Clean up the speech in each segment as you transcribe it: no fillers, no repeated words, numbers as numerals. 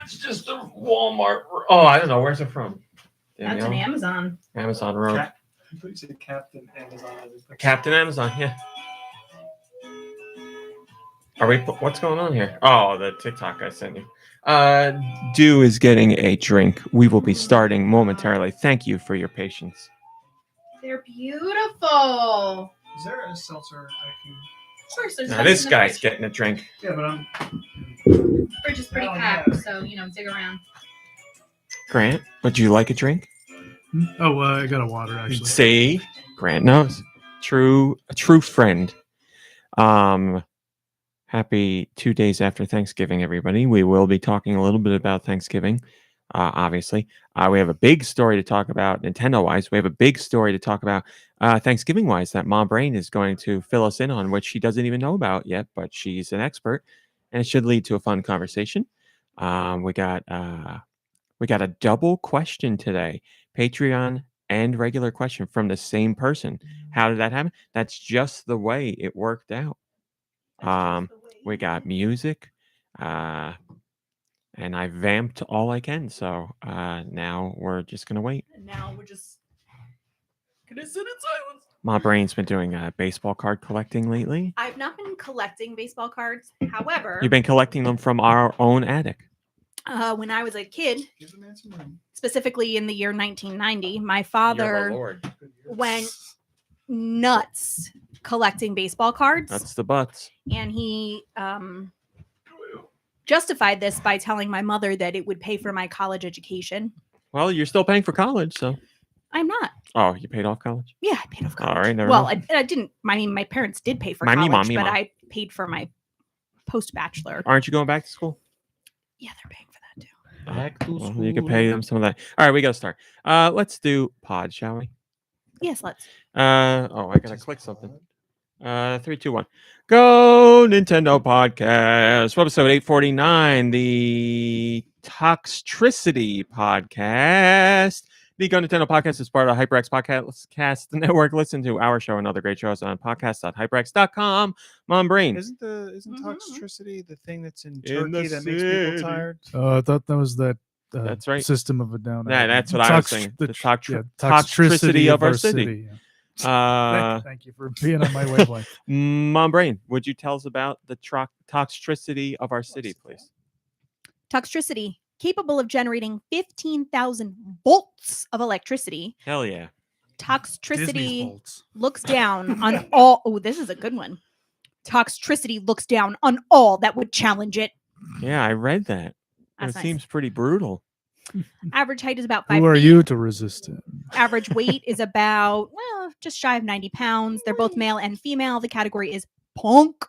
It's just a Walmart. Oh, I don't know. Where's it from? That's an Amazon. Amazon Road. I thought you said Captain Amazon. Captain Amazon, yeah. Are we? What's going on here? Oh, the TikTok I sent you. Deux is getting a drink. We will be starting momentarily. Thank you for your patience. They're beautiful. Is there a seltzer I can? Of course, there's. Now this guy's getting a drink. Yeah, but I'm. Fridge is pretty packed, so dig around. Grant, would you like a drink? Oh, I got a water actually. See, Grant knows. A true friend. Happy 2 days after Thanksgiving, everybody. We will be talking a little bit about Thanksgiving. Obviously, we have a big story to talk about Nintendo-wise. We have a big story to talk about Thanksgiving-wise that Mom Brain is going to fill us in on, which she doesn't even know about yet, but she's an expert, and it should lead to a fun conversation. We got a double question today, Patreon and regular question from the same person. How did that happen? That's just the way it worked out. We got music. And I vamped all I can, so now we're just gonna wait. Now we're just gonna sit in silence. My brain's been doing baseball card collecting lately. I've not been collecting baseball cards. However, You've been collecting them from our own attic. When I was a kid, specifically in the year 1990, my father went nuts collecting baseball cards. That's the butts. And he justified this by telling my mother that it would pay for my college education. Well, you're still paying for college, so. I'm not. Oh, you paid off college? Yeah, I paid off college. All right. Well, I didn't. I mean, my parents did pay for college, but I paid for my post-bachelor. Aren't you going back to school? Yeah, they're paying for that too. Back to school. Well, you can pay them some of that. All right, we got to start. Let's do pod, shall we? Yes, let's. I gotta click something. 3, 2, 1. Go Nintendo podcast. Webisode 849, the Toxtricity podcast. The Go Nintendo podcast is part of the HyperX Podcast Network. Listen to our show and other great shows on podcast.hyperx.com. Mom Brain. Isn't Toxtricity the thing that's in Turkey that makes people tired? Oh, I thought that was that. That's right. System of a Down. Yeah, that's what I was saying. The toxtricity of our city. Thank you for being on my wavelength. Mom Brain, would you tell us about the toxtricity of our city, please? Toxtricity, capable of generating 15,000 volts of electricity. Hell yeah. Toxtricity looks down on all. Oh, this is a good one. Toxtricity looks down on all that would challenge it. Yeah, I read that. It seems pretty brutal. Average height is about 5 feet. Who are you to resist it? Average weight is about, just shy of 90 pounds. They're both male and female. The category is punk.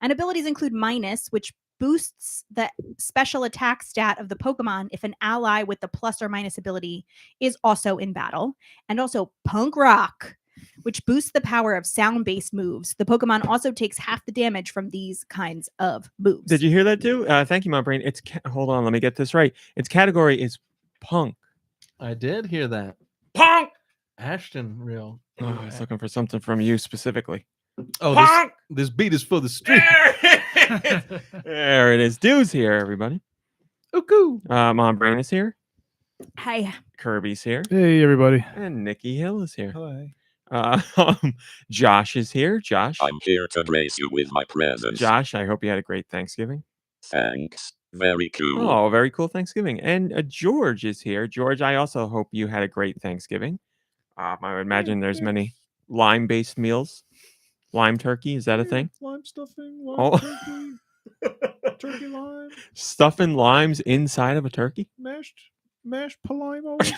And abilities include minus, which boosts the special attack stat of the Pokemon if an ally with the plus or minus ability is also in battle. And also punk rock, which boosts the power of sound-based moves. The Pokemon also takes half the damage from these kinds of moves. Did you hear that too? Thank you, my brain. Hold on, let me get this right. Its category is punk. I did hear that. Punk! Ashton, real. Oh, I was looking for something from you specifically. Oh, this beat is for the street. There it is. Deux here, everybody. Ooh, Mom Brain is here. Hi. Kirby's here. Hey, everybody. And Nikki Hill is here. Hi. Josh is here. Josh. I'm here to grace you with my presence. Josh, I hope you had a great Thanksgiving. Thanks. Very cool. Oh, very cool Thanksgiving. And George is here. George, I also hope you had a great Thanksgiving. I would imagine there's many lime-based meals. Lime turkey, is that a thing? Lime stuffing, lime turkey, turkey lime. Stuffing limes inside of a turkey? Mashed palimos.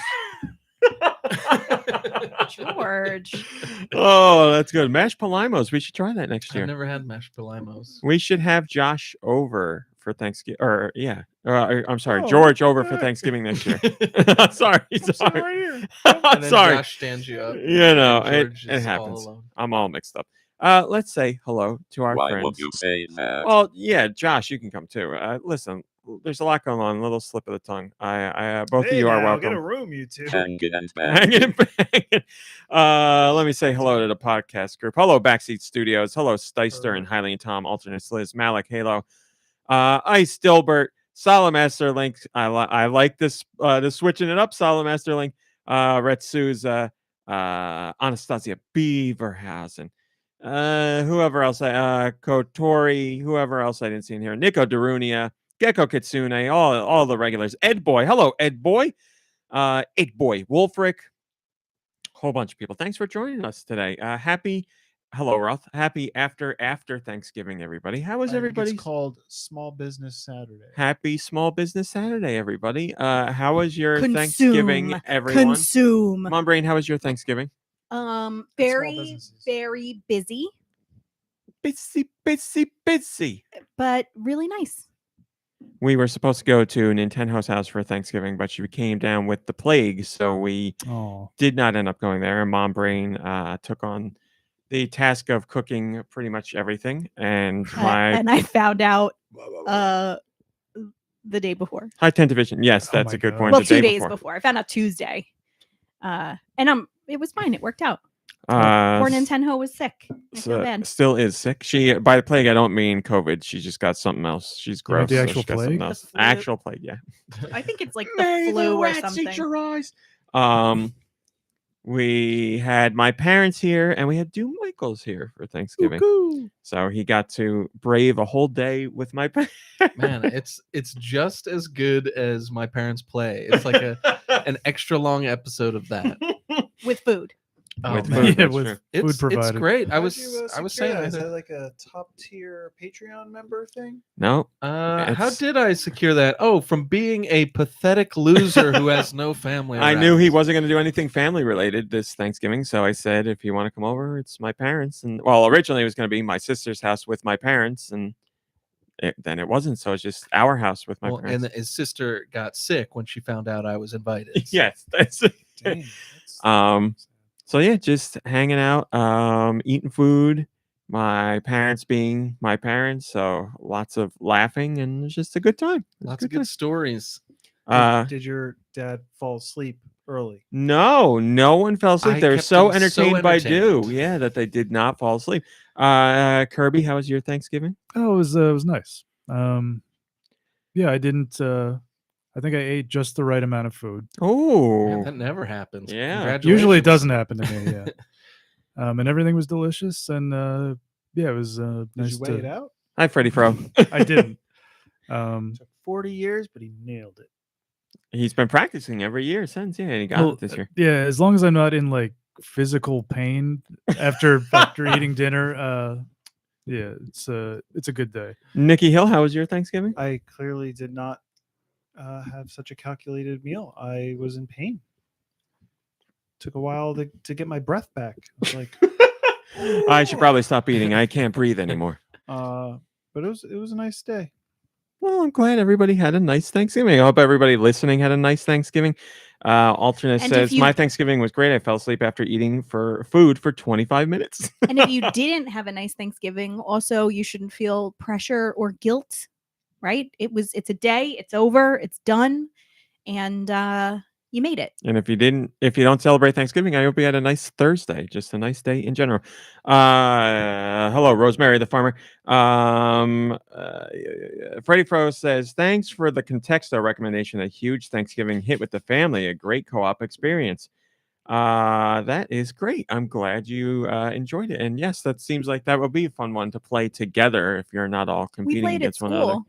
George. Oh, that's good. Mashed palimos. We should try that next year. I've never had mashed palimos. We should have Josh over for Thanksgiving. Or, yeah. I'm sorry. George over for Thanksgiving next year. sorry. And then sorry. Josh stands you up. You know, George it is happens. all alone. I'm all mixed up. Let's say hello to our Why friends. would you say that? Well, yeah, Josh, you can come too. Listen, there's a lot going on. A little slip of the tongue. I both of you are welcome. Get a room, you two. Hanging and Hanging. Let me say hello to the podcast group. Hello, Backseat Studios. Hello, Steister and Highly and Tom, Alternates Liz, Malik, Halo, Ice, Dilbert, Solamaster Link. I like this the switching it up. Solamaster Link. Retsuza, Anastasia Beaverhausen. Whoever else Kotori, whoever else I didn't see in here. Nico Darunia, Gecko Kitsune, all the regulars. Ed Boy. Hello, Ed Boy. Ed Boy, Wolfric. Whole bunch of people. Thanks for joining us today. Hello, Roth. Happy after Thanksgiving, everybody. How was everybody? It's called Small Business Saturday. Happy Small Business Saturday, everybody. How was your Consume. Thanksgiving, everyone? Consume. Mom Brain, how was your Thanksgiving? Very, very busy, Busy. but really nice. We were supposed to go to Nintendo's house for Thanksgiving, but she came down with the plague, so we did not end up going there. And Mom Brain took on the task of cooking pretty much everything, and and I found out the day before. High Tendivision. Yes, that's a good point. Well, the 2 day days before. I found out Tuesday, and it was fine. It worked out. Poor Nintendo was sick. I feel bad. Still is sick. She by the plague, I don't mean COVID. She just got something else. She's gross. The actual plague. Actual plague. Yeah. I think it's like the flu or something. Eat your eyes. We had my parents here, and we had Doom Michaels here for Thanksgiving. Ooh. So he got to brave a whole day with my parents. Man, it's just as good as my parents play. It's like an extra long episode of that with food. Oh, with man. food, with food It's provided. great. I was saying, saying is that like a top tier Patreon member thing? No. How did I secure that? Oh, from being a pathetic loser who has no family. I around. knew he wasn't going to do anything family related this Thanksgiving, so I said, if you want to come over, it's my parents. And well, originally it was going to be my sister's house with my parents, and then it wasn't. So it's just our house with my parents. And his sister got sick when she found out I was invited. Yes, that's it. Dang, So yeah, just hanging out, eating food, my parents being my parents, so lots of laughing, and it's just a good time. Lots of good stories. Did your dad fall asleep early? No one fell asleep. I They were kept so them so entertained by Deux, entertained. yeah, that they did not fall asleep. Kirby, how was your Thanksgiving? Oh, it was nice. Yeah, I didn't. I think I ate just the right amount of food. Oh, Man, that never happens. Yeah. Usually it Congratulations. doesn't happen to me. Yeah. And everything was delicious, and yeah, it was Did nice you weigh it out? hi, Freddie Fro. I didn't. Took 40 years, but he nailed it. He's been practicing every year since, yeah, and he got it this year. Yeah, as long as I'm not in like physical pain after eating dinner, yeah, it's a good day. Nikki Hill, how was your Thanksgiving? I clearly did not have such a calculated meal. I was in pain. Took a while to get my breath back. It's like, I should probably stop eating. I can't breathe anymore. but it was a nice day. Well, I'm glad everybody had a nice Thanksgiving. I hope everybody listening had a nice Thanksgiving. Alternate And says, my Thanksgiving was great. I fell asleep after eating food for 25 minutes. And if you didn't have a nice Thanksgiving, also you shouldn't feel pressure or guilt, right? It's a day, it's over, it's done, and you made it. And if you don't celebrate Thanksgiving, I hope you had a nice Thursday, just a nice day in general. Hello, Rosemary the farmer. Freddie Fro says, thanks for the Contexto recommendation. A huge Thanksgiving hit with the family, a great co-op experience. That is great. I'm glad you enjoyed it. And yes, that seems like that would be a fun one to play together if you're not all We competing played at against one another. school,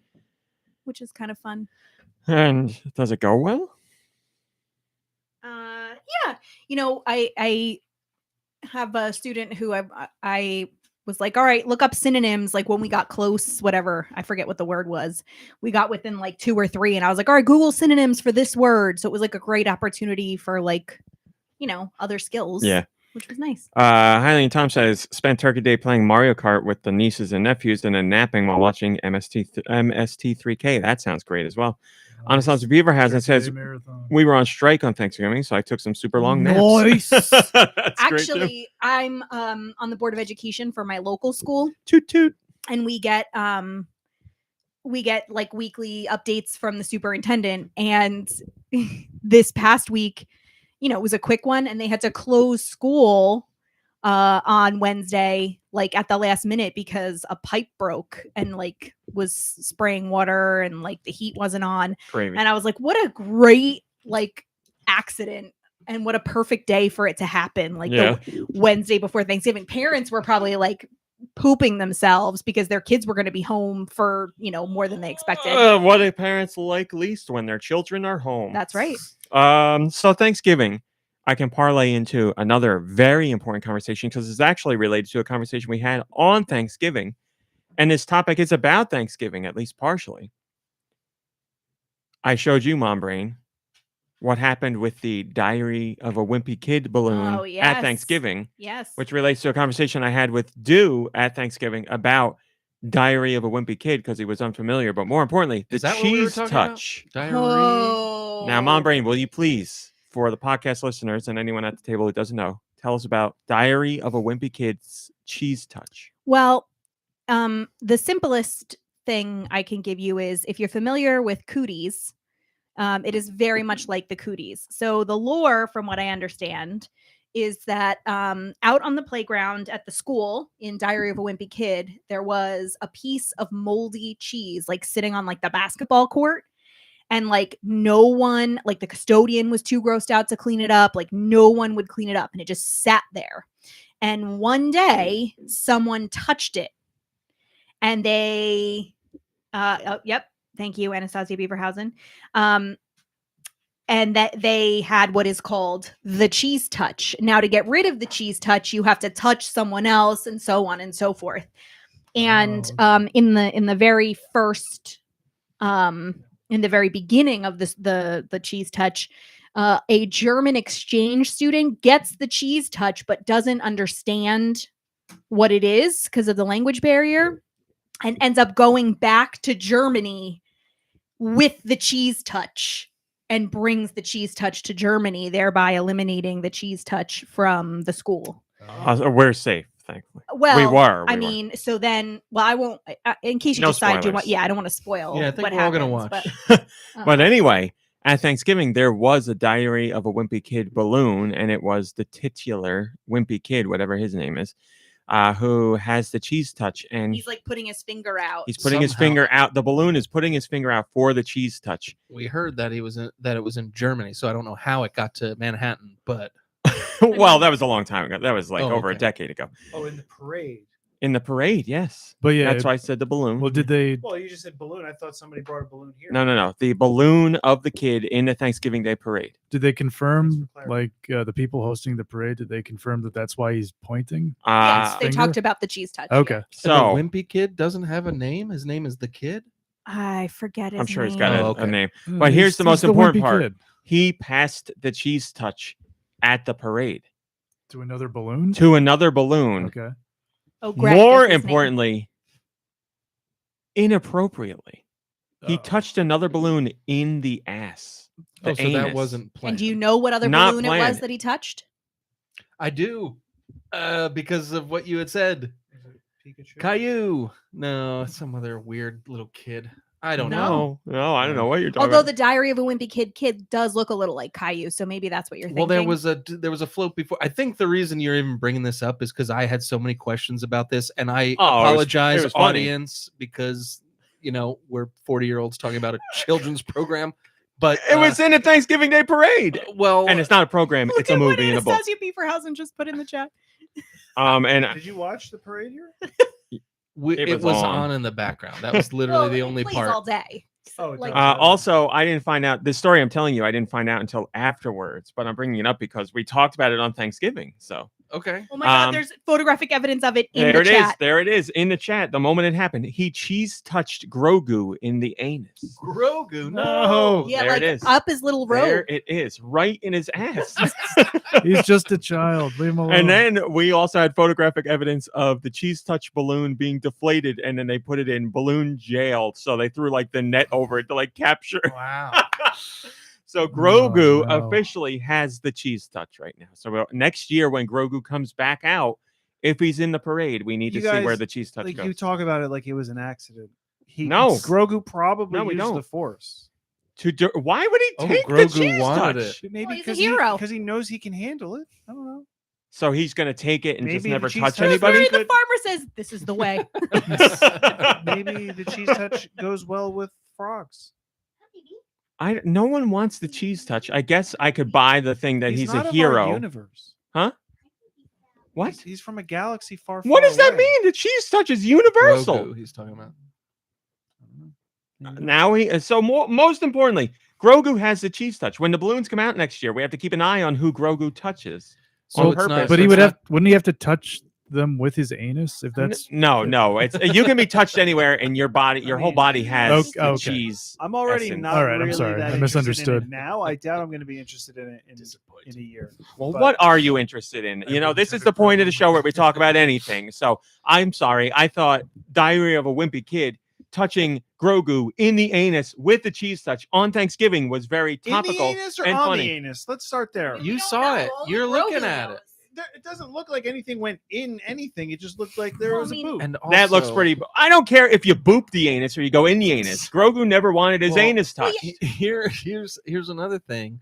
which is kind of fun. And does it go well? Yeah, I have a student who I was like, all right, look up synonyms. Like when we got close, whatever, I forget what the word was. We got within like 2 or 3, and I was like, all right, Google synonyms for this word. So it was like a great opportunity for like, other skills. Yeah. Which was nice. Hylian Tom says, spent Turkey Day playing Mario Kart with the nieces and nephews and then napping while watching MST3K. That sounds great as well. Anastasia Beaverhausen says, we were on strike on Thanksgiving, so I took some super long naps. Nice. That's Actually, I'm on the board of education for my local school. Toot toot. And we get like weekly updates from the superintendent. And this past week, it was a quick one, and they had to close school on Wednesday like at the last minute because a pipe broke and like was spraying water and like the heat wasn't on. Gravy. And I was like, what a great like accident and what a perfect day for it to happen. Like the Wednesday before Thanksgiving. Parents were probably like pooping themselves because their kids were going to be home for, you know, more than they expected. What do parents like least when their children are home? That's right. So Thanksgiving, I can parlay into another very important conversation because it's actually related to a conversation we had on Thanksgiving. And this topic is about Thanksgiving, at least partially. I showed you, Mom Brain, what happened with the Diary of a Wimpy Kid balloon Oh, at yes. Thanksgiving, Yes. which relates to a conversation I had with Deux at Thanksgiving about Diary of a Wimpy Kid because he was unfamiliar. But more importantly, the Is that what we were cheese talking touch. Diarrhea. Oh. Now, Mom Brain, will you please, for the podcast listeners and anyone at the table who doesn't know, tell us about Diary of a Wimpy Kid's cheese touch? Well, the simplest thing I can give you is if you're familiar with cooties, it is very much like the cooties. So the lore, from what I understand, is that out on the playground at the school in Diary of a Wimpy Kid, there was a piece of moldy cheese like sitting on like the basketball court. And like no one, like the custodian was too grossed out to clean it up. Like no one would clean it up. And it just sat there. And one day someone touched it. And they, yep. Thank you, Anastasia Beaverhausen. And that they had what is called the cheese touch. Now, to get rid of the cheese touch, you have to touch someone else, and so on and so forth. And in the very first, in the very beginning of this, the cheese touch, a German exchange student gets the cheese touch but doesn't understand what it is because of the language barrier, and ends up going back to Germany with the cheese touch. And brings the cheese touch to Germany, thereby eliminating the cheese touch from the school. We're safe, thankfully. Well, we were. I mean, so then, well, I won't. In case you No decide you want, spoilers. I don't want to spoil. Yeah, I think what we're all gonna happens, watch. But anyway, at Thanksgiving, there was a Diary of a Wimpy Kid balloon, and it was the titular Wimpy Kid, whatever his name is, who has the cheese touch, and he's like putting his finger out. He's putting his finger out. The balloon is putting his finger out for the cheese touch. We heard that it was in Germany, so I don't know how it got to Manhattan, but Well, that was a long time ago. That was like Oh, over a okay. decade ago. Oh, in the parade. In the parade, yes. But yeah, That's why I said the balloon. well, did they? Well, you just said balloon. I thought somebody brought a balloon here. No. The balloon of the kid in the Thanksgiving Day parade. Did they confirm, Thanks for like the people hosting the parade? Did they confirm that that's why he's pointing? Yes, they finger? talked about the cheese touch. Okay. And So the Wimpy Kid doesn't have a name. His name is the Kid. I forget his I'm sure name. he's got Oh, a okay. name. Oh, But here's the most important wimpy part. kid. He passed the cheese touch at the parade To another balloon. to another balloon. Okay. Oh, Greg More is his name. importantly, inappropriately, he Uh-oh. touched another balloon in the ass. The Oh, so that anus. wasn't planned. And do you know what other Not balloon it was planned. that he touched? I do, because of what you had said. Is it Pikachu? Caillou. No, it's some other weird little kid. I don't No. know. No, I don't know what you're talking Although about. the Diary of a Wimpy Kid does look a little like Caillou, so maybe that's what you're thinking. Well, there was a float before. I think the reason you're even bringing this up is because I had so many questions about this, and I apologize, it was funny. audience, because we're 40-year-olds talking about a children's program. But It was in a Thanksgiving Day parade. well, And it's not a program, Look it's a at what movie and a book. Anastasia Beaverhausen just put in the chat. And Did you watch the parade here? It it was was on. on in the background. That was literally Well, the it only plays part. all day. Oh, it Like- does. also, I didn't find out the story I'm telling you. I didn't find out until afterwards, but I'm bringing it up because we talked about it on Thanksgiving. So Okay. Oh my god, Um, there's photographic evidence of it in there the it is. chat. There it is in the chat. The moment it happened, he cheese touched Grogu in the anus. Grogu. No. Yeah, there like it is. up his little There robe. it is, right in his ass. He's just a child. Leave him alone. And then we also had photographic evidence of the cheese touch balloon being deflated, and then they put it in balloon jail. So they threw like the net over it to like capture. Wow. So Grogu no. officially has the cheese touch right now. So next year when Grogu comes back out, if he's in the parade, we need You to see where guys, the cheese touch Like goes. you talk about it like it was an accident. No. Grogu probably No, we used the don't. Force. Why would he Oh, take the Grogu cheese wanted touch? it. Maybe Well, he's a because hero. because he knows he can handle it. I don't know. So he's going to take it and just Maybe the never cheese touch touch anybody. Rosemary the farmer says, "This is the way." Maybe the cheese touch goes well with frogs. No one wants the cheese touch. I guess I could buy the thing that he's not a of hero. Our universe. Huh? What? He's from a galaxy far. What far does that away. mean? The cheese touch is universal. Grogu, he's talking about. Now most importantly, Grogu has the cheese touch. When the balloons come out next year, we have to keep an eye on who Grogu touches. So on it's not- purpose. But he it's would not- wouldn't he have to touch them with his anus if that's No. It's you can be touched anywhere, and your body, your whole body has Okay, the okay. cheese. I'm already essence. not All right, I'm really sorry. that I interested misunderstood. in it now. I doubt I'm going to be interested in it in a year. Well, But- what are you interested in? You know, this is the point of the show where we talk about anything. So I'm sorry. I thought Diary of a Wimpy Kid touching Grogu in the anus with the cheese touch on Thanksgiving was very topical in the anus or and on funny. the anus? Let's start there. You saw it. You're looking at it. It doesn't look like anything went in anything. It just looked like there Well, was I a mean- boob. And That looks also- pretty. I don't care if you boop the anus or you go in the anus. Grogu never wanted his Well, anus touched. Here's another thing.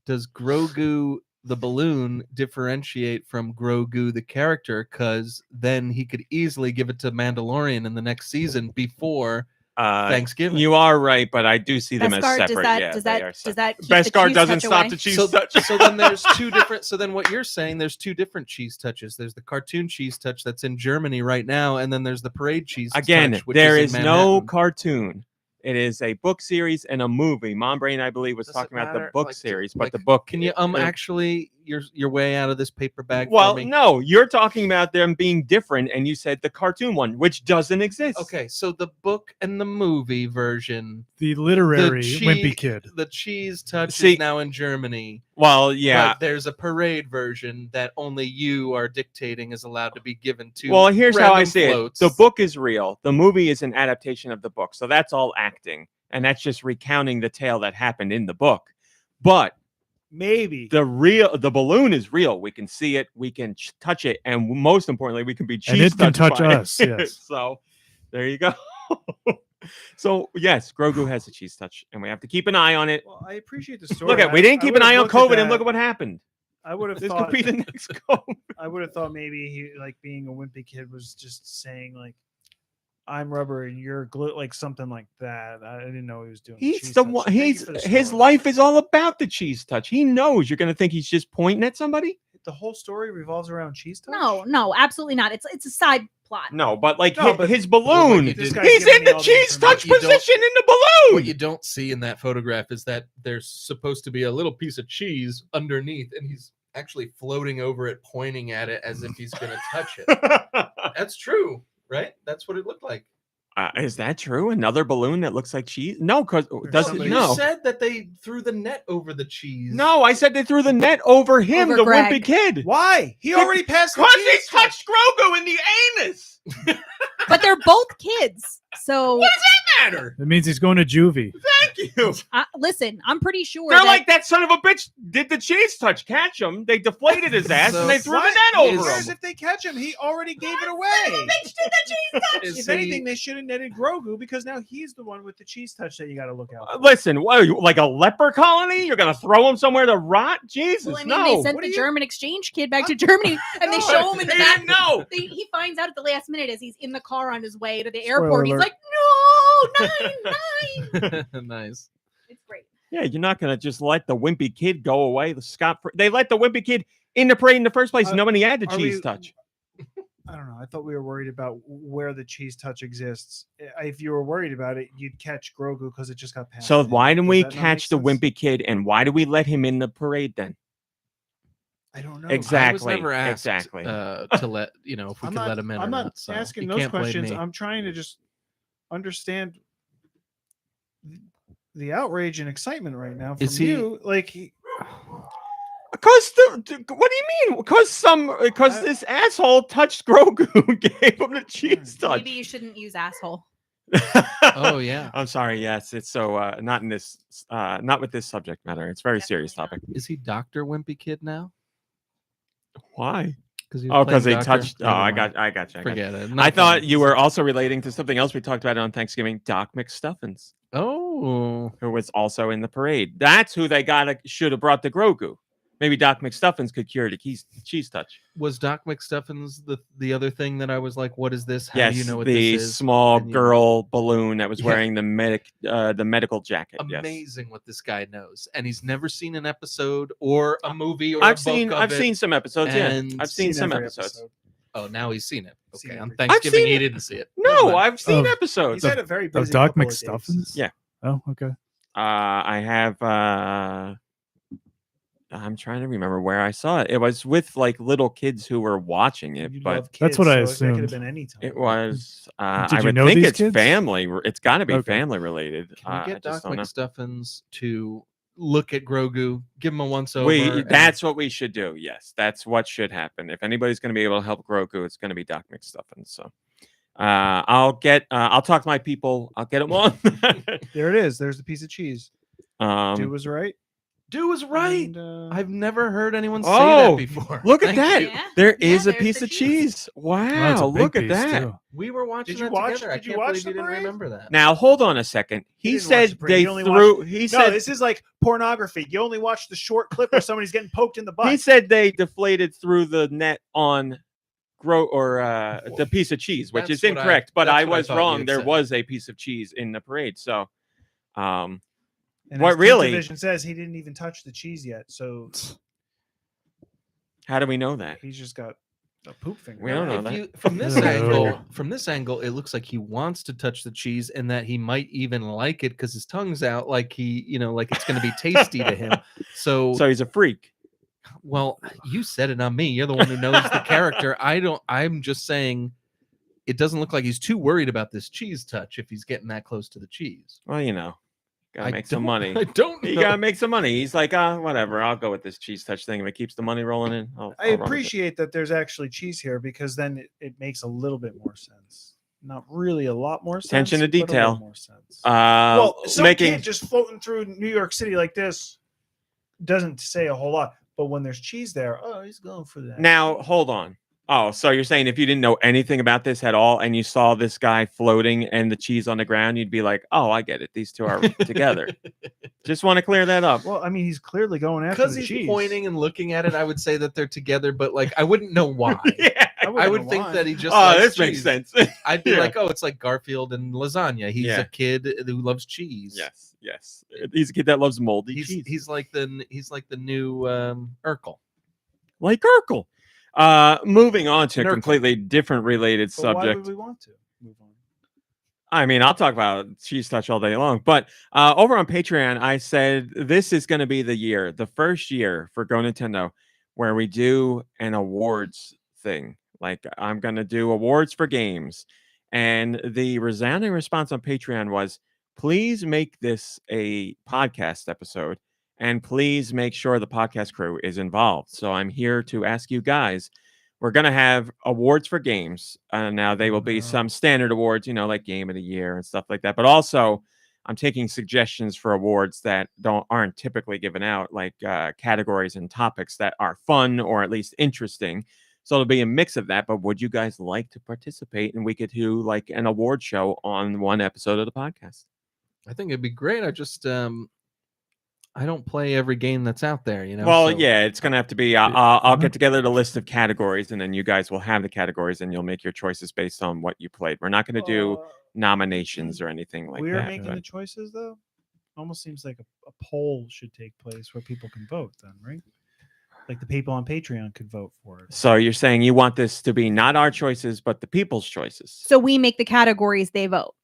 Does Grogu the balloon differentiate from Grogu the character? Because then he could easily give it to Mandalorian in the next season before Thanksgiving. You are right, but I do see them as Beskar, separate. Yeah, does they that are does separate. that keep the Beskar cheese doesn't touch stop away? the cheese so, touch. so then there's two different. So then what you're saying, there's two different cheese touches. There's the cartoon cheese touch that's in Germany right now, and then there's the parade cheese Again, touch, which there is is in no Manhattan. cartoon. It is a book series and a movie. Mom Brain, I believe, was Does it talking about the matter? book Like, series, but like, the book. Can you actually your way out of this paper bag? Well, for me? no, you're talking about them being different, and you said the cartoon one, which doesn't exist. Okay, so the book and the movie version, the literary the wimpy kid? the cheese touch See- is now in Germany. Well, yeah. But there's a parade version that only you are dictating is allowed to be given to. Well, here's how I random see floats. it. The book is real. The movie is an adaptation of the book, so that's all acting, and that's just recounting the tale that happened in the book. But Maybe the balloon is real. We can see it, we can touch it, and most importantly, we can be cheese And it can touched touch by us, it. yes. So there you go. So yes, Grogu has a cheese touch, and we have to keep an eye on it. Well, I appreciate the story. Look at we didn't keep an eye on COVID, and look at what happened. I would have This thought. could be the next COVID. I would have thought maybe he, like being a wimpy kid, was just saying like, "I'm rubber and you're glue," like something like that. I didn't know he was doing. He's cheese the touch. one. Thank you He's for the his story. life is all about the cheese touch. He knows you're going to think he's just pointing at somebody. The whole story revolves around cheese touch. No, absolutely not. It's a side plot. No, but like No, but- his balloon. you did- This guy's He's giving in me the all cheese touch information. position in the What balloon. you don't see in that photograph is that there's supposed to be a little piece of cheese underneath, and he's actually floating over it, pointing at it as if he's going to touch it. That's true, right? That's what it looked like. Is that true? Another balloon that looks like cheese? No, because does it? somebody- You No, said that they threw the net over the cheese. no. I said they threw the net over him, Over the Greg. wimpy kid. Why? He already passed the Because he cheese touch. touched Grogu in the anus. But they're both kids. So Matter. It means he's going to juvie. Thank you. listen, I'm pretty sure They're that like that son of a bitch did the cheese touch. Catch him. They deflated his ass So and they threw the What? net over Whereas him. if they catch him, he already gave it away. Is If he- anything, they should have netted Grogu because now he's the one with the cheese touch that you got to look out for. Listen, what are you like a leper colony? You're gonna throw him somewhere to rot? Jesus, well, I mean, no. they sent What the do you- German exchange kid back to Germany, and they No, show him in the He back. didn't know. He finds out at the last minute as he's in the car on his way to the Spoiler airport. He's alert. like, "No, 9." Nice. It's great. Yeah, you're not gonna just let the wimpy kid go away. They let the wimpy kid in the parade in the first place, knowing he had the Are cheese we- touch. I don't know. I thought we were worried about where the cheese touch exists. If you were worried about it, you'd catch Grogu because it just got passed. So in. why didn't Does we that not catch make the sense? wimpy kid, and why did we let him in the parade then? I don't know. Exactly. I was never asked exactly. To let if we I'm could not, let him in. I'm or not not, so asking you those can't blame questions. me. I'm trying to just understand the outrage and excitement right now from Is he- you. Like, Because what do you mean? Because this asshole touched Grogu, gave him the cheese touch. Maybe you shouldn't use asshole. Oh yeah. I'm sorry. Yes, it's so not in this, not with this subject matter. It's a very serious topic. Is he Dr. Wimpy Kid now? Why? Because Oh, because he touched. Oh, I got you. Forget it. I thought you were also relating to something else we talked about on Thanksgiving. Doc McStuffins, Oh, who was also in the parade. That's who they should have brought the Grogu. Maybe Doc McStuffins could cure the cheese touch. Was Doc McStuffins the other thing that I was like, what is this? How Yes, do you know what the this is? small And you- girl balloon that was Yeah. wearing the medical jacket. Yes. Amazing what this guy knows, and he's never seen an episode or a movie or I've a seen book of it. seen some episodes. Yeah, and I've seen some every episodes. episode. Oh, now he's seen it. Seen Okay, on every- Thanksgiving seen he it. didn't see it. No, But- I've seen Of- episodes. He's had a very busy Of Doc couple of days. McStuffins? Yeah. Oh, okay. I have. I'm trying to remember where I saw it. It was with like little kids who were watching it, You but love That's kids, what I so That could have assumed. been any time. it was. Did I you would know think these it's kids? family. It's got to be Okay. family related. Can we I get Doc just don't know. McStuffins to look at Grogu, give him a once over? and- That's what we should do. Yes, that's what should happen. If anybody's going to be able to help Grogu, it's going to be Doc McStuffins. So, I'll talk to my people. I'll get them on. There it is. There's the piece of cheese. Dude was right. Dude was right. And, I've never heard anyone say Oh, that before. look at Thank that. you. Yeah. There Yeah, is a there's piece the of cheese. cheese. Well, that's a Wow, big look at piece, that. too. We were watching Did you that watch- together. I did you can't watch believe the you didn't parade? remember that. Now hold on a second. He didn't watch said the parade. they He only threw. He no, said this is like pornography. You only watch the short clip where somebody's getting poked in the butt. he said they deflated through the net on the piece of cheese, which That's is what I- incorrect. But that's I what I was thought you wrong. had There said. was a piece of cheese in the parade. So, And what as really- Division says he didn't even touch the cheese yet, so how do we know that? he's just got a poop finger. We don't know If that. you- from this No. angle, it looks like he wants to touch the cheese and that he might even like it because his tongue's out, like like it's going to be tasty to him. So, So he's a freak. well, you said it on me. You're the one who knows the character. I'm just saying, it doesn't look like he's too worried about this cheese touch if he's getting that close to the cheese. Well, gotta I make some don't- money. I don't know. You gotta make some money. He's like, whatever. I'll go with this cheese touch thing. If it keeps the money rolling in, I'll I run with it. appreciate that there's actually cheese here because then it makes a little bit more sense. Not really a lot more sense. Attention to but a little detail. more sense. Well, some making kid just floating through New York City like this doesn't say a whole lot. But when there's cheese there, oh, he's going for that. now. Hold on. Oh, so you're saying if you didn't know anything about this at all and you saw this guy floating and the cheese on the ground, you'd be like, "Oh, I get it. These two are together." Just want to clear that up. Well, I mean, he's clearly going after Because the he's cheese. pointing and looking at it, I would say that they're together, but like I wouldn't know why. Yeah. I wouldn't would know think why. that he just Oh, likes this makes cheese. sense. I'd be Yeah. like, oh, it's like Garfield and lasagna. He's Yeah. a kid who loves cheese. Yes. He's a kid that loves moldy He's cheese. he's like the new Urkel. Like Urkel. Moving on to a Nurgle. completely different related But why subject. would we want to move on? I mean, I'll talk about cheese touch all day long, but over on Patreon, I said this is going to be the first year for GoNintendo, where we do an awards thing. Like I'm going to do awards for games, and the resounding response on Patreon was, "Please make this a podcast episode, and please make sure the podcast crew is involved." So I'm here to ask you guys. We're going to have awards for games. Now, they will be some standard awards, like Game of the Year and stuff like that. But also, I'm taking suggestions for awards that aren't typically given out, like categories and topics that are fun or at least interesting. So it'll be a mix of that. But would you guys like to participate? And we could do like an award show on one episode of the podcast. I think it'd be great. I just I don't play every game that's out there, Well, so- yeah, it's gonna have to be. I'll get together the list of categories, and then you guys will have the categories, and you'll make your choices based on what you played. We're not going to do nominations or anything like We're that. making but- the choices, though. Almost seems like a poll should take place where people can vote. Then, right? Like the people on Patreon could vote for it. So you're saying you want this to be not our choices, but the people's choices. So we make the categories, they vote.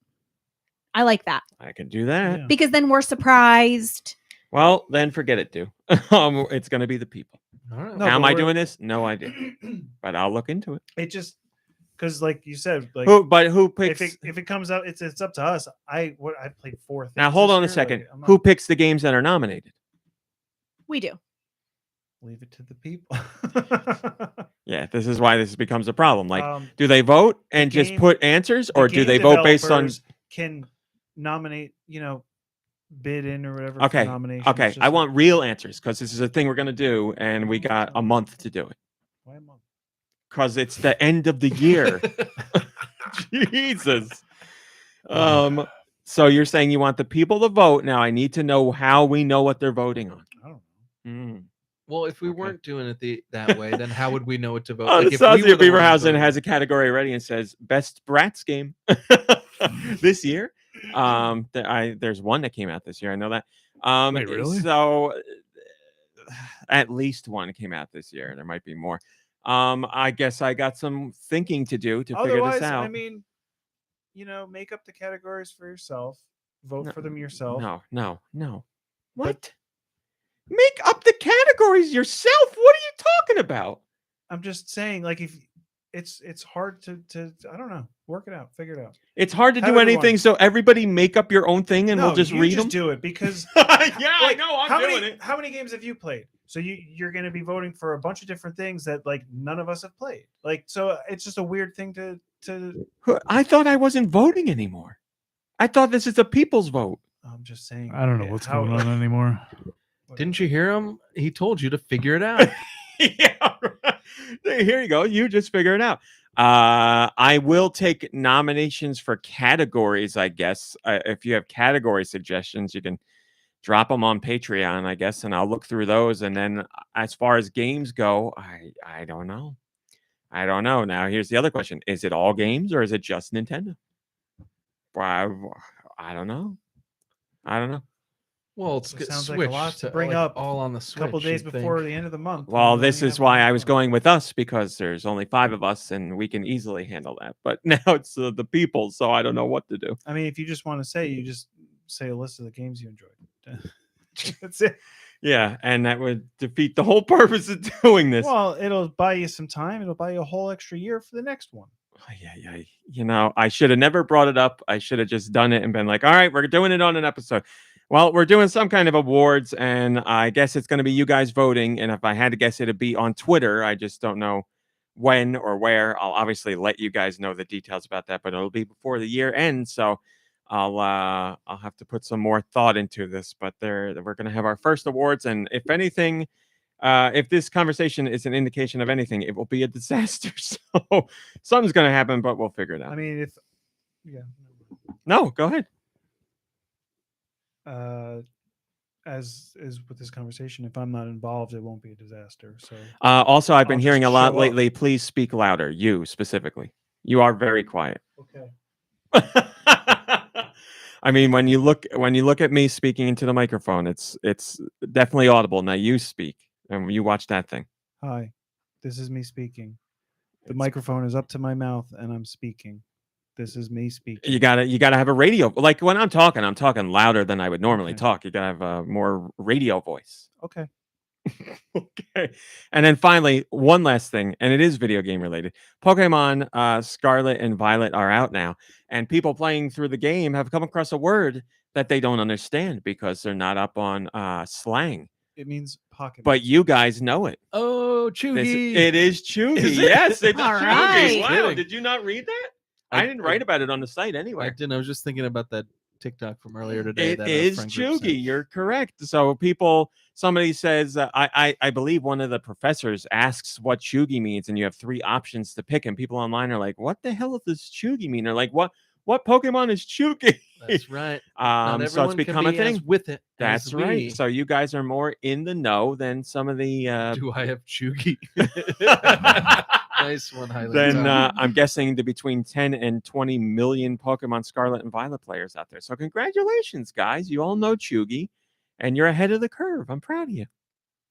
I like that I can do that. Yeah. because then we're surprised. Well, then forget it, too. It's going to be the people. All right. No, How am but I we're- doing this? No idea, but I'll look into it. It just because, like you said, like Who picks? if it comes out, it's up to us. I played 4 things. Now hold this on a year, second. like, I'm Who not- picks the games that are nominated? We do. leave it to the people? Yeah, this is why this becomes a problem. Like, the do they vote and just game- put answers, or do game they vote based on? developers can nominate, bid in or whatever. Okay, For nominations, Okay, just I want real answers because this is a thing we're gonna do, and we got a month to do it why am I- because it's the end of the year. Jesus. So you're saying you want the people to vote. Now I need to know how we know what they're voting on. I don't know. Well, if we Okay. weren't doing it that way, then how would we know what to vote? Oh, the if we were Sazia the ones Beaverhausen voting. has a category ready and says best Bratz game this year. There's one that came out this year. I know that. Wait, really? So at least one came out this year. There might be more. I guess I got some thinking to do to figure Otherwise, this out. I mean, make up the categories for yourself. Vote for them yourself. No. What? Make up the categories yourself? What are you talking about? I'm just saying, like, if it's hard to I don't know, work it out, figure it out. It's hard to Have do anything, everyone- so everybody make up your own thing and no, we'll just you read just them. do it because Yeah, like, I know. I'm how doing many, it. How many games have you played? So you're going to be voting for a bunch of different things that like none of us have played. Like, so it's just a weird thing to. I thought I wasn't voting anymore. I thought this is a people's vote. I'm just saying. I don't know what's going on anymore. Didn't you hear him? He told you to figure it out. Yeah, right. Here you go. You just figure it out. I will take nominations for categories, I guess. If you have category suggestions, you can drop them on Patreon, I guess, and I'll look through those. And then as far as games go, I don't know. I don't know. Now, here's the other question. Is it all games or is it just Nintendo? Well, I don't know. Well, it's It sounds Switch, like a lot to bring like, up all on the a Switch. couple days you'd before think. the end of the month. Well, and we this only is have why one I was month. going with us because there's only 5 of us and we can easily handle that. But now it's the people, so I don't know what to do. I mean, if you just want to say, you just say a list of the games you enjoyed. That's it. Yeah, and that would defeat the whole purpose of doing this. Well, it'll buy you some time. It'll buy you a whole extra year for the next one. Yeah. I should have never brought it up. I should have just done it and been like, all right, we're doing it on an episode. Well, we're doing some kind of awards, and I guess it's going to be you guys voting. And if I had to guess, it'd be on Twitter. I just don't know when or where. I'll obviously let you guys know the details about that, but it'll be before the year ends. So I'll have to put some more thought into this. But we're going to have our first awards, and if anything, if this conversation is an indication of anything, it will be a disaster. So something's going to happen, but we'll figure it out. I mean, No, go ahead. as is with this conversation, if I'm not involved, it won't be a disaster. So Also, I've been I'll hearing a just lot show up. lately. Please speak louder. You specifically. You are very quiet. okay. I mean, when you look at me speaking into the microphone, it's definitely audible. Now you speak and you watch that thing. Hi, this is me speaking. The microphone is up to my mouth, and I'm speaking. This is me speaking. You gotta have a radio. Like when I'm talking louder than I would normally Okay. talk. You gotta have a more radio voice. Okay. Okay. And then finally, one last thing, and it is video game related. Pokemon Scarlet and Violet are out now, and people playing through the game have come across a word that they don't understand because they're not up on slang. It means pocket. But you guys know it. Oh, Cheugy. It is Cheugy. Is it? Yes, it's All Cheugy. right. Wow, Kidding. did you not read that? I didn't write about it on the site I anywhere. didn't. I was just thinking about that TikTok from earlier today. It that is friend group sent. Cheugy. You're correct. So somebody says, I believe one of the professors asks what Cheugy means, and you have 3 options to pick, and people online are like, "What the hell does Cheugy mean?" Or like, "What Pokemon is Cheugy?" That's right. Not So it's everyone become can a be as thing. with it. That's as right. we. So you guys are more in the know than some of the. Do I have Cheugy? Nice one, Highland. Then I'm guessing to between 10 and 20 million Pokemon Scarlet and Violet players out there. So congratulations, guys. You all know Cheugy, and you're ahead of the curve. I'm proud of you.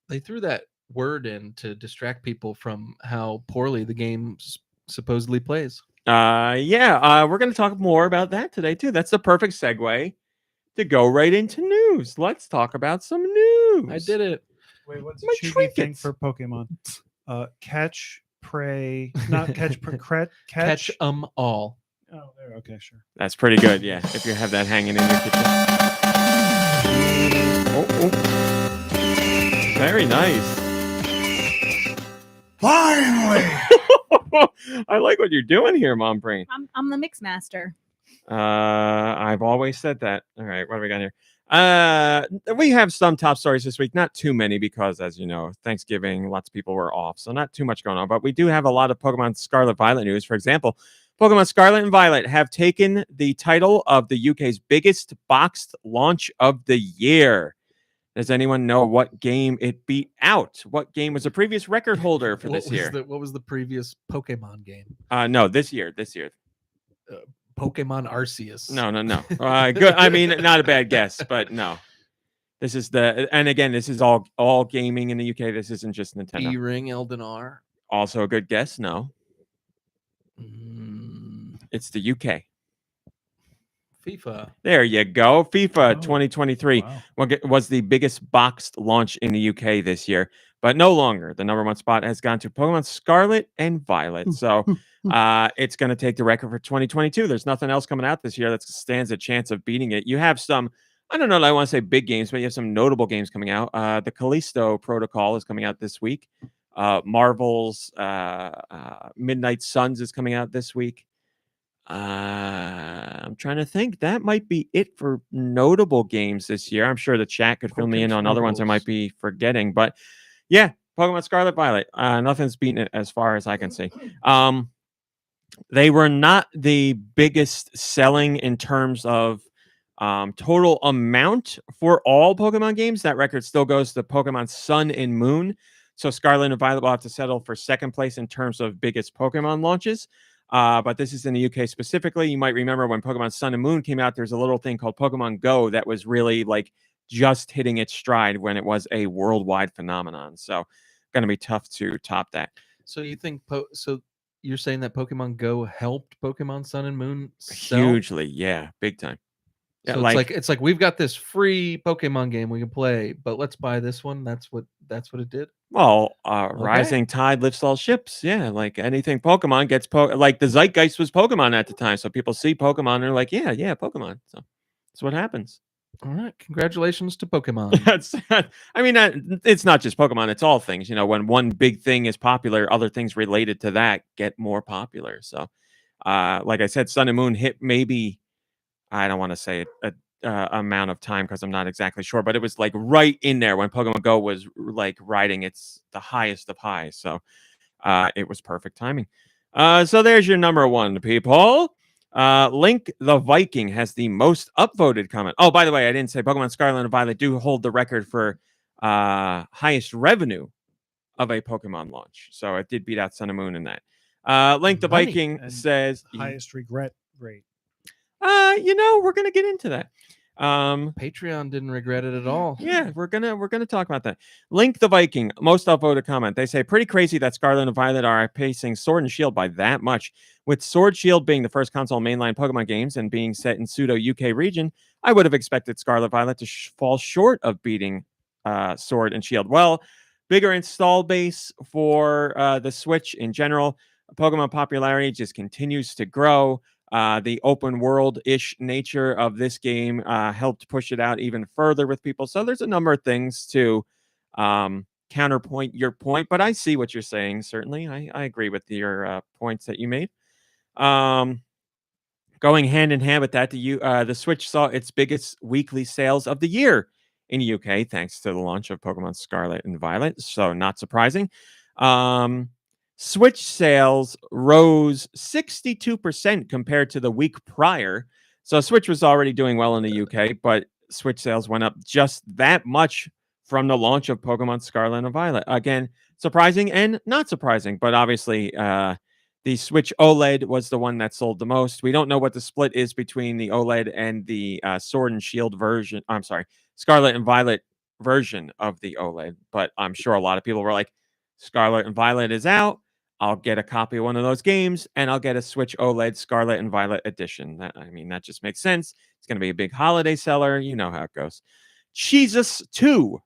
They threw that word in to distract people from how poorly the game supposedly plays. We're going to talk more about that today, too. That's the perfect segue to go right into news. Let's talk about some news. I did it. Wait, what's My a Cheugy thing trinkets. for Pokemon? Catch, pray, not catch, catch. Catch 'em all. Oh, there. Okay, sure. That's pretty good, yeah, if you have that hanging in your kitchen. Oh. Very nice. Finally. I like what you're doing here, Mom Brain. I'm the mix master. I've always said that. All right, what do we got here? We have some top stories this week, not too many because, as you know, Thanksgiving, lots of people were off, so not too much going on. But we do have a lot of Pokemon Scarlet Violet news. For example, Pokemon Scarlet and Violet have taken the title of the UK's biggest boxed launch of the year. Does anyone know what game it beat out? What game was a previous record holder for this year? What was the previous Pokemon game? No, this year. Pokemon Arceus. No. Good. I mean, not a bad guess, but no. This is and again, this is all gaming in the UK. This isn't just Nintendo. E-Ring Eldenar. Also a good guess. No, Mm, it's the UK. FIFA. There you go. FIFA Oh, 2023 Wow. was the biggest boxed launch in the UK this year, but no longer. The number one spot has gone to Pokemon Scarlet and Violet. So it's going to take the record for 2022. There's nothing else coming out this year that stands a chance of beating it. You have some, I don't know, I want to say big games, but you have some notable games coming out. The Callisto Protocol is coming out this week. Marvel's Midnight Suns is coming out this week. I'm trying to think. That might be it for notable games this year. I'm sure the chat could fill me in on other ones I might be forgetting. But yeah, Pokemon Scarlet Violet. Nothing's beaten it as far as I can see. They were not the biggest selling in terms of total amount for all Pokemon games. That record still goes to Pokemon Sun and Moon. So Scarlet and Violet will have to settle for second place in terms of biggest Pokemon launches. But this is in the UK specifically. You might remember when Pokemon Sun and Moon came out, there's a little thing called Pokemon Go that was really like just hitting its stride when it was a worldwide phenomenon. So going to be tough to top that. So you think so you're saying that Pokemon Go helped Pokemon Sun and Moon sell? Hugely, yeah, big time. Yeah, So it's like we've got this free Pokemon game we can play, but let's buy this one. That's what it did. Well, rising tide lifts all ships. Yeah, like anything Pokemon gets like the zeitgeist was Pokemon at the time. So people see Pokemon and they're like, yeah, Pokemon. So that's what happens. All right, congratulations to Pokemon. That's I mean, it's not just Pokemon, it's all things. You know, when one big thing is popular, other things related to that get more popular. So like I said, Sun and Moon hit maybe, I don't want to say a amount of time because I'm not exactly sure, but it was like right in there when Pokemon Go was like riding its the highest of highs. So it was perfect timing. So there's your number one, people. Link the Viking has the most upvoted comment. Oh, by the way, I didn't say Pokemon Scarlet and Violet do hold the record for highest revenue of a Pokemon launch. So it did beat out Sun and Moon in that. Link the Money Viking and says highest regret rate. we're gonna get into that. Patreon didn't regret it at all. Yeah, we're gonna talk about that. Link the Viking, most upvoted comment. They say pretty crazy that Scarlet and Violet are pacing Sword and Shield by that much. With Sword Shield being the first console mainline Pokemon games and being set in pseudo UK region, I would have expected Scarlet Violet to fall short of beating Sword and Shield. Well, bigger install base for the Switch in general. Pokemon popularity just continues to grow. The open world-ish nature of this game helped push it out even further with people. So there's a number of things to counterpoint your point, but I see what you're saying. Certainly, I agree with your points that you made. Going hand in hand with that, the Switch saw its biggest weekly sales of the year in the UK, thanks to the launch of Pokemon Scarlet and Violet. So not surprising. Switch sales rose 62% compared to the week prior. So Switch was already doing well in the UK, but Switch sales went up just that much from the launch of Pokemon Scarlet and Violet. Again, surprising and not surprising, but obviously the Switch OLED was the one that sold the most. We don't know what the split is between the OLED and the Sword and Shield version. I'm sorry, Scarlet and Violet version of the OLED, but I'm sure a lot of people were like, Scarlet and Violet is out. I'll get a copy of one of those games, and I'll get a Switch OLED Scarlet and Violet edition. That just makes sense. It's going to be a big holiday seller. You know how it goes. Jesus 2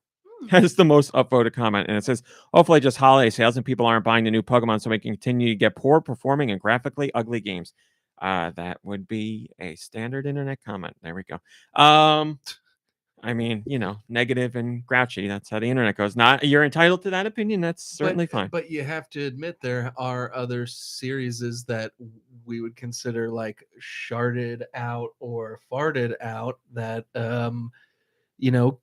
has the most upvoted comment, and it says, hopefully just holiday sales and people aren't buying the new Pokemon so we can continue to get poor performing and graphically ugly games. That would be a standard internet comment. There we go. Negative and grouchy. That's how the internet goes. You're entitled to that opinion. That's certainly fine. But you have to admit there are other series that we would consider like sharded out or farted out that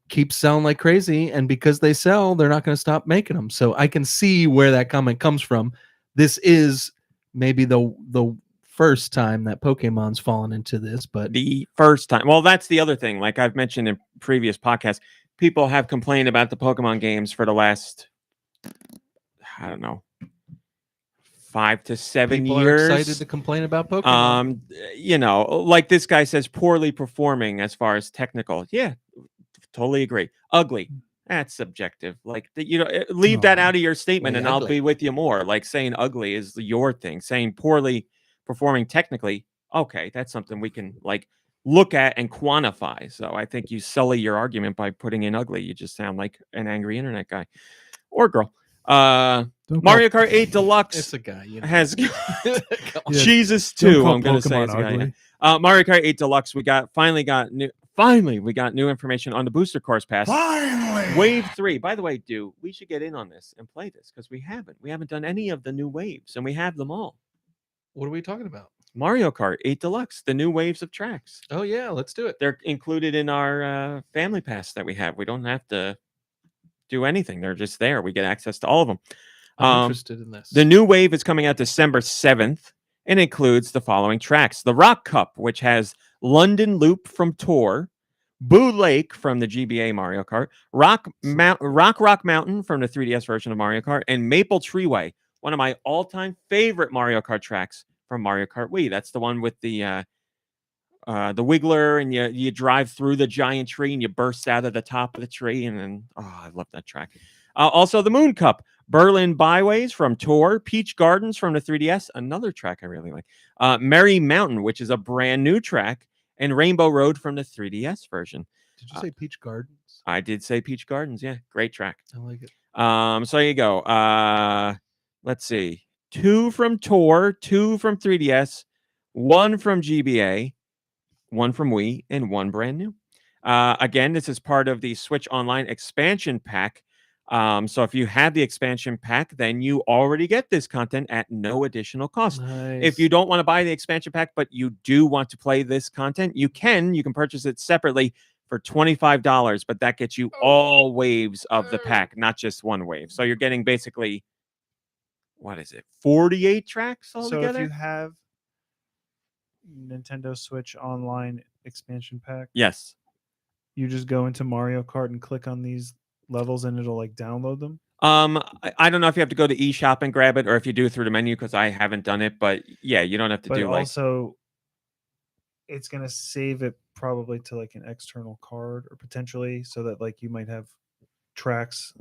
keep selling like crazy, and because they sell, they're not going to stop making them. So I can see where that comment comes from. This is maybe the first time that Pokemon's fallen into this, but the first time. Well, that's the other thing. Like I've mentioned in previous podcasts, people have complained about the Pokemon games for the last, I don't know, 5 to 7 People years. are excited to complain about Pokemon. You know, like this guy says, poorly performing as far as technical. Yeah, totally agree. Ugly. That's subjective. Like, you know, leave that out of your statement, Really and I'll ugly. be with you more. Like, saying ugly is your thing. Saying poorly performing technically, okay, that's something we can like look at and quantify. So I think you sully your argument by putting in ugly. You just sound like an angry internet guy or girl. Don't Mario call- Kart 8 Deluxe It's a guy. You know. has Come on. Yeah, Jesus don't 2. call I'm gonna say Pokemon it's a guy. ugly. Mario Kart 8 Deluxe. We got new information on the booster course pass. Finally. Wave 3. By the way, Dew, we should get in on this and play this because we haven't done any of the new waves, and we have them all. What are we talking about? Mario Kart 8 Deluxe, the new waves of tracks. Oh yeah, let's do it. They're included in our family pass that we have. We don't have to do anything. They're just there. We get access to all of them. I'm interested in this. The new wave is coming out December 7th and includes the following tracks: the Rock Cup, which has London Loop from Tour, Boo Lake from the GBA Mario Kart, Rock Mountain from the 3DS version of Mario Kart, and Maple Treeway, one of my all-time favorite Mario Kart tracks from Mario Kart Wii. That's the one with the wiggler, and you drive through the giant tree and you burst out of the top of the tree, and then I love that track. Also, the Moon Cup, Berlin Byways from Tour, Peach Gardens from the 3DS, another track I really like, Merry Mountain, which is a brand new track, and Rainbow Road from the 3DS version. Did you say Peach Gardens? I did say Peach Gardens. Yeah, great track. I like it. So there you go. Let's see. 2 from Tour, 2 from 3DS, 1 from GBA, 1 from Wii, and 1 brand new. Again, this is part of the Switch Online expansion pack. So if you have the expansion pack, then you already get this content at no additional cost. Nice. If you don't want to buy the expansion pack, but you do want to play this content, you can purchase it separately for $25, but that gets you all waves of the pack, not just one wave. So you're getting basically, what is it, 48 tracks altogether? So if you have Nintendo Switch Online expansion pack, Yes. you just go into Mario Kart and click on these levels and it'll like download them. I don't know if you have to go to eShop and grab it or if you do it through the menu, because I haven't done it, but yeah, you don't have to But do like also it's gonna save it probably to like an external card or potentially, so that like you might have tracks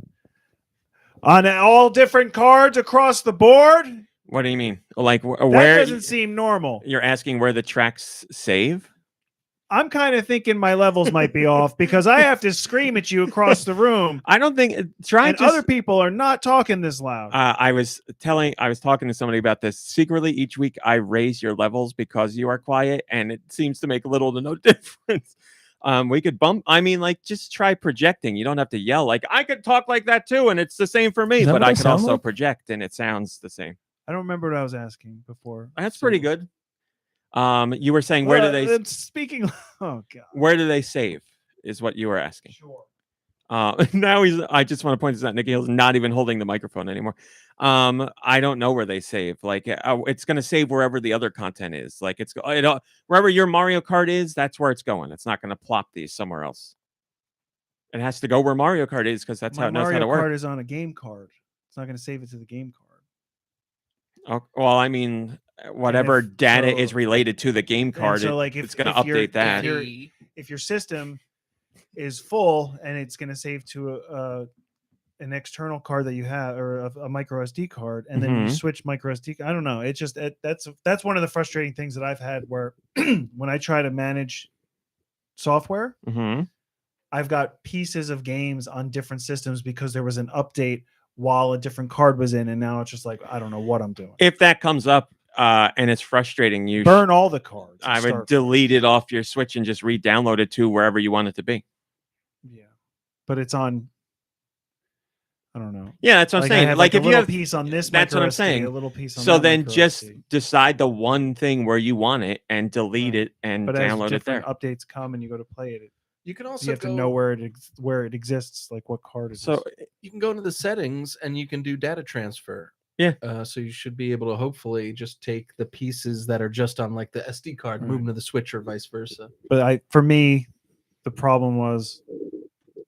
on all different cards across the board. What do you mean? Like That where doesn't seem normal. you're asking where the tracks save? I'm kind of thinking my levels might be off because I have to scream at you across the room, I don't think try and just other people are not talking this loud. I was talking to somebody about this. Secretly, each week I raise your levels because you are quiet, and it seems to make little to no difference. We could bump. I mean, like, just try projecting. You don't have to yell. Like, I could talk like that too, and it's the same for me. Is that But what I I could sound also like? project, and it sounds the same. I don't remember what I was asking before. That's so- pretty good. You were saying where do they Speaking? Oh god. where do they save? Is what you were asking. Sure. Now I just want to point this out. Nikki Hill's not even holding the microphone anymore. I don't know where they save. Like, it's going to save wherever the other content is. Like, wherever your Mario Kart is, that's where it's going. It's not going to plop these somewhere else. It has to go where Mario Kart is because that's how it knows Mario how to work. Kart is on a game card. It's not going to save it to the game card. Oh, well, I mean, whatever if- data so- is related to the game card, so, like, it's going to if you're- update that. If your system is full and it's going to save to an external card that you have, or a micro SD card, and then you Mhm. switch micro SD. I don't know. It's just that's one of the frustrating things that I've had where when I try to manage software, Mhm. I've got pieces of games on different systems because there was an update while a different card was in, and now it's just like I don't know what I'm doing. If that comes up and it's frustrating, you Burn all the cards. and I would start delete it off your Switch and just re-download it to wherever you want it to be. Yeah, but it's on. I don't know. Yeah, that's what I'm Like, I saying. have, like a if you little have, piece on this, that's what micro I'm SD, saying. A little piece on so that then micro just SD. decide the one thing where you want it and delete Right. it and But as download it there. different updates come and you go to play it, You can also you have to know where it exists, like what card it is. So you can go into the settings and you can do data transfer. Yeah. So you should be able to hopefully just take the pieces that are just on like the SD card, move them to the Switch or vice versa. But for me, the problem was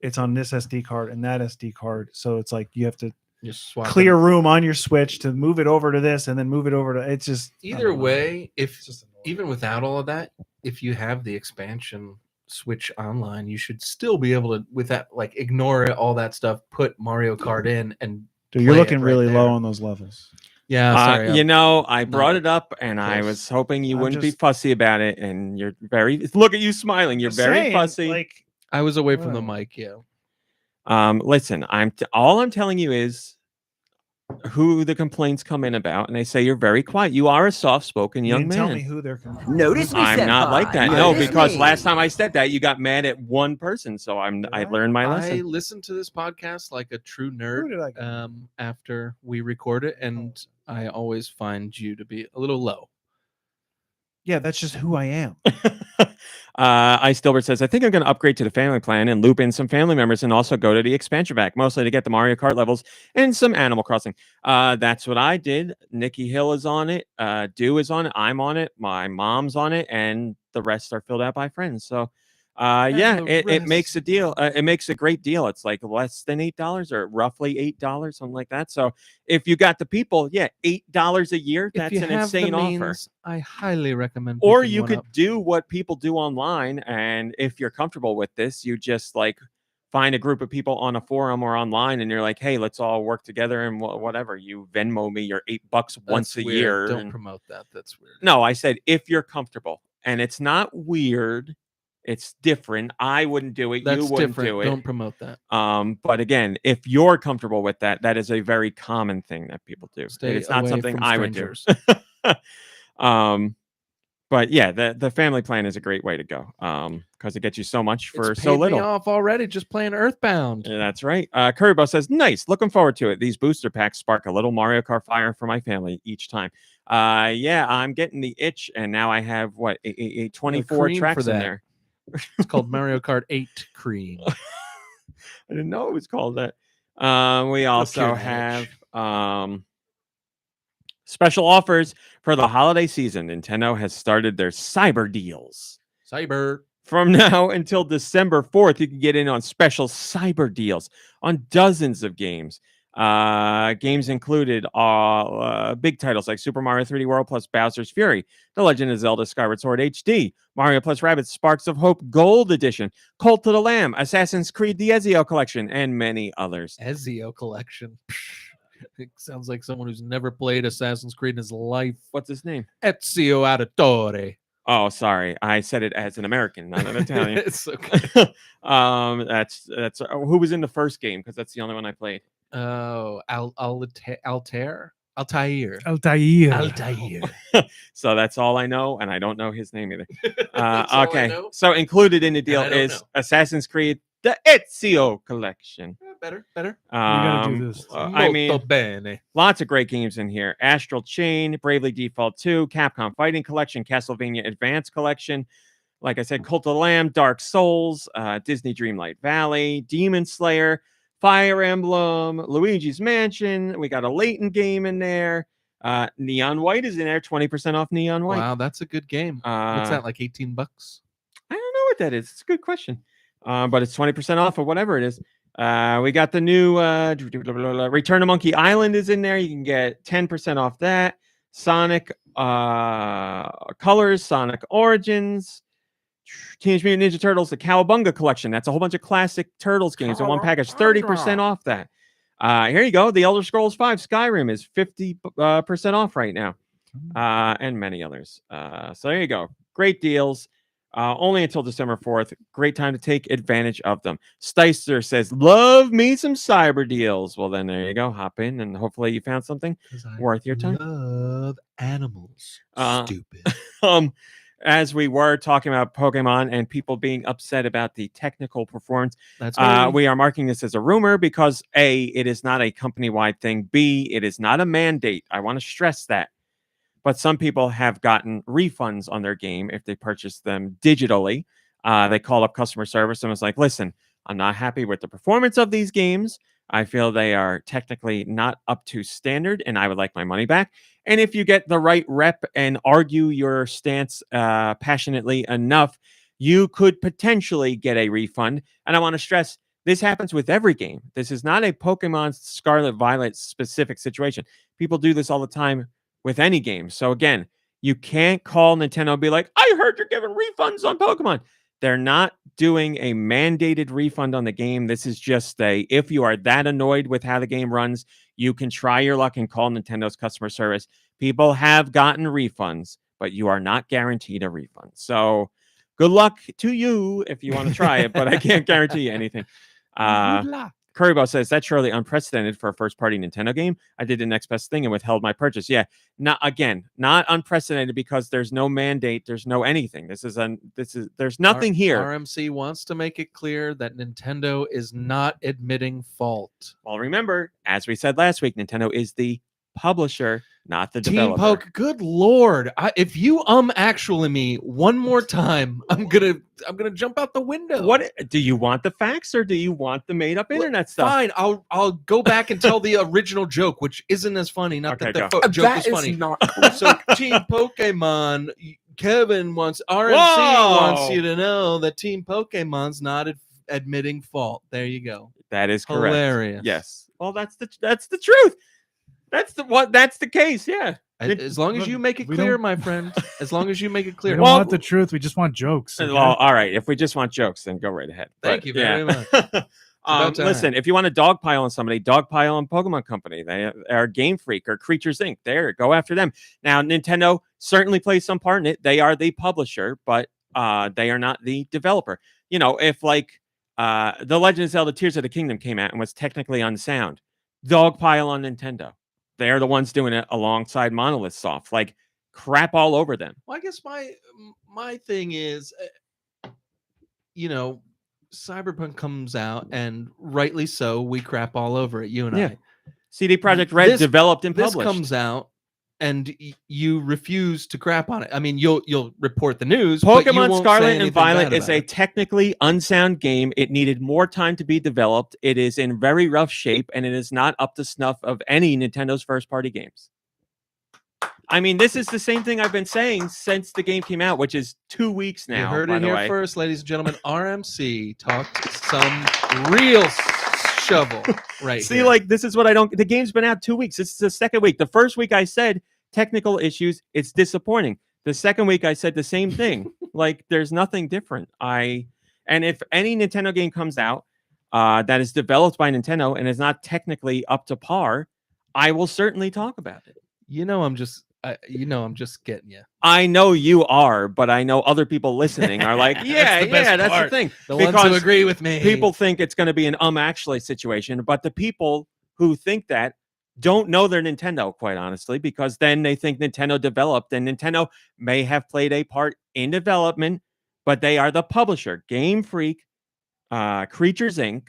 it's on this SD card and that SD card. So it's like you have to Just swap clear it. room on your Switch to move it over to this and then move it over to. It's just I Either don't know. way, if It's just annoying. even without all of that, if you have the expansion Switch Online, you should still be able to, with that, like ignore all that stuff, put Mario Kart in, and Dude, you're play it looking right really there. low on those levels. Yeah, sorry. you know, I not brought it up, and I close. was hoping you I'm wouldn't be just- fussy about it. And you're very look at you smiling. You're Just very saying, fussy. Like I was away from the Wow. mic. Yeah. Listen, all I'm telling you is who the complaints come in about, and they say you're very quiet. You are a soft-spoken you young didn't man. tell me who they're. Notice me, I'm not like senpai. that. No, Notice because me. last time I said that, you got mad at one person. So I learned my I lesson. listen to this podcast like a true Who nerd. did I get? After we record it, and I always find you to be a little low. Yeah, that's just who I am. Ice Dilbert says, I think I'm going to upgrade to the family plan and loop in some family members and also go to the expansion pack, mostly to get the Mario Kart levels and some Animal Crossing. That's what I did. Nikki Hill is on it. Deux is on it. I'm on it. My mom's on it. And the rest are filled out by friends. So, yeah, the it makes rest. a deal. It makes a great deal. It's like less than $8 or roughly $8, something like that. So if you got the people, yeah, $8 a year, that's if you an have insane the offer. means, I highly recommend. Or picking you one could up. do what people do online, and if you're comfortable with this, you just like find a group of people on a forum or online, and you're like, hey, let's all work together and whatever. You Venmo me your $8 once That's a weird. year. Don't and- promote that. That's weird. No, I said if you're comfortable, and it's not weird. It's different. I wouldn't do it. That's You wouldn't different. do it. Don't promote that. But again, if you're comfortable with that, that is a very common thing that people do. Stay It's not away something from I would do. strangers. But yeah, the family plan is a great way to go. Because it gets you so much for It's so paid little. me off already just playing Earthbound. Yeah, that's right. Kirby says, nice. Looking forward to it. These booster packs spark a little Mario Kart fire for my family each time. Yeah, I'm getting the itch, and now I have what a 24 cream tracks for in that. there. It's called Mario Kart 8 Cream. I didn't know it was called that. We also your have age. special offers for the holiday season. Nintendo has started their cyber deals. Cyber. From now until December 4th, you can get in on special cyber deals on dozens of games. Games included big titles like Super Mario 3D World plus Bowser's Fury, The Legend of Zelda Skyward Sword HD, Mario plus Rabbids Sparks of Hope Gold Edition, Cult of the Lamb, Assassin's Creed The Ezio Collection, and many others. Ezio Collection. It sounds like someone who's never played Assassin's Creed in his life. What's his name? Ezio Auditore. Oh, sorry. I said it as an American, not an Italian. It's okay. That's who was in the first game because that's the only one I played. Oh, Altair. Altair. Altair. So that's all I know, and I don't know his name either. That's all I Okay, know. so included in the deal I don't is know. Assassin's Creed: The Ezio Collection. Better. gotta do this. I mean, Molto bene. lots of great games in here. Astral Chain, Bravely Default 2, Capcom Fighting Collection, Castlevania Advance Collection. Like I said, Cult of the Lamb, Dark Souls, Disney Dreamlight Valley, Demon Slayer, Fire Emblem, Luigi's Mansion. We got a Leighton game in there. Neon White is in there, 20% off Neon White. Wow, that's a good game. What's that, like $18? I don't know what that is. It's a good question. But it's 20% off or whatever it is. We got the new Return to Monkey Island is in there. You can get 10% off that. Sonic Colors, Sonic Origins, Teenage Mutant Ninja Turtles, the Cowabunga Collection. That's a whole bunch of classic Turtles games in one package. 30% off that. Here you go. The Elder Scrolls 5 Skyrim is 50% off right now. And many others. So there you go. Great deals. Only until December 4th. Great time to take advantage of them. Steister says, love me some cyber deals. Well, then there you go. Hop in and hopefully you found something worth your time. Love animals. Stupid. As we were talking about Pokemon and people being upset about the technical performance, That's we are marking this as a rumor because A, it is not a company-wide thing. B, it is not a mandate. I want to stress that. But some people have gotten refunds on their game if they purchase them digitally. They call up customer service and was like, listen, I'm not happy with the performance of these games. I feel they are technically not up to standard and I would like my money back. And if you get the right rep and argue your stance passionately enough, you could potentially get a refund. And I want to stress, This happens with every game. This is not a Pokemon Scarlet Violet specific situation. People do this all the time with any game. So again, you can't call Nintendo and be like, I heard you're giving refunds on Pokemon. They're not doing a mandated refund on the game. This is just if you are that annoyed with how the game runs, you can try your luck and call Nintendo's customer service. People have gotten refunds, but you are not guaranteed a refund. So good luck to you if you want to try it, but I can't guarantee you anything. Kirby says that's surely unprecedented for a first-party Nintendo game. I did the next best thing and withheld my purchase. Yeah, not unprecedented because there's no mandate, there's no anything. There's nothing here. RMC wants to make it clear that Nintendo is not admitting fault. Well, remember, as we said last week, Nintendo is the publisher, not the Team developer. Poke, good lord! If you actually me one more time, I'm gonna jump out the window. What do you want, the facts or do you want the made up internet stuff? Fine, I'll go back and tell the original joke, which isn't as funny. Not Okay, that go. the joke is funny. So Team Pokemon, Kevin RMC wants you to know that Team Pokemon's not admitting fault. There you go. That is correct. Hilarious. Yes. Well, that's the truth. That's the case. Yeah. As long as you make it we clear, don't- my friend. As long as you make it We clear. don't want the truth. We just want jokes. okay? Well, all right. If we just want jokes, then go right ahead. Thank you very much. about time. Listen, if you want to dogpile on somebody, dogpile on Pokemon Company. They are Game Freak or Creatures Inc. There, go after them. Now, Nintendo certainly plays some part in it. They are the publisher, but they are not the developer. You know, if The Legend of Zelda Tears of the Kingdom came out and was technically unsound, dogpile on Nintendo. They're the ones doing it alongside Monolith Soft. Like, crap all over them. Well, I guess my thing is, Cyberpunk comes out, and rightly so, we crap all over it. You and I. CD Projekt Red developed and This published. comes out, and you refuse to crap on it. I mean, you'll report the news. but you Pokemon won't say Scarlet anything and Violet bad is about a it. technically unsound game. It needed more time to be developed. It is in very rough shape, and it is not up to snuff of any Nintendo's first-party games. I mean, this is the same thing I've been saying since the game came out, which is 2 weeks now. You heard by it the here way. first, ladies and gentlemen. RMC talked some real shovel right See, here. like, this is what I don't. The game's been out 2 weeks. This is the second week. The first week I said technical issues. It's disappointing. The second week I said the same thing. Like, there's nothing different. And if any Nintendo game comes out that is developed by Nintendo and is not technically up to par, I will certainly talk about it. I'm just getting you. I know you are, but I know other people listening are like, That's the best that's the part. thing. The ones who Because agree with me. people think it's going to be an actually situation, but the people who think that don't know their Nintendo, quite honestly, because then they think Nintendo developed, and Nintendo may have played a part in development, but they are the publisher. Game Freak, Creatures Inc.,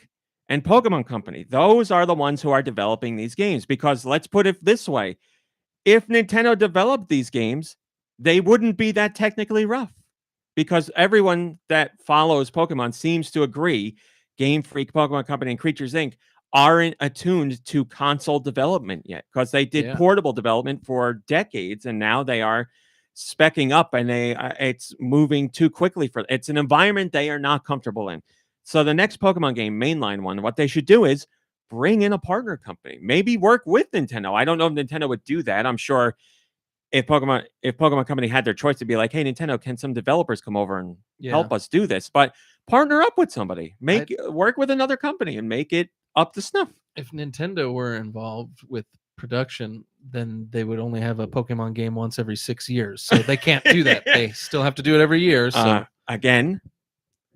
and Pokemon Company. Those are the ones who are developing these games, because let's put it this way. If Nintendo developed these games, they wouldn't be that technically rough, because everyone that follows Pokemon seems to agree Game Freak, Pokemon Company, and Creatures Inc. aren't attuned to console development yet, because they did portable development for decades, and now they are speccing up, and it's moving too quickly. It's an environment they are not comfortable in. So the next Pokemon game, mainline one, what they should do is bring in a partner company, maybe work with Nintendo. I don't know if Nintendo would do that. I'm sure if Pokemon Company had their choice to be like, hey, Nintendo, can some developers come over and help us do this? But partner up with somebody, work with another company and make it up to snuff. If Nintendo were involved with production, then they would only have a Pokemon game once every 6 years. So they can't do that. They still have to do it every year. So again,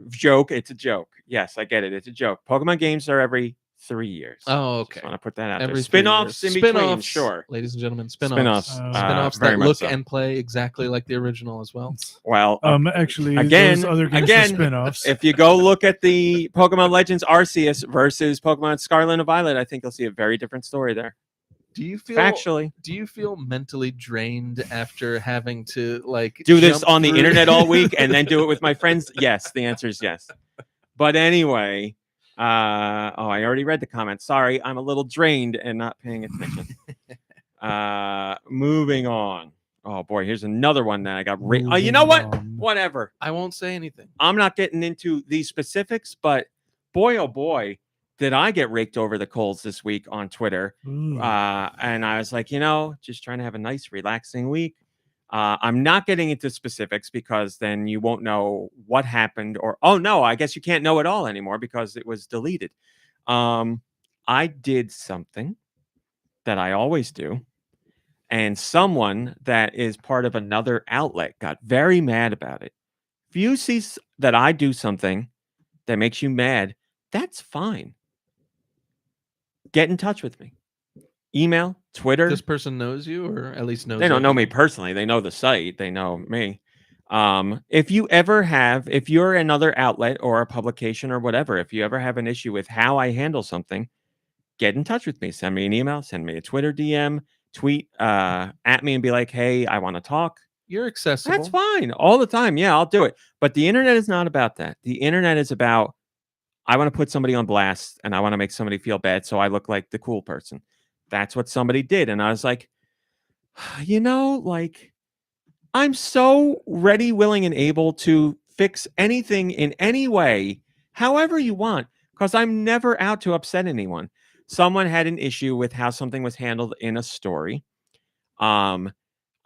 joke. It's a joke. Yes, I get it. It's a joke. Pokemon games are every 3 years. Oh, okay. Just want to put that out every there. Spin-offs in between, Spin-offs, sure. Ladies and gentlemen, spin-offs. Spin-offs. Spin-offs very that much look so. and play exactly like the original as well. Well, Actually, again, those other games are again, spin-offs. if you go look at the Pokemon Legends Arceus versus Pokemon Scarlet and Violet, I think you'll see a very different story there. Do you feel Factually, do you feel mentally drained after having to do this jump on the through- internet all week and then do it with my friends? Yes, the answer is yes. But anyway, I already read the comment. Sorry, I'm a little drained and not paying attention. Moving on. Oh boy, here's another one that I got. You know what? Moving on. Whatever. I won't say anything. I'm not getting into these specifics, but boy, oh boy, did I get raked over the coals this week on Twitter. Ooh. And I was like, just trying to have a nice, relaxing week. I'm not getting into specifics because then you won't know what happened, or, oh no, I guess you can't know it all anymore because it was deleted. I did something that I always do, and someone that is part of another outlet got very mad about it. If you see that I do something that makes you mad, that's fine. Get in touch with me. Email, Twitter. This person knows you, or at least knows. They don't of know you? me personally. They know the site. They know me. If you're another outlet or a publication or whatever, if you ever have an issue with how I handle something, get in touch with me. Send me an email, send me a Twitter DM, tweet at me and be like, hey, I want to talk. You're accessible. That's fine. All the time. Yeah, I'll do it. But the internet is not about that. The internet is about, I want to put somebody on blast and I want to make somebody feel bad so I look like the cool person. That's what somebody did. And I was like, I'm so ready, willing, and able to fix anything in any way, however you want, because I'm never out to upset anyone. Someone had an issue with how something was handled in a story. They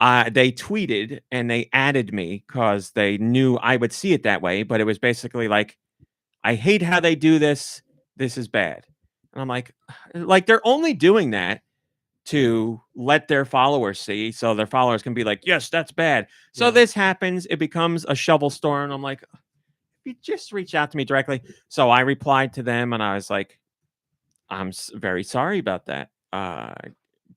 tweeted and they added me because they knew I would see it that way, but it was basically like, I hate how they do this. This is bad. And I'm like they're only doing that to let their followers see, so their followers can be like, yes, that's bad. So this happens. It becomes a shovel storm. And I'm like, if you just reach out to me directly. So I replied to them and I was like, I'm very sorry about that.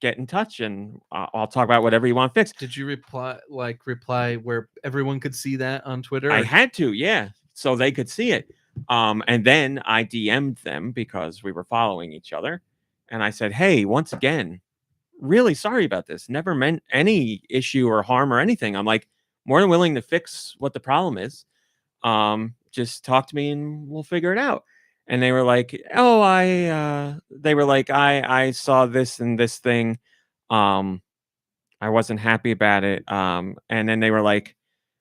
Get in touch and I'll talk about whatever you want fixed. Did you reply where everyone could see that on Twitter? I had to, yeah, so they could see it. And then I DM'd them because we were following each other. And I said, hey, once again, really sorry about this. Never meant any issue or harm or anything. I'm like more than willing to fix what the problem is. Just talk to me and we'll figure it out. And they were like, oh, I saw this and this thing. I wasn't happy about it. And then they were like,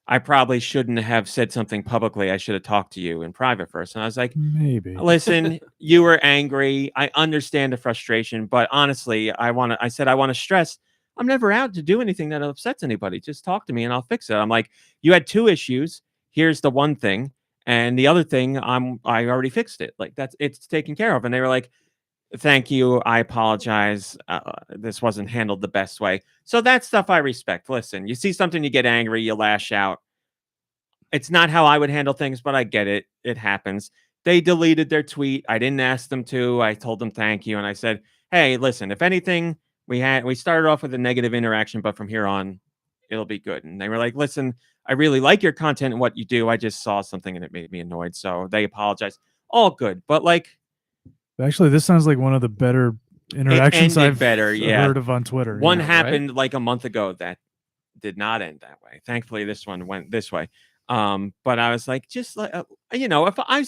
I probably shouldn't have said something publicly. I should have talked to you in private first. And I was like, Maybe. listen, you were angry. I understand the frustration, but honestly, I want to stress, I'm never out to do anything that upsets anybody. Just talk to me and I'll fix it. I'm like, you had 2 issues. Here's the one thing. And the other thing, I already fixed it. Like it's taken care of. And they were like, thank you. I apologize. This wasn't handled the best way. So that stuff I respect. Listen, you see something, you get angry, you lash out. It's not how I would handle things, but I get it. It happens. They deleted their tweet. I didn't ask them to. I told them thank you. And I said, hey, listen, if anything, we started off with a negative interaction, but from here on, it'll be good. And they were like, listen, I really like your content and what you do. I just saw something and it made me annoyed. So they apologized. All good. But Actually, this sounds like one of the better interactions I've yeah. heard of on Twitter. One happened like a month ago that did not end that way. Thankfully, this one went this way. But I was like, just like, if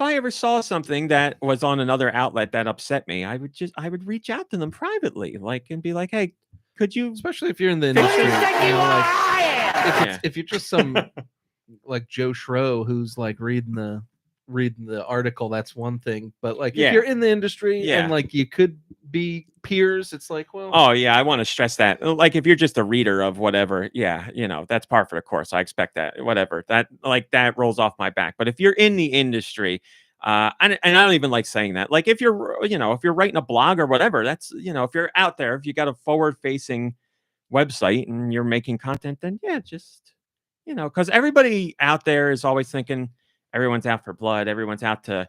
I ever saw something that was on another outlet that upset me, I would reach out to them privately, and be like, hey, could you, especially if you're in the industry, if you're just some like Joe Schro who's like reading the article, that's one thing. But if you're in the industry and you could be peers, it's like, well, oh yeah, I want to stress that. Like if you're just a reader of whatever, that's par for the course. I expect that, whatever, that rolls off my back. But if you're in the industry, and I don't even like saying that. Like if you're, if you're writing a blog or whatever, that's, if you're out there, if you got a forward facing website and you're making content, then just, because everybody out there is always thinking everyone's out for blood. Everyone's out to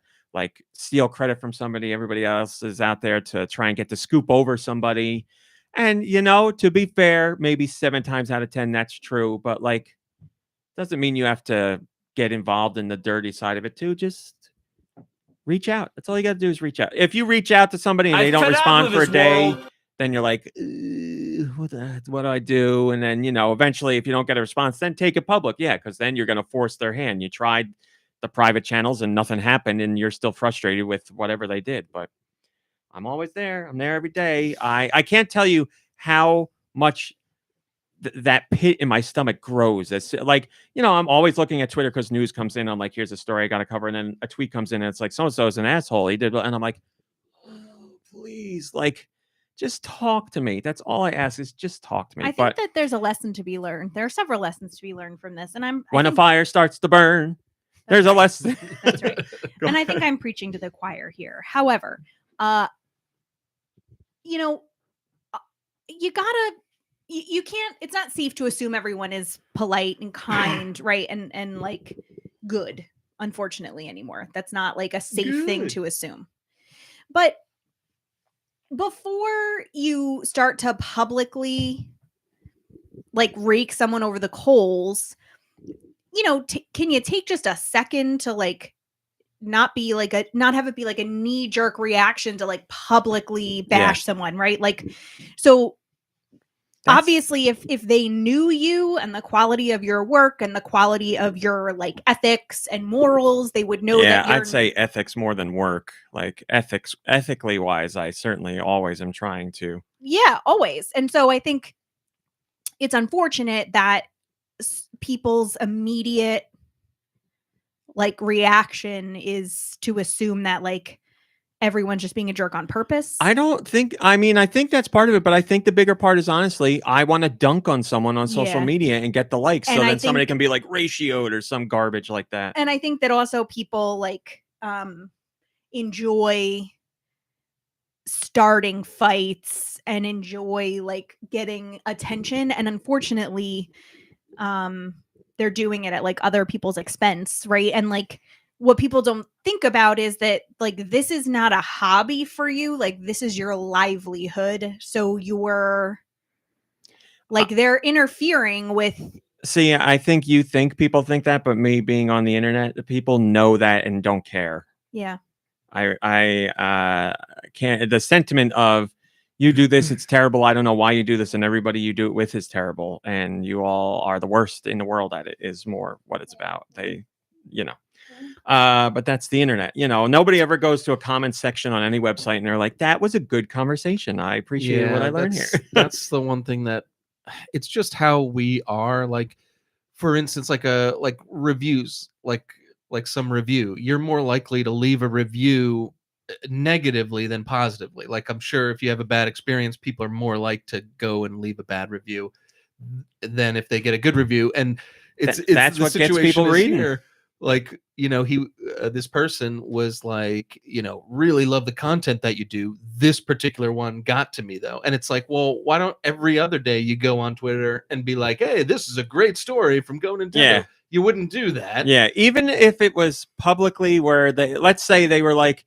steal credit from somebody. Everybody else is out there to try and get the scoop over somebody. And, to be fair, maybe 7 times out of 10, that's true. But doesn't mean you have to get involved in the dirty side of it too. Just reach out. That's all you got to do is reach out. If you reach out to somebody and they don't respond for a day, then you're like, what do I do? And then, eventually if you don't get a response, then take it public. Yeah. Cause then you're going to force their hand. You tried the private channels and nothing happened and you're still frustrated with whatever they did. But I'm always there. I'm there every day. I can't tell you how much that pit in my stomach grows. It's like, I'm always looking at Twitter because news comes in. I'm like, here's a story I got to cover. And then a tweet comes in and it's like, so-and-so is an asshole. He did. And I'm like, oh, please, like, just talk to me. That's all I ask is just talk to me. I think that there's a lesson to be learned. There are several lessons to be learned from this. And when a fire starts to burn, there's a lesson. That's right. And I think I'm preaching to the choir here. However, you can't, it's not safe to assume everyone is polite and kind, right? And like good, unfortunately, anymore. That's not like a safe thing to assume. But before you start to publicly like rake someone over the coals, can you take just a second to like not have it be like a knee-jerk reaction to like publicly bash someone, right? Like, so obviously if they knew you and the quality of your work and the quality of your like ethics and morals, they would know that I'd say ethics more than work. Like ethically wise, I certainly always am trying to. Yeah, always. And so I think it's unfortunate that people's immediate like reaction is to assume that like everyone's just being a jerk on purpose. I think that's part of it, but I think the bigger part is honestly, I want to dunk on someone on social media and get the likes, so that somebody can be like ratioed or some garbage like that. And I think that also people like enjoy starting fights and enjoy like getting attention, and unfortunately they're doing it at like other people's expense, right? And like what people don't think about is that like this is not a hobby for you, like this is your livelihood. So you're like they're interfering with. See, I think people think that, but me being on the internet, the people know that and don't care. Yeah. I can't. The sentiment of you do this, it's terrible. I don't know why you do this, and everybody you do it with is terrible, and you all are the worst in the world at it. Is more what it's about. But that's the internet. Nobody ever goes to a comment section on any website and they're like, "That was a good conversation. I appreciate what I learned here." That's the one thing that it's just how we are. Like, for instance, like reviews, like some review, you're more likely to leave a review negatively than positively. Like, I'm sure if you have a bad experience, people are more like to go and leave a bad review than if they get a good review. And that's what gets people reading. Here, like, this person was like, really love the content that you do. This particular one got to me though. And it's like, well, why don't every other day you go on Twitter and be like, hey, this is a great story from GoNintendo. Yeah. You wouldn't do that. Yeah. Even if it was publicly where let's say they were like,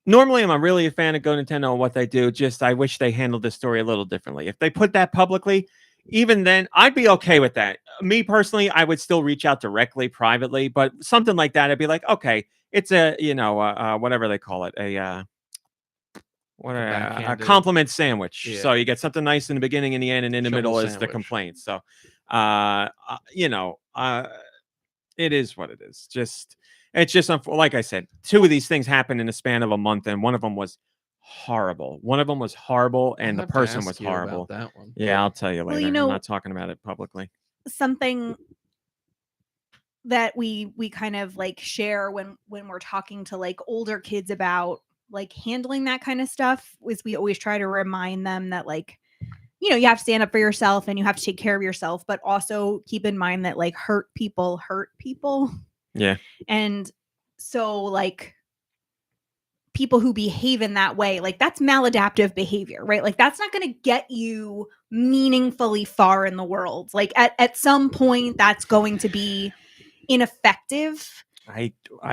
normally I'm really a fan of GoNintendo and what they do. Just, I wish they handled this story a little differently. If they put that publicly, even then, I'd be okay with that. Me personally, I would still reach out directly, privately, but something like that, I'd be like, okay, it's a, whatever they call it, a compliment sandwich. Yeah. So you get something nice in the beginning and the end, and in the middle is the complaint. So, it is what it is. It's just like I said, 2 of these things happened in the span of a month, and one of them was horrible. And the person was horrible. That one. Yeah, I'll tell you later. I'm not talking about it publicly. Something that we kind of like share when we're talking to like older kids about like handling that kind of stuff is we always try to remind them that like, you have to stand up for yourself and you have to take care of yourself, but also keep in mind that like hurt people. Yeah. And so like people who behave in that way, like that's maladaptive behavior, right? Like that's not going to get you meaningfully far in the world. Like at some point that's going to be ineffective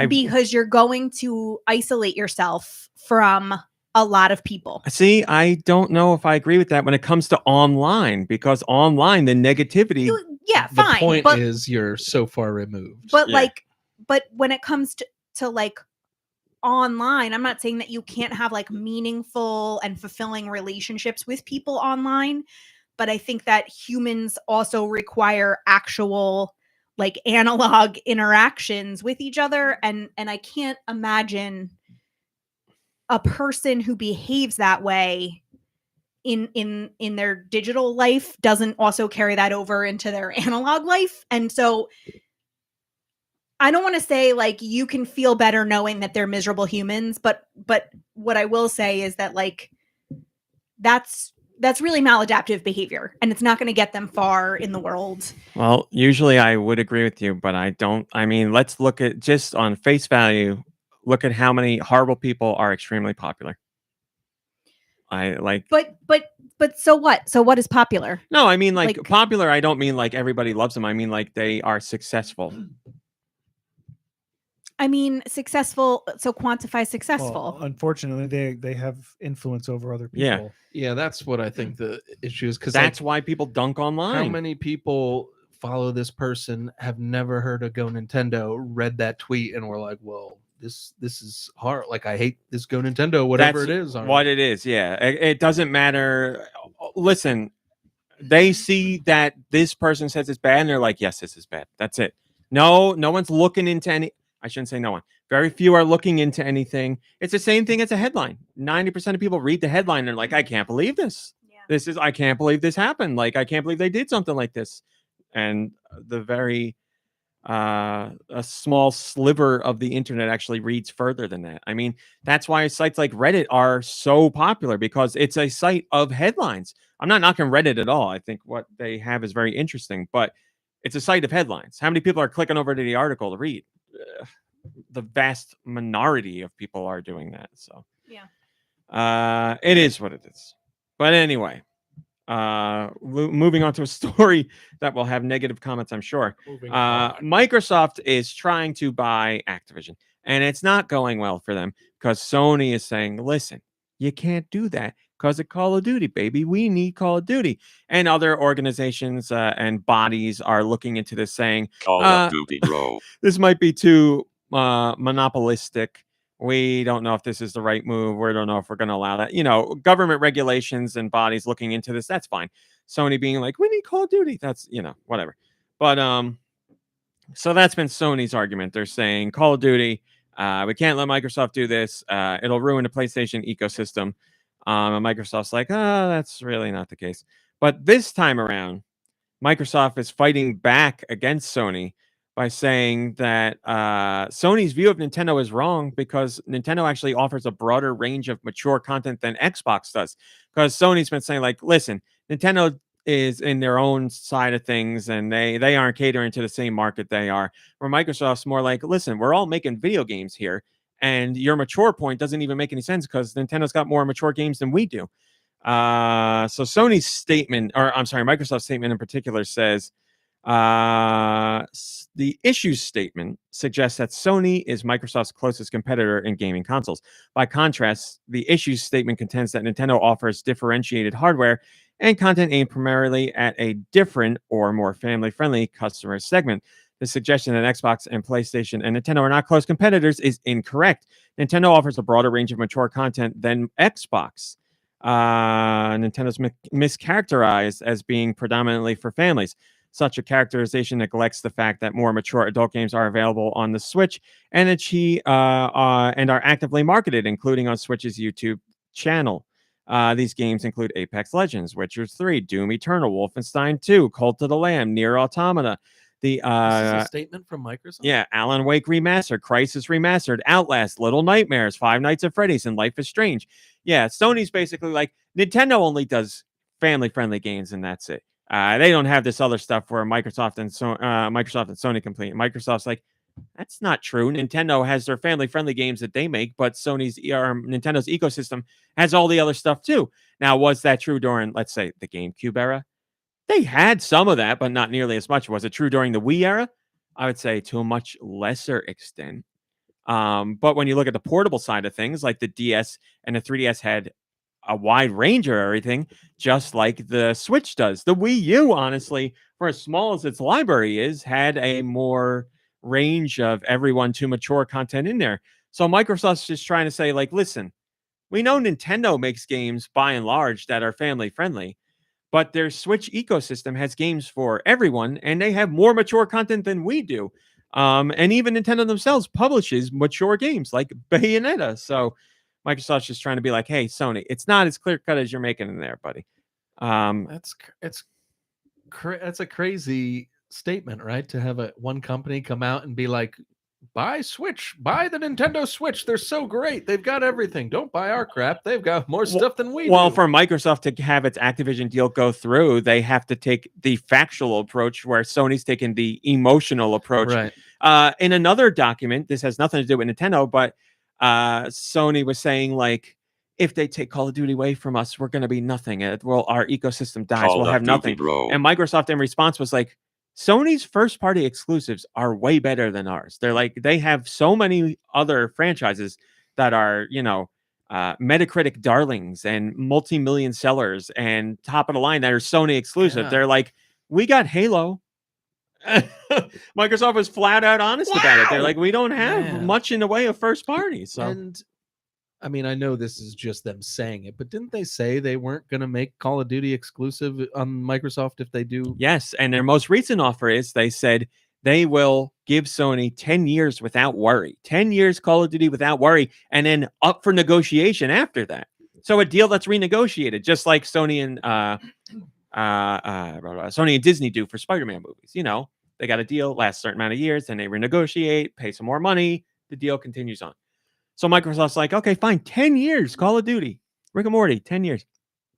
because you're going to isolate yourself from a lot of people. See, I don't know if I agree with that when it comes to online, because online, the negativity. Fine. The point is you're so far removed. But but when it comes to like online, I'm not saying that you can't have like meaningful and fulfilling relationships with people online, but I think that humans also require actual like analog interactions with each other, and I can't imagine a person who behaves that way in their digital life doesn't also carry that over into their analog life. And so I don't want to say like you can feel better knowing that they're miserable humans, but what I will say is that like that's really maladaptive behavior, and it's not going to get them far in the world. Well, usually I would agree with you, but I don't. I mean, let's look at just on face value. Look at how many horrible people are extremely popular. I like. But so what? So what is popular? No, I mean like Like- popular. I don't mean like everybody loves them. I mean like they are successful. I mean, successful. So quantify successful. Well, unfortunately, they have influence over other people. Yeah. Yeah, that's what I think the issue is, because That's why people dunk online. how many people follow this person, have never heard of GoNintendo, read that tweet, and were like, "Well, this is hard. Like, I hate this GoNintendo, whatever That's it is." what it is. Yeah, it doesn't matter. Listen, they see that this person says it's bad, and they're like, "Yes, this is bad." That's it. No one's looking into any. I shouldn't say no one. Very few are looking into anything. It's the same thing as a headline. 90% of people read the headline and they're like, "I can't believe this. Yeah. I can't believe this happened. Like, I can't believe they did something like this." And the very a small sliver of the internet actually reads further than that. I mean, that's why sites like Reddit are so popular, because it's a site of headlines. I'm not knocking Reddit at all. I think what they have is very interesting, but it's a site of headlines. How many people are clicking over to the article to read? The vast minority of people are doing that. So Yeah. it is what it is. But anyway, moving on to a story that will have negative comments, I'm sure. Microsoft is trying to buy Activision, and it's not going well for them because Sony is saying, "Listen, you can't do that because of Call of Duty, baby. We need Call of Duty." And other organizations and bodies are looking into this, saying, Call of Duty, bro. "This might be too monopolistic. We don't know if this is the right move. We don't know if we're going to allow that." You know, government regulations and bodies looking into this, that's fine. Sony being like, "We need Call of Duty." That's, you know, whatever. But so that's been Sony's argument. They're saying Call of Duty, we can't let Microsoft do this. It'll ruin the PlayStation ecosystem. And Microsoft's like, that's really not the case. But this time around, Microsoft is fighting back against Sony by saying that Sony's view of Nintendo is wrong, because Nintendo actually offers a broader range of mature content than Xbox does. Because Sony's been saying, like, listen, Nintendo is in their own side of things, and they aren't catering to the same market they are. Where Microsoft's more like, listen, we're all making video games here, and your mature point doesn't even make any sense because Nintendo's got more mature games than we do. So Sony's statement, or I'm sorry, Microsoft's statement in particular says, the issues statement suggests that Sony is Microsoft's closest competitor in gaming consoles. By contrast, the issues statement contends that Nintendo offers differentiated hardware and content aimed primarily at a different or more family-friendly customer segment. The suggestion that Xbox and PlayStation and Nintendo are not close competitors is incorrect. Nintendo offers a broader range of mature content than Xbox. Nintendo's mischaracterized as being predominantly for families. Such a characterization neglects the fact that more mature adult games are available on the Switch and are actively marketed, including on Switch's YouTube channel. These games include Apex Legends, Witcher 3, Doom Eternal, Wolfenstein 2, Cult of the Lamb, Nier Automata. This is a statement from Microsoft. Yeah, Alan Wake Remastered, Crisis Remastered, Outlast, Little Nightmares, Five Nights at Freddy's, and Life is Strange. Yeah, Sony's basically like, Nintendo only does family-friendly games, and that's it. They don't have this other stuff where Microsoft and Sony complete. Microsoft's like, that's not true. Nintendo has their family-friendly games that they make, but Nintendo's ecosystem has all the other stuff too. Now, was that true during, let's say, the GameCube era? They had some of that, but not nearly as much. Was it true during the Wii era? I would say to a much lesser extent. But when you look at the portable side of things, like the DS and the 3DS had a wide range of everything, just like the Switch does. The Wii U, honestly, for as small as its library is, had a more range of everyone to mature content in there. So Microsoft's just trying to say, like, listen, we know Nintendo makes games by and large that are family friendly, but their Switch ecosystem has games for everyone, and they have more mature content than we do. And even Nintendo themselves publishes mature games like Bayonetta. So Microsoft's just trying to be like, hey, Sony, it's not as clear cut as you're making in there, buddy. That's a crazy statement, right? To have one company come out and be like, buy the Nintendo Switch. They're so great. They've got everything. Don't buy our crap. They've got more stuff than we Well, do. for Microsoft to have its Activision deal go through, they have to take the factual approach where Sony's taking the emotional approach. Right. In another document, this has nothing to do with Nintendo, but Sony was saying, like, if they take Call of Duty away from us, we're going to be nothing. Our ecosystem dies. Call We'll of have Duty, nothing. bro. And Microsoft in response was like, Sony's first party exclusives are way better than ours. They're like, they have so many other franchises that are, Metacritic darlings and multi-million sellers and top of the line that are Sony exclusive. Yeah. They're like, we got Halo. Microsoft was flat out honest about it. They're like, we don't have much in the way of first party. So, and I mean, I know this is just them saying it, but didn't they say they weren't going to make Call of Duty exclusive on Microsoft if they do? yes. And their most recent offer is they said they will give Sony 10 years without worry, 10 years Call of Duty without worry, and then up for negotiation after that. So a deal that's renegotiated, just like Sony and Sony and Disney do for Spider-Man movies. They got a deal, lasts a certain amount of years, then they renegotiate, pay some more money, the deal continues on. So Microsoft's like, okay, fine, 10 years, Call of Duty, Rick and Morty, 10 years.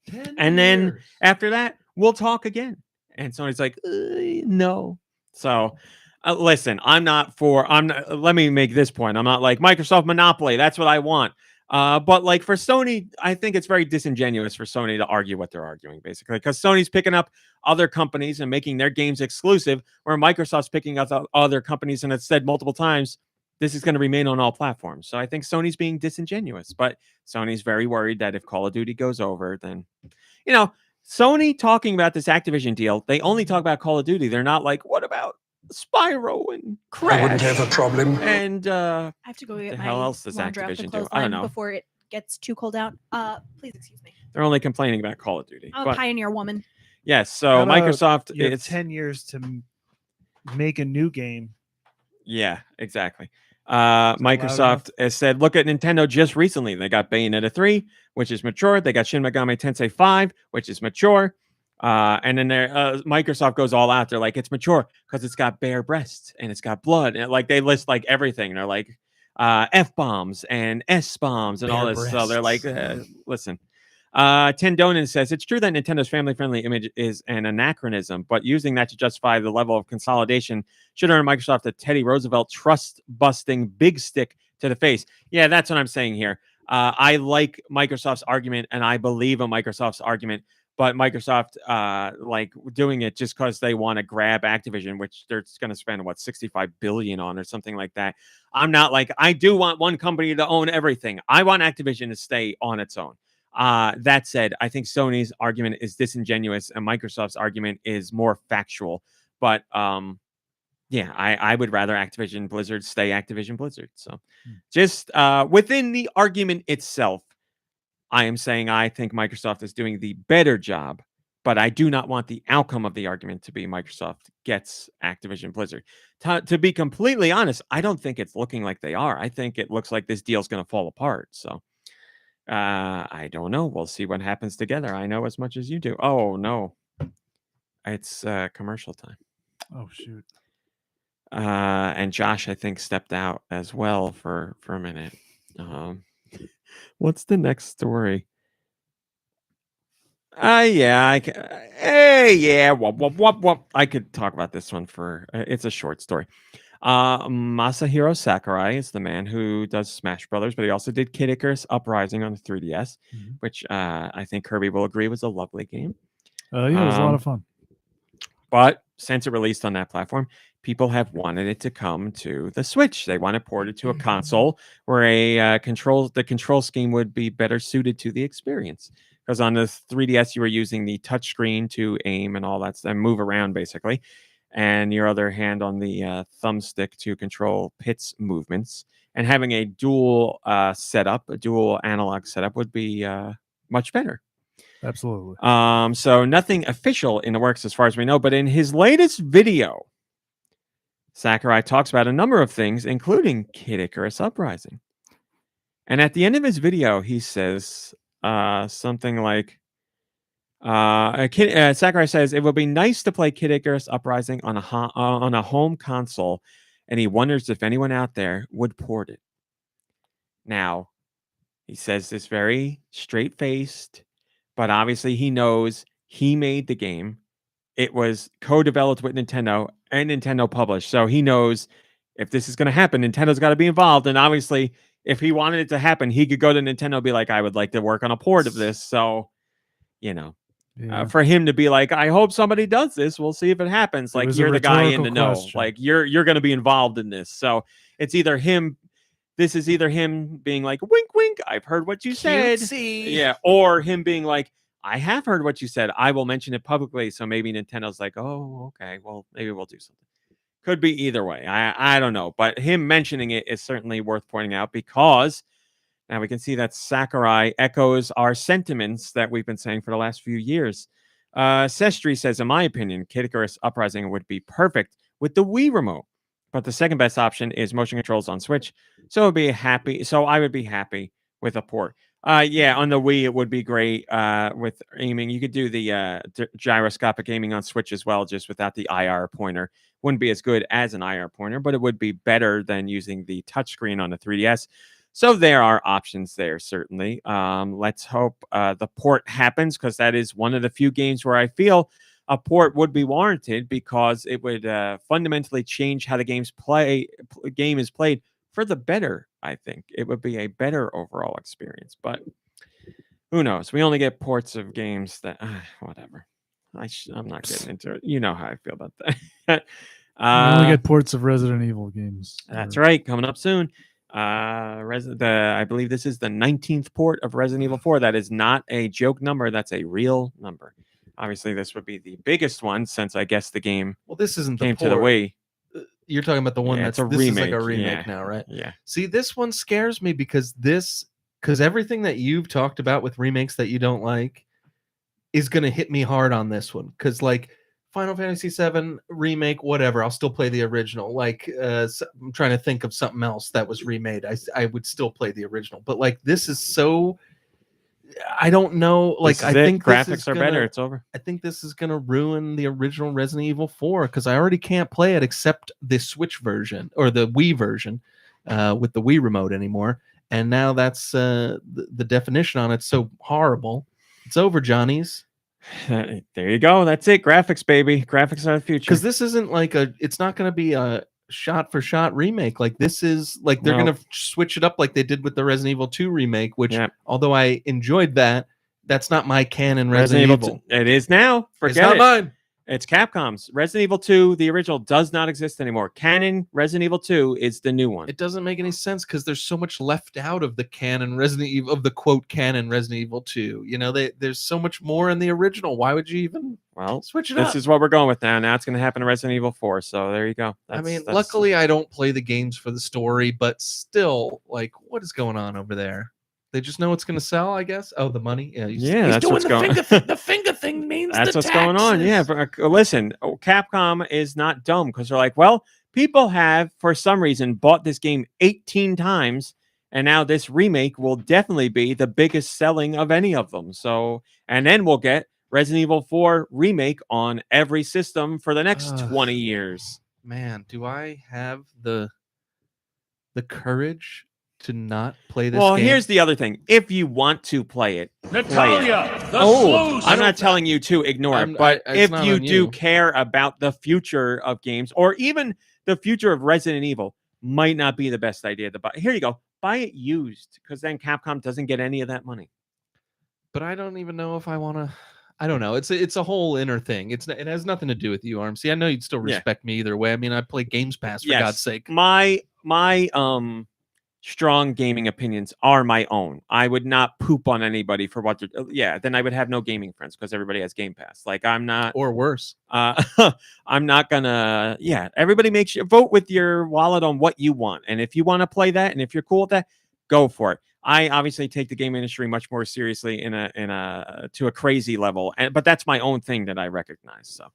10 and then years. after that, we'll talk again. And Sony's like, no. So listen, let me make this point. I'm not like Microsoft monopoly. That's what I want. But like for Sony, I think it's very disingenuous for Sony to argue what they're arguing, basically, because Sony's picking up other companies and making their games exclusive, where Microsoft's picking up other companies and it's said multiple times, this is going to remain on all platforms. So I think Sony's being disingenuous, but Sony's very worried that if Call of Duty goes over, then, Sony talking about this Activision deal, they only talk about Call of Duty. They're not like, what about Spyro and Crash? I wouldn't have a problem. And I have to go get the my hell else does laundry off the Activision do? I don't clothesline know. before it gets too cold out. Please excuse me. They're only complaining about Call of Duty. I'm a But pioneer woman. yes, so How about Microsoft, You have it's 10 years to make a new game. yeah, exactly. Microsoft has said, look at Nintendo just recently. They got Bayonetta 3, which is mature. They got Shin Megami Tensei 5, which is mature. And then Microsoft goes all out. They're like, it's mature because it's got bare breasts and it's got blood. And like they list like everything. They're like F-bombs and S-bombs and all Bare this. So they're like, breasts. listen. Tendonen says, it's true that Nintendo's family-friendly image is an anachronism, but using that to justify the level of consolidation should earn Microsoft a Teddy Roosevelt trust-busting big stick to the face. Yeah, that's what I'm saying here. I like Microsoft's argument, and I believe in Microsoft's argument, but Microsoft like doing it just because they want to grab Activision, which they're going to spend $65 billion on or something like that. I'm not like, I do want one company to own everything. I want Activision to stay on its own. That said, I think Sony's argument is disingenuous and Microsoft's argument is more factual. But yeah, I would rather Activision Blizzard stay Activision Blizzard. So just within the argument itself, I am saying I think Microsoft is doing the better job, but I do not want the outcome of the argument to be Microsoft gets Activision Blizzard. To be completely honest, I don't think it's looking like they are. I think it looks like this deal's going to fall apart. So I don't know. We'll see what happens together. I know as much as you do. Oh no, it's commercial time. Oh shoot. And Josh, I think, stepped out as well for a minute. What's the next story? Yeah, whoop. I could talk about this one for. It's a short story. Masahiro Sakurai is the man who does Smash Brothers, but he also did Kid Icarus Uprising on the 3DS, which I think Kirby will agree was a lovely game. Yeah, it was a lot of fun. But since it released on that platform, people have wanted it to come to the Switch. They want it ported to a console where the control scheme would be better suited to the experience. Because on the 3DS, you were using the touchscreen to aim and all that stuff, and move around basically. And your other hand on the thumbstick to control Pit's movements. And having a dual setup, a dual analog setup would be much better. Absolutely. So nothing official in the works as far as we know, but in his latest video, Sakurai talks about a number of things, including Kid Icarus Uprising. And at the end of his video, he says something like, Sakurai says it would be nice to play Kid Icarus Uprising on a home console, and he wonders if anyone out there would port it. Now, he says this very straight-faced, but obviously he knows he made the game. It was co-developed with Nintendo and Nintendo published, so he knows if this is going to happen, Nintendo's got to be involved. And obviously, if he wanted it to happen, he could go to Nintendo and be like, I would like to work on a port of this. So, Yeah. for him to be like, I hope somebody does this. We'll see if it happens. It Like, was a you're the guy in the rhetorical know. question. Like, you're going to be involved in this. So it's either him. This is either him being like, wink, wink, I've heard what you said. Cutesy. Yeah. Or him being like, I have heard what you said. I will mention it publicly. So maybe Nintendo's like, oh, okay. Well, maybe we'll do something. Could be either way. I don't know. But him mentioning it is certainly worth pointing out because now we can see that Sakurai echoes our sentiments that we've been saying for the last few years. Sestri says, in my opinion, Kid Icarus Uprising would be perfect with the Wii remote. But the second best option is motion controls on Switch. So I would be happy with a port. Yeah, on the Wii, it would be great with aiming. You could do the gyroscopic aiming on Switch as well, just without the IR pointer. Wouldn't be as good as an IR pointer, but it would be better than using the touchscreen on the 3DS. So there are options there, certainly. Let's hope the port happens, because that is one of the few games where I feel a port would be warranted, because it would fundamentally change how the game is played for the better. I think it would be a better overall experience, but who knows? We only get ports of games that whatever. I'm not getting into it. You know how I feel about that. We only get ports of Resident Evil games. That's right, coming up soon. I believe this is the 19th port of Resident Evil 4. That is not a joke number. That's a real number. Obviously, this would be the biggest one, since I guess the game Well, this isn't the came port. to the Wii. You're talking about the one Yeah, that's it's a this is like remake, a remake yeah. now, right? Yeah. See, this one scares me because everything that you've talked about with remakes that you don't like is going to hit me hard on this one. Because like Final Fantasy VII remake, whatever, I'll still play the original. Like I'm trying to think of something else that was remade. I would still play the original. But like this is so, I don't know. Like I think graphics are better. It's over. I think this is going to ruin the original Resident Evil 4 because I already can't play it except the Switch version or the Wii version with the Wii remote anymore. And now that's the definition on it's so horrible. It's over, Johnny's. There you go. That's it. Graphics, baby. Graphics are the future. Because this isn't like it's not going to be a shot for shot remake. Like this is like they're going to switch it up like they did with the Resident Evil 2 remake, which although I enjoyed that, that's not my canon Resident Evil. It is now. Forget it's not it. mine. It's Capcom's. Resident Evil 2, the original, does not exist anymore. Canon Resident Evil 2 is the new one. It doesn't make any sense because there's so much left out of the canon Resident Evil, of the quote canon Resident Evil 2. You know, there's so much more in the original. Why would you even switch it up? This is what we're going with now. Now it's going to happen in Resident Evil 4. So there you go. Luckily I don't play the games for the story, but still, like, what is going on over there? They just know it's going to sell, I guess. Oh, the money. Yeah, he's that's doing what's the going. finger thing. The finger thing means that's the what's going on. Yeah, but listen, Capcom is not dumb because they're like, well, people have for some reason bought this game 18 times, and now this remake will definitely be the biggest selling of any of them. So, and then we'll get Resident Evil 4 remake on every system for the next 20 years. Man, do I have the courage to not play this game? Here's the other thing. If you want to play it, Natalia, I'm not telling you to ignore it, but if you do care about the future of games, or even the future of Resident Evil, might not be the best idea to buy. Here you go. Buy it used, because then Capcom doesn't get any of that money. But I don't even know if I want to. I don't know. It's a whole inner thing. It has nothing to do with you, Arm. See, I know you'd still respect me either way. I mean, I play Games Pass for God's sake. My strong gaming opinions are my own. I would not poop on anybody for what they're. Then I would have no gaming friends because everybody has Game Pass. Like I'm not, or worse. I'm not gonna. Everybody makes you vote with your wallet on what you want, and if you want to play that, and if you're cool with that, go for it. I obviously take the game industry much more seriously to a crazy level, but that's my own thing that I recognize. So,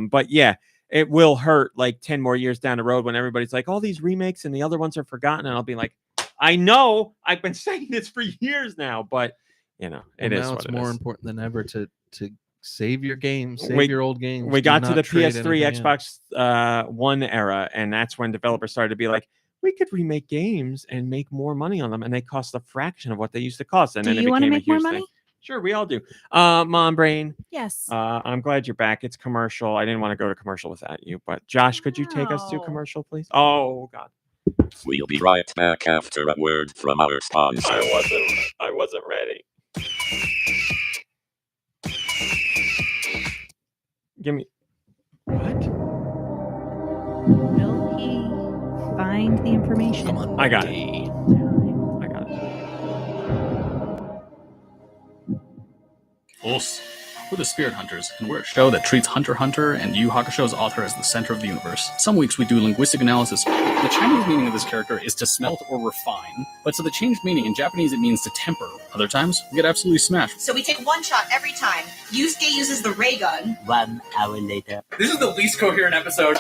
but yeah. It will hurt like 10 more years down the road when everybody's like, all these remakes and the other ones are forgotten. And I'll be like, I know I've been saying this for years now, but it Well, is now what it's it more is. important than ever to save your games, save We- your old games. We Do got to not the trade PS3, anything in. Xbox One era, and that's when developers started to be like, we could remake games and make more money on them, and they cost a fraction of what they used to cost. And Do then it you want to became a make more huge money? thing. Sure, we all do. Mom Brain, Yes. I'm glad you're back. It's commercial. I didn't want to go to commercial without you, but Josh, could you take us to No. commercial, please? Oh God, We'll be right back after a word from our sponsor. I wasn't ready. Give me what? Will he find the information? Come on, I got Monty. I got it. Us. We're the Spirit Hunters, and we're a show that treats Hunter x Hunter and Yu Hakusho's author as the center of the universe. Some weeks we do linguistic analysis. The Chinese meaning of this character is to smelt or refine, but so the changed meaning in Japanese it means to temper. Other times, we get absolutely smashed. So we take one shot every time. Yusuke uses the ray gun. 1 hour later. This is the least coherent episode.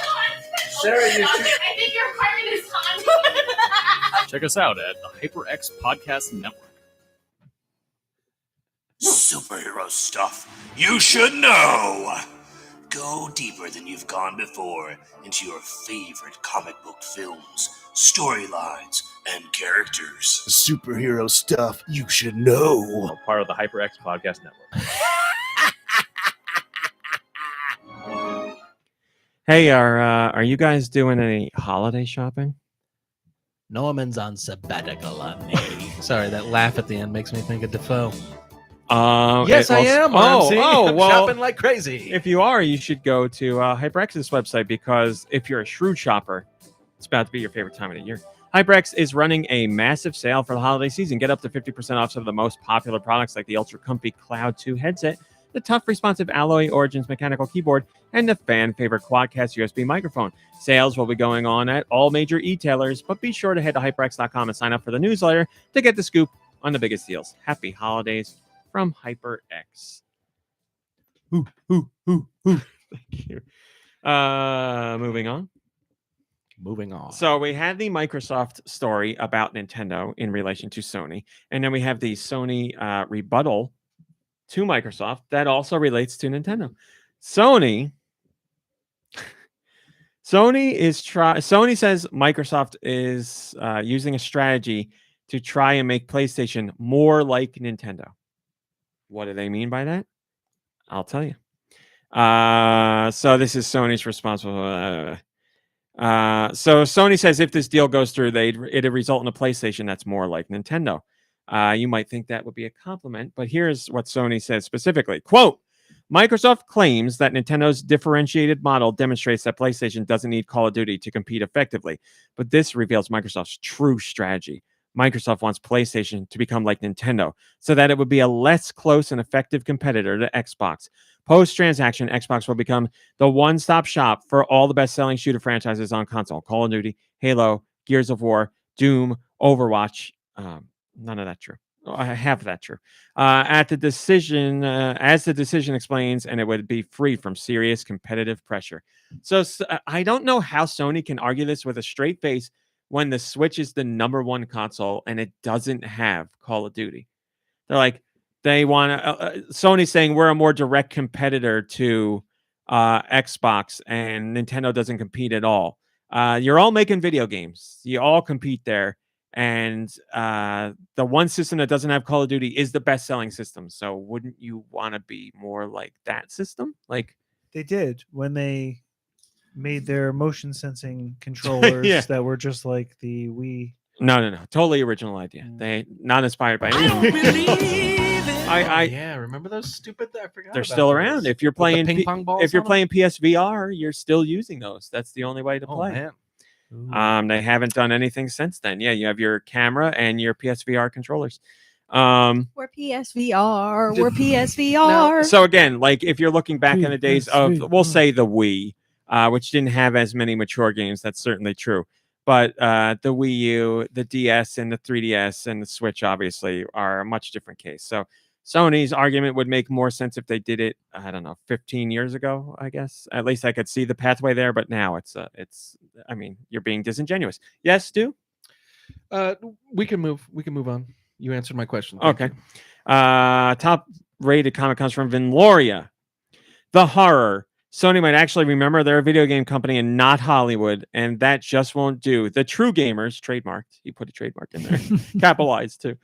Sarah, you I think your apartment is haunted. Check us out at the HyperX Podcast Network. Superhero stuff you should know. Go deeper than you've gone before into your favorite comic book films, storylines, and characters. Superhero stuff you should know. Part of the HyperX Podcast Network. Hey, are you guys doing any holiday shopping? Norman's on sabbatical on me. Sorry, that laugh at the end makes me think of Defoe. Yes, I am. Mom. See? I'm well, shopping like crazy. if you are, you should go to HyperX's website, because if you're a shrewd shopper, it's about to be your favorite time of the year. HyperX is running a massive sale for the holiday season. Get up to 50% off some of the most popular products like the ultra comfy Cloud 2 headset, the tough responsive Alloy Origins mechanical keyboard, and the fan favorite Quadcast USB microphone. Sales will be going on at all major e-tailers, but be sure to head to hyperx.com and sign up for the newsletter to get the scoop on the biggest deals. Happy holidays from HyperX. Thank you. Moving on. Moving on. So we had the Microsoft story about Nintendo in relation to Sony, and then we have the Sony rebuttal to Microsoft that also relates to Nintendo. Sony says Microsoft is using a strategy to try and make PlayStation more like Nintendo. What do they mean by that? I'll tell you. So this is Sony's responsible. So Sony says if this deal goes through, it'd result in a PlayStation that's more like Nintendo. You might think that would be a compliment, but here's what Sony says specifically. Quote, Microsoft claims that Nintendo's differentiated model demonstrates that PlayStation doesn't need Call of Duty to compete effectively, but this reveals Microsoft's true strategy. Microsoft wants PlayStation to become like Nintendo so that it would be a less close and effective competitor to Xbox. Post-transaction, Xbox will become the one-stop shop for all the best-selling shooter franchises on console. Call of Duty, Halo, Gears of War, Doom, Overwatch. None of that true. Half of that true. As the decision explains, and it would be free from serious competitive pressure. So I don't know how Sony can argue this with a straight face when the Switch is the number one console and it doesn't have Call of Duty. They're like, they want to. Sony's saying we're a more direct competitor to Xbox, and Nintendo doesn't compete at all. You're all making video games. You all compete there. And the one system that doesn't have Call of Duty is the best-selling system. So wouldn't you want to be more like that system? Like They did when they made their motion sensing controllers Yeah. that were just like the Wii. No. Totally original idea. They not inspired by anything. Yeah, remember those stupid? I forgot. They're about still those. around. If you're With the playing ping pong balls. if you're on 'em? playing PSVR, you're still using those. That's the only way to Oh, play. man. Ooh. They haven't done anything since then. Yeah, you have your camera and your PSVR controllers. We're PSVR. We're PSVR. So again, like if you're looking back in the days of, we'll say the Wii, which didn't have as many mature games, that's certainly true. But the Wii U, the DS, and the 3DS, and the Switch obviously are a much different case. So Sony's argument would make more sense if they did it, I don't know, 15 years ago, I guess. At least I could see the pathway there, but now it's I mean, you're being disingenuous. Yes, Stu? We can move on. You answered my question. Thank Okay. you. Top rated comment comes from Vinloria. The horror. Sony might actually remember they're a video game company and not Hollywood, and that just won't do. The true gamers, trademarked. He put a trademark in there, capitalized too.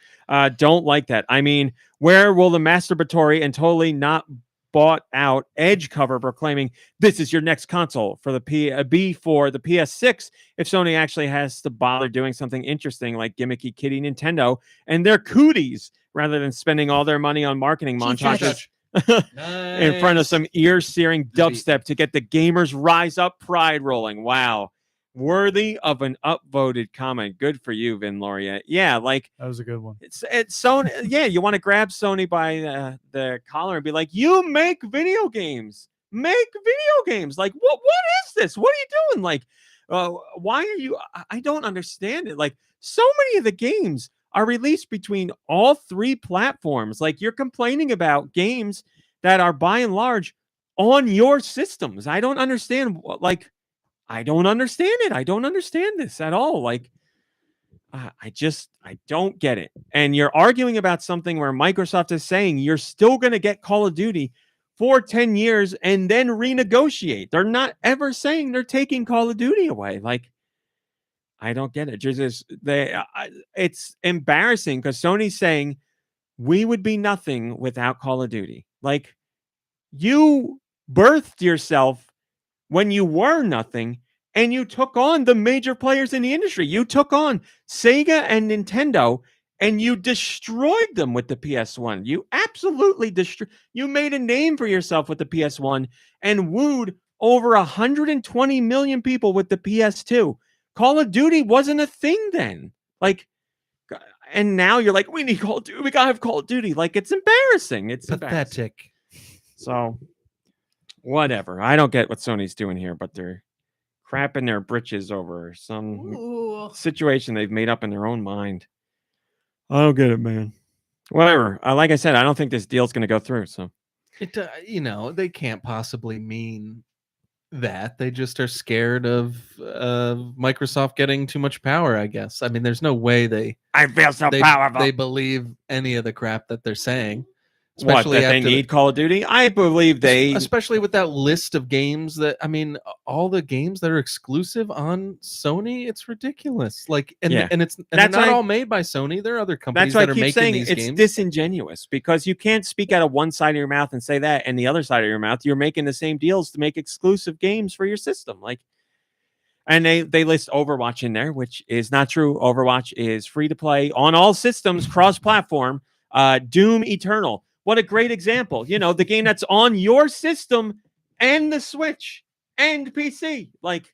Don't like that. I mean, where will the masturbatory and totally not bought out edge cover proclaiming this is your next console for the be for the PS6 if Sony actually has to bother doing something interesting like gimmicky kitty Nintendo and their cooties rather than spending all their money on marketing montages in front of some ear-searing dubstep to get the gamers rise up pride rolling. Wow. Worthy of an upvoted comment. Good for you, Vinloria. Yeah, like That was a good one. it's Sony. Yeah, you want to grab Sony by the collar and be like, "You make video games. Make video games. Like, what is this? What are you doing? Like, why are you? I don't understand it. Like, so many of the games are released between all three platforms. Like, you're complaining about games that are by and large on your systems. I don't understand. Like, I don't understand it. I don't understand this at all. Like, I don't get it. And you're arguing about something where Microsoft is saying you're still going to get Call of Duty for 10 years and then renegotiate. They're not ever saying they're taking Call of Duty away. Like, I don't get it. It's embarrassing because Sony's saying we would be nothing without Call of Duty. Like, you birthed yourself when you were nothing and you took on the major players in the industry. You took on Sega and Nintendo and you destroyed them with the PS1. You absolutely destroyed. You made a name for yourself with the PS1 and wooed over 120 million people with the PS2. Call of Duty wasn't a thing then. Like, and now you're like, we need Call of Duty. We gotta have Call of Duty. Like, it's embarrassing. It's embarrassing. Pathetic. So, whatever. I don't get what Sony's doing here, but they're crapping their britches over some situation they've made up in their own mind. I don't get it, man. Whatever. Like I said, I don't think this deal's going to go through. So, They can't possibly mean that. They just are scared of Microsoft getting too much power, I guess. I mean, there's no way I feel so powerful. They believe any of the crap that they're saying. Especially that they need Call of Duty? I believe especially with that list of games that, I mean, all the games that are exclusive on Sony, it's ridiculous. Like, and they're not all made by Sony. There are other companies that are making these games. It's disingenuous because you can't speak out of one side of your mouth and say that, and the other side of your mouth, you're making the same deals to make exclusive games for your system. Like, and they list Overwatch in there, which is not true. Overwatch is free to play on all systems, cross-platform. Doom Eternal. What a great example. The game that's on your system and the Switch and PC. Like,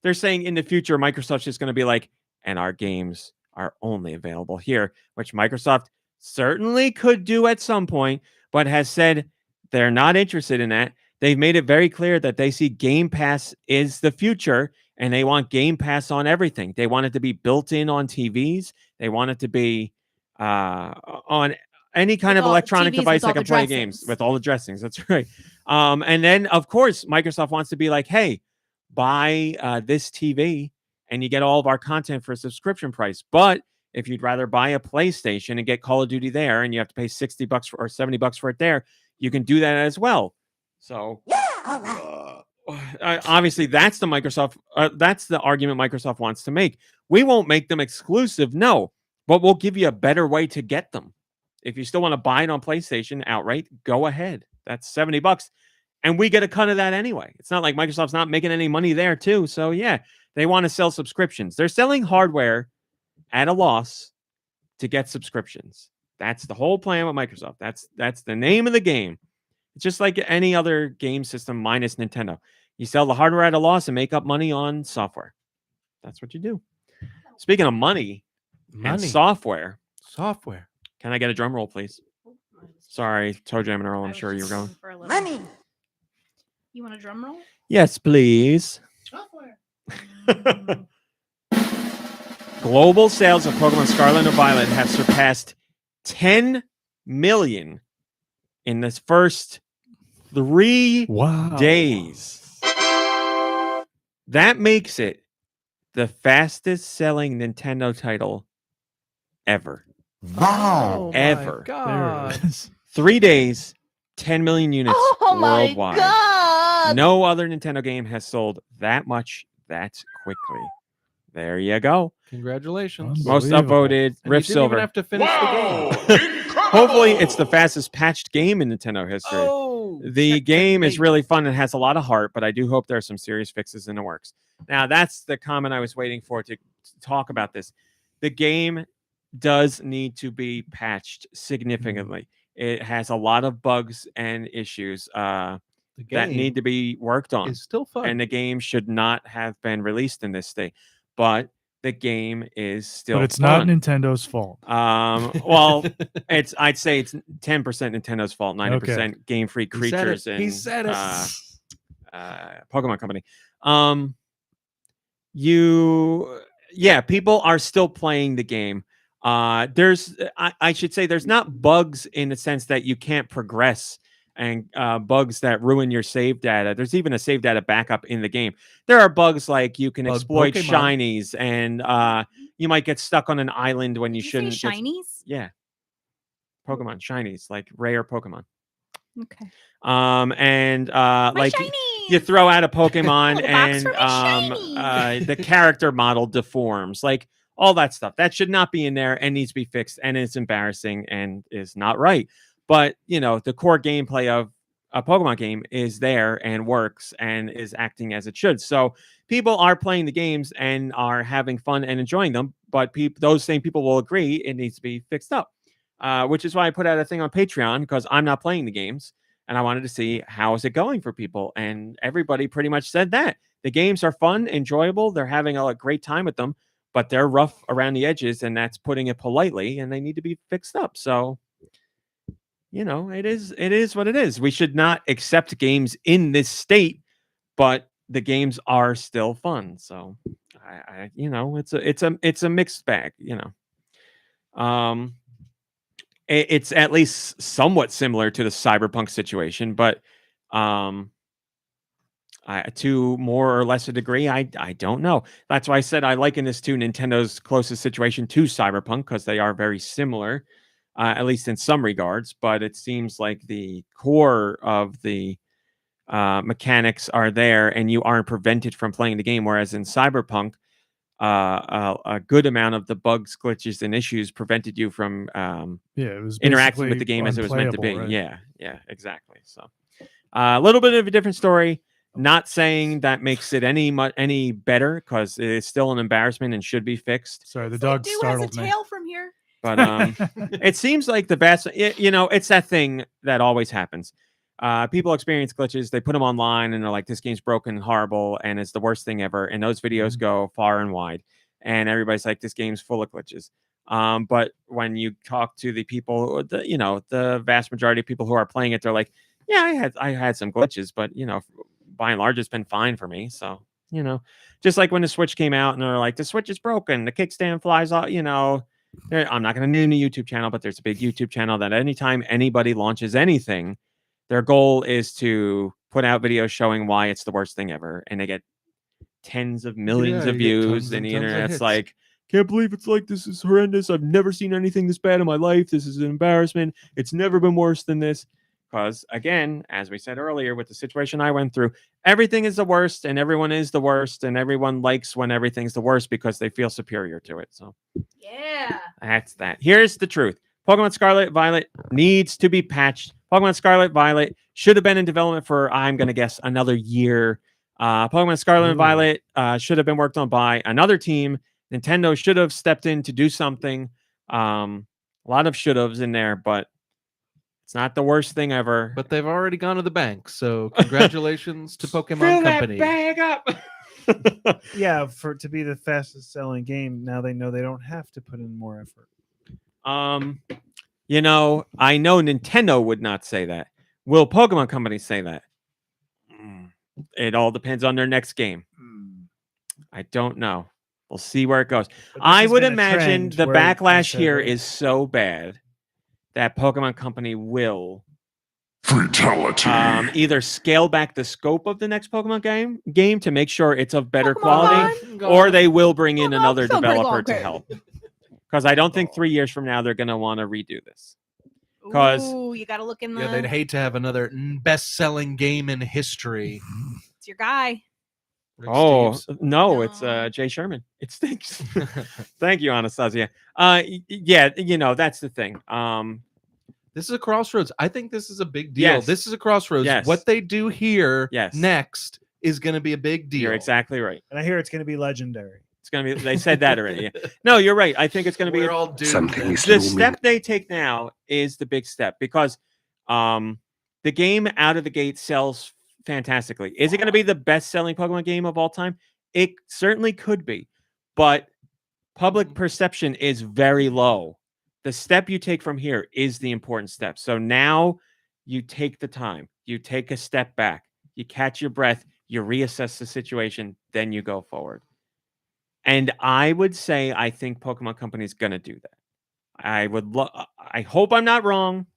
they're saying in the future, Microsoft's just going to be like, and our games are only available here, which Microsoft certainly could do at some point, but has said they're not interested in that. They've made it very clear that they see Game Pass is the future and they want Game Pass on everything. They want it to be built in on TVs. They want it to be on any kind of electronic device that can play games with all the dressings. That's right. And then, of course, Microsoft wants to be like, hey, buy this TV and you get all of our content for a subscription price. But if you'd rather buy a PlayStation and get Call of Duty there and you have to pay $60 or $70 for it there, you can do that as well. So obviously that's the argument Microsoft wants to make. We won't make them exclusive, no, but we'll give you a better way to get them. If you still want to buy it on PlayStation outright, go ahead. That's $70. And we get a cut of that anyway. It's not like Microsoft's not making any money there too. So yeah, they want to sell subscriptions. They're selling hardware at a loss to get subscriptions. That's the whole plan with Microsoft. That's the name of the game. It's just like any other game system minus Nintendo. You sell the hardware at a loss and make up money on software. That's what you do. Speaking of money. And software. Can I get a drum roll, please? Sorry, Toe Jam and Earl, I'm sure you were going. Money. You want a drum roll? Yes, please. Global sales of Pokemon Scarlet and Violet have surpassed 10 million in this first 3 days. That makes it the fastest selling Nintendo title ever. Oh my Ever. There God. it is. 3 days, 10 million units Oh my worldwide. god! No other Nintendo game has sold that much that quickly. There you go. Congratulations. Unbelievable. Most upvoted, And you Rift didn't even Silver. have to finish the game. Hopefully, it's the fastest patched game in Nintendo history. Oh, The game is checkmate. really fun and has a lot of heart, but I do hope there are some serious fixes in the works. Now, that's the comment I was waiting for to talk about this. The game does need to be patched significantly. It has a lot of bugs and issues The that need to be worked on. is still fun. And the game should not have been released in this state. But the game is still But it's fun. not Nintendo's fault. Well, I'd say it's 10% Nintendo's fault, 90% Game Freak He said creatures it. and He said it. Pokemon Company. People are still playing the game. I should say there's not bugs in the sense that you can't progress and bugs that ruin your save data. There's even a save data backup in the game. There are bugs like you can Bug exploit Pokemon. shinies and you might get stuck on an island when you Did shouldn't. say shinies? Yeah. Pokemon shinies, like rare Pokemon. Okay. Like shinies! you throw out a Pokemon Little box and for my the character model deforms, like all that stuff. That should not be in there and needs to be fixed, and it's embarrassing and is not right. But the core gameplay of a Pokemon game is there and works and is acting as it should. So people are playing the games and are having fun and enjoying them. But those same people will agree it needs to be fixed up, which is why I put out a thing on Patreon, because I'm not playing the games and I wanted to see how is it going for people. And everybody pretty much said that the games are fun, enjoyable. They're having a great time with them, but they're rough around the edges, and that's putting it politely, and they need to be fixed up. So it is what it is. We should not accept games in this state, but the games are still fun. So it's a mixed bag, It's at least somewhat similar to the Cyberpunk situation, but to more or less a degree, I don't know. That's why I said I liken this to Nintendo's closest situation to Cyberpunk, because they are very similar. At least in some regards, but it seems like the core of the mechanics are there and you aren't prevented from playing the game. Whereas in Cyberpunk, a good amount of the bugs, glitches, and issues prevented you from It was interacting with basically the game as it was meant to be. unplayable, right? Yeah, exactly. So a little bit of a different story. Not saying that makes it any better, because it's still an embarrassment and should be fixed. Sorry, the dog Dude has a startled me. tail from here. But it seems like the best, it's that thing that always happens. People experience glitches, they put them online, and they're like, this game's broken and horrible, and it's the worst thing ever. And those videos go far and wide. And everybody's like, this game's full of glitches. But when you talk to the people, the vast majority of people who are playing it, they're like, yeah, I had some glitches, but, by and large, it's been fine for me. So, just like when the Switch came out and they're like, the Switch is broken, the kickstand flies off, I'm not going to name the YouTube channel, but there's a big YouTube channel that anytime anybody launches anything, their goal is to put out videos showing why it's the worst thing ever. And they get tens of millions of views, and the internet's like, can't believe it's like this. Is horrendous. I've never seen anything this bad in my life. This is an embarrassment. It's never been worse than this. Because again, as we said earlier, with the situation I went through, everything is the worst and everyone is the worst, and everyone likes when everything's the worst because they feel superior to it. So Yeah. that's that. Here's the truth. Pokemon Scarlet Violet needs to be patched. Pokemon Scarlet Violet should have been in development for, I'm going to guess, another year. Pokemon Scarlet and Violet should have been worked on by another team. Nintendo should have stepped in to do something. A lot of should haves in there, but it's not the worst thing ever. But they've already gone to the bank, so congratulations to Pokemon Fill Company. that bag up. Yeah, for it to be the fastest selling game, now they know they don't have to put in more effort. I know Nintendo would not say that. Will Pokemon Company say that? It all depends on their next game. I don't know. We'll see where it goes. I would imagine the backlash here is so bad that Pokemon Company will fatality either scale back the scope of the next Pokemon game to make sure it's of better quality, or they will bring in another developer to help. because I don't think 3 years from now they're going to want to redo this. 'Cause- Ooh, you got to look in the. Yeah, they'd hate to have another best-selling game in history. It's your guy. Rick Oh Steves. no, it's No. Jay Sherman. It stinks. Thank you, Anastasia. Yeah, that's the thing. This is a crossroads. I think this is a big deal. Yes. This is a crossroads. Yes. What they do here Yes. next is going to be a big deal. You're exactly right. And I hear it's going to be legendary. It's gonna be. They said that already. Yeah. No, you're right. I think it's gonna be. We're all doomed. Something is The looming. step they take now is the big step because the game out of the gate sells fantastically. Is it going to be the best-selling Pokemon game of all time? It certainly could be, but public perception is very low. The step you take from here is the important step. So now you take the time, you take a step back, you catch your breath, you reassess the situation, then you go forward. And I would say I think Pokemon Company is going to do that. I hope I'm not wrong.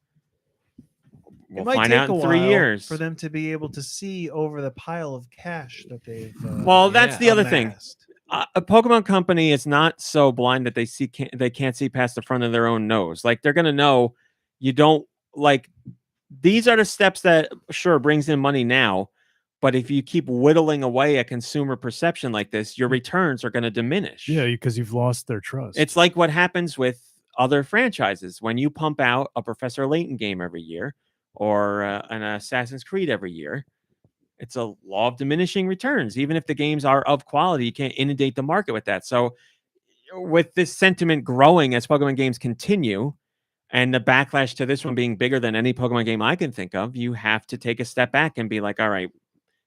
We'll it might find take out a in 3 while years. for them to be able to see over the pile of cash that they've. Well, that's the other thing. amassed. A Pokemon Company is not so blind that they can't see past the front of their own nose. Like they're gonna know you don't like. These are the steps that sure brings in money now, but if you keep whittling away at consumer perception like this, your returns are going to diminish. Yeah, because you've lost their trust. It's like what happens with other franchises when you pump out a Professor Layton game every year or an Assassin's Creed every year. It's a law of diminishing returns. Even if the games are of quality, you can't inundate the market with that. So with this sentiment growing as Pokemon games continue and the backlash to this one being bigger than any Pokemon game I can think of, you have to take a step back and be like, all right,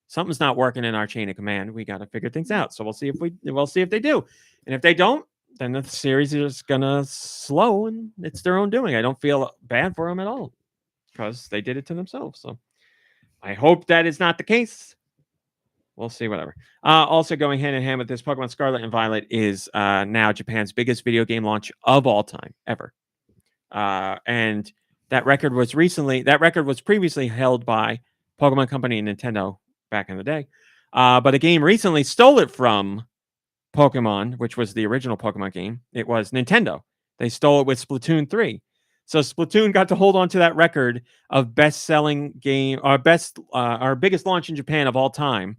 something's not working in our chain of command. We got to figure things out. So we'll see if they do. And if they don't, then the series is gonna slow and it's their own doing. I don't feel bad for them at all because they did it to themselves. So I hope that is not the case. We'll see, whatever. Also going hand in hand with this, Pokemon Scarlet and Violet is now Japan's biggest video game launch of all time, ever. And that record was previously held by Pokemon Company and Nintendo back in the day. But a game recently stole it from Pokemon, which was the original Pokemon game. It was Nintendo. They stole it with Splatoon 3. So Splatoon got to hold on to that record of best-selling game, our biggest launch in Japan of all time,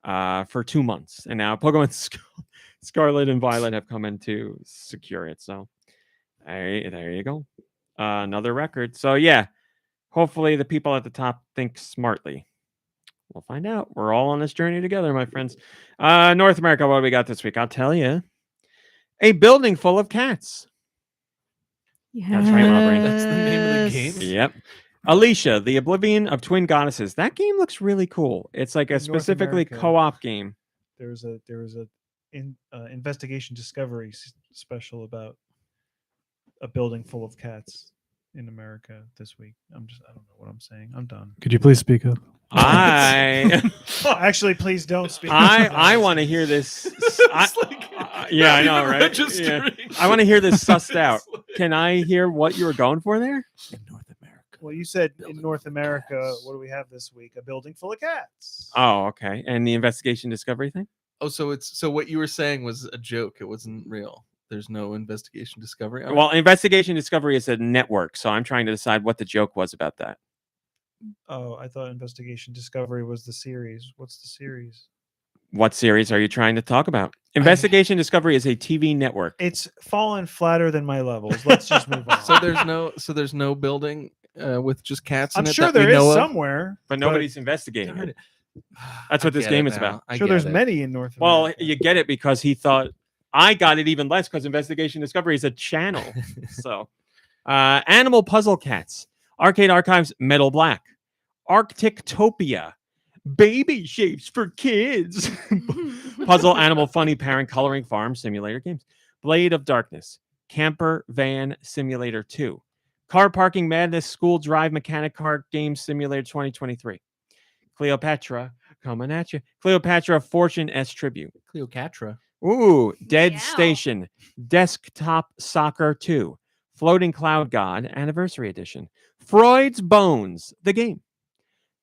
for 2 months. And now Pokemon Scarlet and Violet have come in to secure it. So there you go. Another record. So yeah, hopefully the people at the top think smartly. We'll find out. We're all on this journey together, my friends. North America, what do we got this week? I'll tell you. A building full of cats. That's right, Aubrey. That's the name of the game. Yep. Alicia, the Oblivion of Twin Goddesses. That game looks really cool. It's like a North specifically America. co-op game. There was a investigation discovery special about a building full of cats in America this week. I don't know what I'm saying. I'm done. Could you please speak up? Actually, please don't speak. I want to hear this. Yeah, I know, right? Yeah. I want to hear this sussed out. Can I hear what you were going for there? In North America. Well, you said in North America, what do we have this week? A building full of cats. Oh, okay. And the investigation discovery thing? Oh, so what you were saying was a joke. It wasn't real. There's no investigation discovery. All right. Well, investigation discovery is a network, so I'm trying to decide what the joke was about that. Oh, I thought investigation discovery was the series. What's the series? What series are you trying to talk about? Investigation Discovery is a TV network. It's fallen flatter than my levels. Let's just move on. So there's no building with just cats in I'm it sure that there we know is of? somewhere, but nobody's investigating Darn it. That's what this get game it is now. about. I sure get there's it. many in North Well, America. you get it because he thought I got it even less because Investigation Discovery is a channel. So, Animal Puzzle Cats, Arcade Archives, Metal Black, Arctictopia, Baby Shapes for Kids, Puzzle Animal Funny Parent Coloring Farm Simulator Games, Blade of Darkness, Camper Van Simulator 2, Car Parking Madness School Drive Mechanic Car Game Simulator 2023, Cleopatra coming at you, Cleopatra Fortune S Tribute, Cleopatra. Ooh, Dead Meow. Station, Desktop Soccer 2, Floating Cloud God Anniversary Edition, Freud's Bones, the game,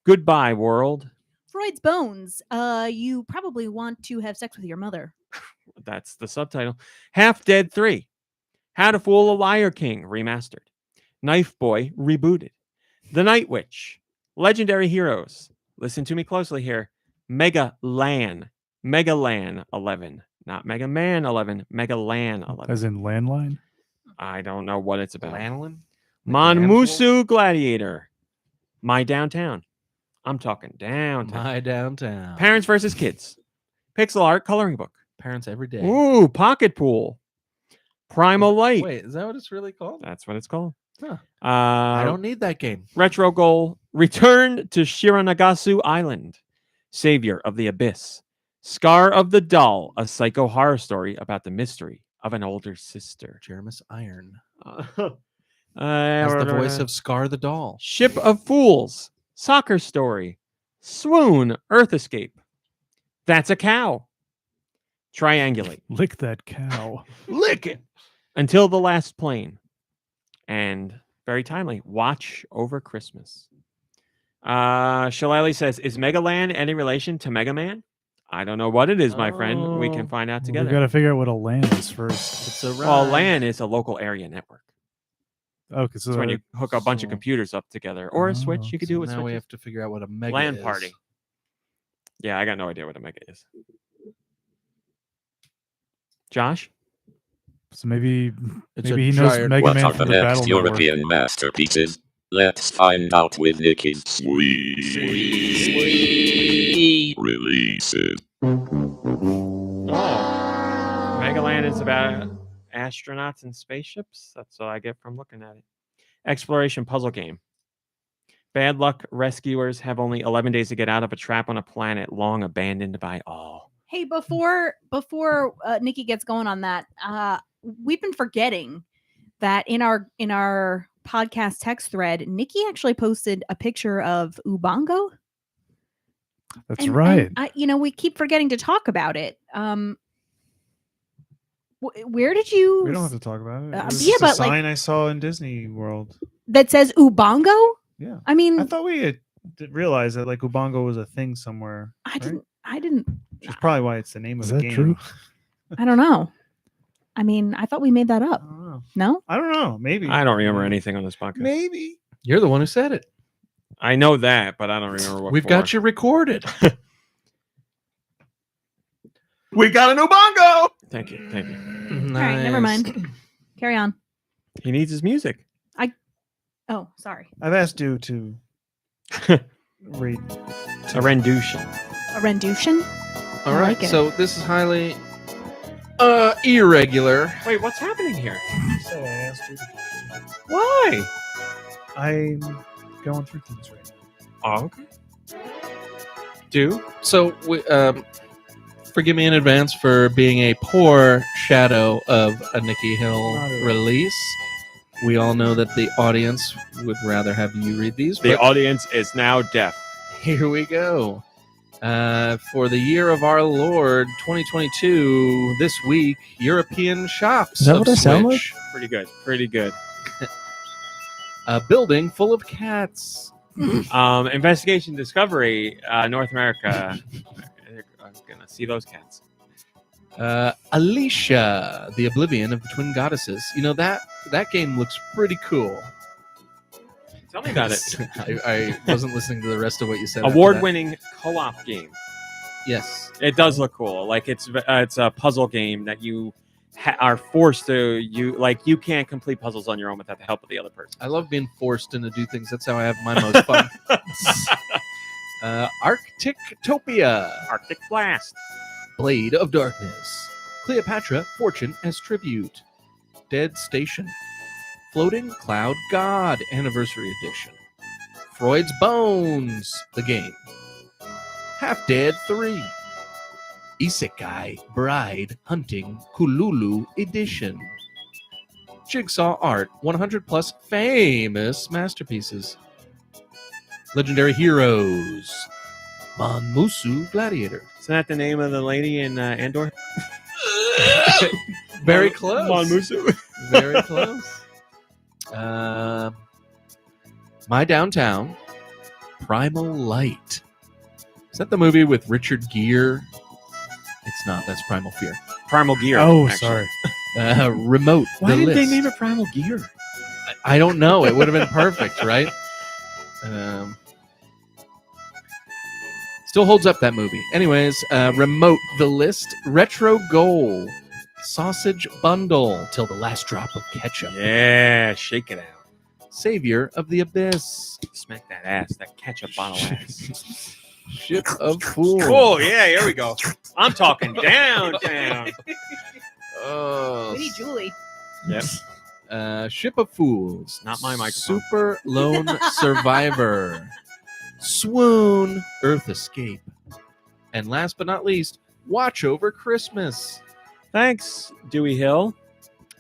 Goodbye World. Freud's Bones. You probably want to have sex with your mother. That's the subtitle. Half Dead 3, How to Fool a Liar King remastered. Knife Boy rebooted. The Night Witch. Legendary Heroes. Listen to me closely here. Mega Lan 11. Not Mega Man 11. Mega Lan 11. As in landline? I don't know what it's about. Lanolin? Monmusu Gladiator. My Downtown. I'm talking downtown. My downtown. Parents versus Kids. Pixel Art Coloring Book. Parents every day. Ooh, Pocket Pool. Primal Light. Wait, is that what it's really called? That's what it's called. Huh. I don't need that game. Retro Goal. Return to Shiranagasu Island. Savior of the Abyss. Scar of the Doll. A psycho horror story about the mystery of an older sister. Jeremus Iron. As As the voice of Scar the Doll. Ship of Fools. Soccer Story. Swoon. Earth Escape. That's a Cow. Triangulate. Lick that cow. Lick it. Until the Last Plane. And very timely. Watch Over Christmas. Shillelagh says, is Mega Land any relation to Mega Man? I don't know what it is, my friend. We can find out We together. got to figure out what a LAN is first. It's a Well, LAN is a local area network. Okay, so It's when you hook a bunch of computers up together. Or a Switch. You could do it with now we Switches. have to figure out what a mega LAN is. party. Yeah, I got no idea what a mega is. Josh? So maybe It's he a knows giant- Mega What Man are from the the next Battle European masterpieces? Let's find out with Nicky's sweet releases. Oh. Mega Land is about astronauts and spaceships. That's what I get from looking at it. Exploration puzzle game. Bad luck rescuers have only 11 days to get out of a trap on a planet long abandoned by all. Hey, before Nikki gets going on that, we've been forgetting that in our podcast text thread, Nikki actually posted a picture of Ubongo. That's right. We keep forgetting to talk about it. Where did you? We don't have to talk about it. It was yeah, just a but sign I saw in Disney World. That says Ubongo. Yeah. I mean, I thought we had realized that like Ubongo was a thing somewhere. I didn't. Which is probably why it's the name Is of the that game. true? I don't know. I mean, I thought we made that up. I don't know. No. I don't know. Maybe. I don't remember anything on this podcast. Maybe. You're the one who said it. I know that, but I don't remember what. We've got you recorded. We got a new bongo. Thank you. Thank you. All right, never mind. Carry on. He needs his music. Oh, sorry. I've asked you to read A rendition. A rendition. All I right. like it. So this is highly irregular. Wait, what's happening here? So I asked you. Why? I'm going through things right now. Oh, okay. Do? So forgive me in advance for being a poor shadow of a Nikki Hill Not at all. release. We all know that the audience would rather have you read these. The but audience is now deaf. here we go. For the year of our Lord 2022, this week, European shops Is that of what I sound like? Switch. Pretty good. Pretty good. A building full of cats. Investigation Discovery, North America. I'm gonna see those cats. Alicia, the Oblivion of the Twin Goddesses. You know, that game looks pretty cool. Tell me about it. I wasn't listening to the rest of what you said. after that. Award-winning co-op game. Yes. It does look cool. Like it's a puzzle game that you are forced to. You can't complete puzzles on your own without the help of the other person. I love being forced into do things. That's how I have my most fun. Arctictopia. Arctic Blast. Blade of Darkness. Cleopatra, Fortune as Tribute. Dead Station. Floating Cloud God Anniversary Edition. Freud's Bones, the game. Half Dead 3. Isekai Bride Hunting Kululu Edition. Jigsaw Art 100 plus famous masterpieces. Legendary Heroes. Monmusu Gladiator. Isn't that the name of the lady in Andor? Very close. Monmusu. Very close. My Downtown. Primal Light. Is that the movie with Richard Gere? It's not. That's Primal Fear. Primal Gear. Oh, actually. sorry. Remote. Why the didn't they list. name it Primal Gear? I don't know. It would have been perfect, right? Still holds up, that movie. Anyways, Remote, The List, Retro Goal, Sausage Bundle, Till the Last Drop of Ketchup, Yeah, shake it out. Savior of the Abyss, Smack that ass, that ketchup bottle ass. Ship of Fools. Cool, yeah, here we go. I'm talking downtown. Witty Julie. Yep. Ship of Fools. Not my microphone. Super Lone Survivor. Swoon. Earth Escape. And last but not least, Watch Over Christmas. Thanks, Dewey Hill.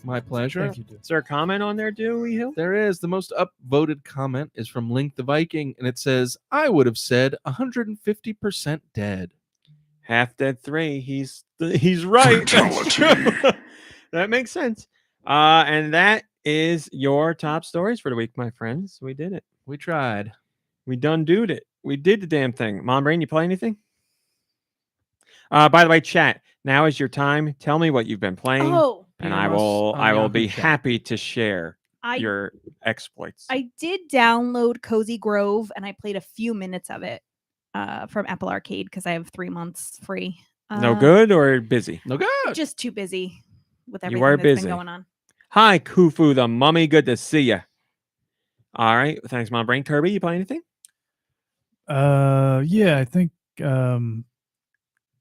My pleasure. Thank you, dude. Is there a comment on there, Dewey Hill? There is. The most upvoted comment is from Link the Viking, and it says, I would have said 150% dead. Half Dead 3. He's right. That's true. That makes sense. And that is your top stories for the week, my friends. We did it. We tried. We done doed it. We did the damn thing. Mom Brain, you play anything? By the way, chat, now is your time. Tell me what you've been playing. Oh, and PM I us will on Yahoo be chat. happy to share your exploits. I did download Cozy Grove and I played a few minutes of it from Apple Arcade because I have 3 months free. No good or busy? No good. Just too busy with You everything were that's busy. been going on. Hi, Kufu the mummy. Good to see you. All right. Thanks, Mom Brain. Kirby, you play anything? Yeah, I think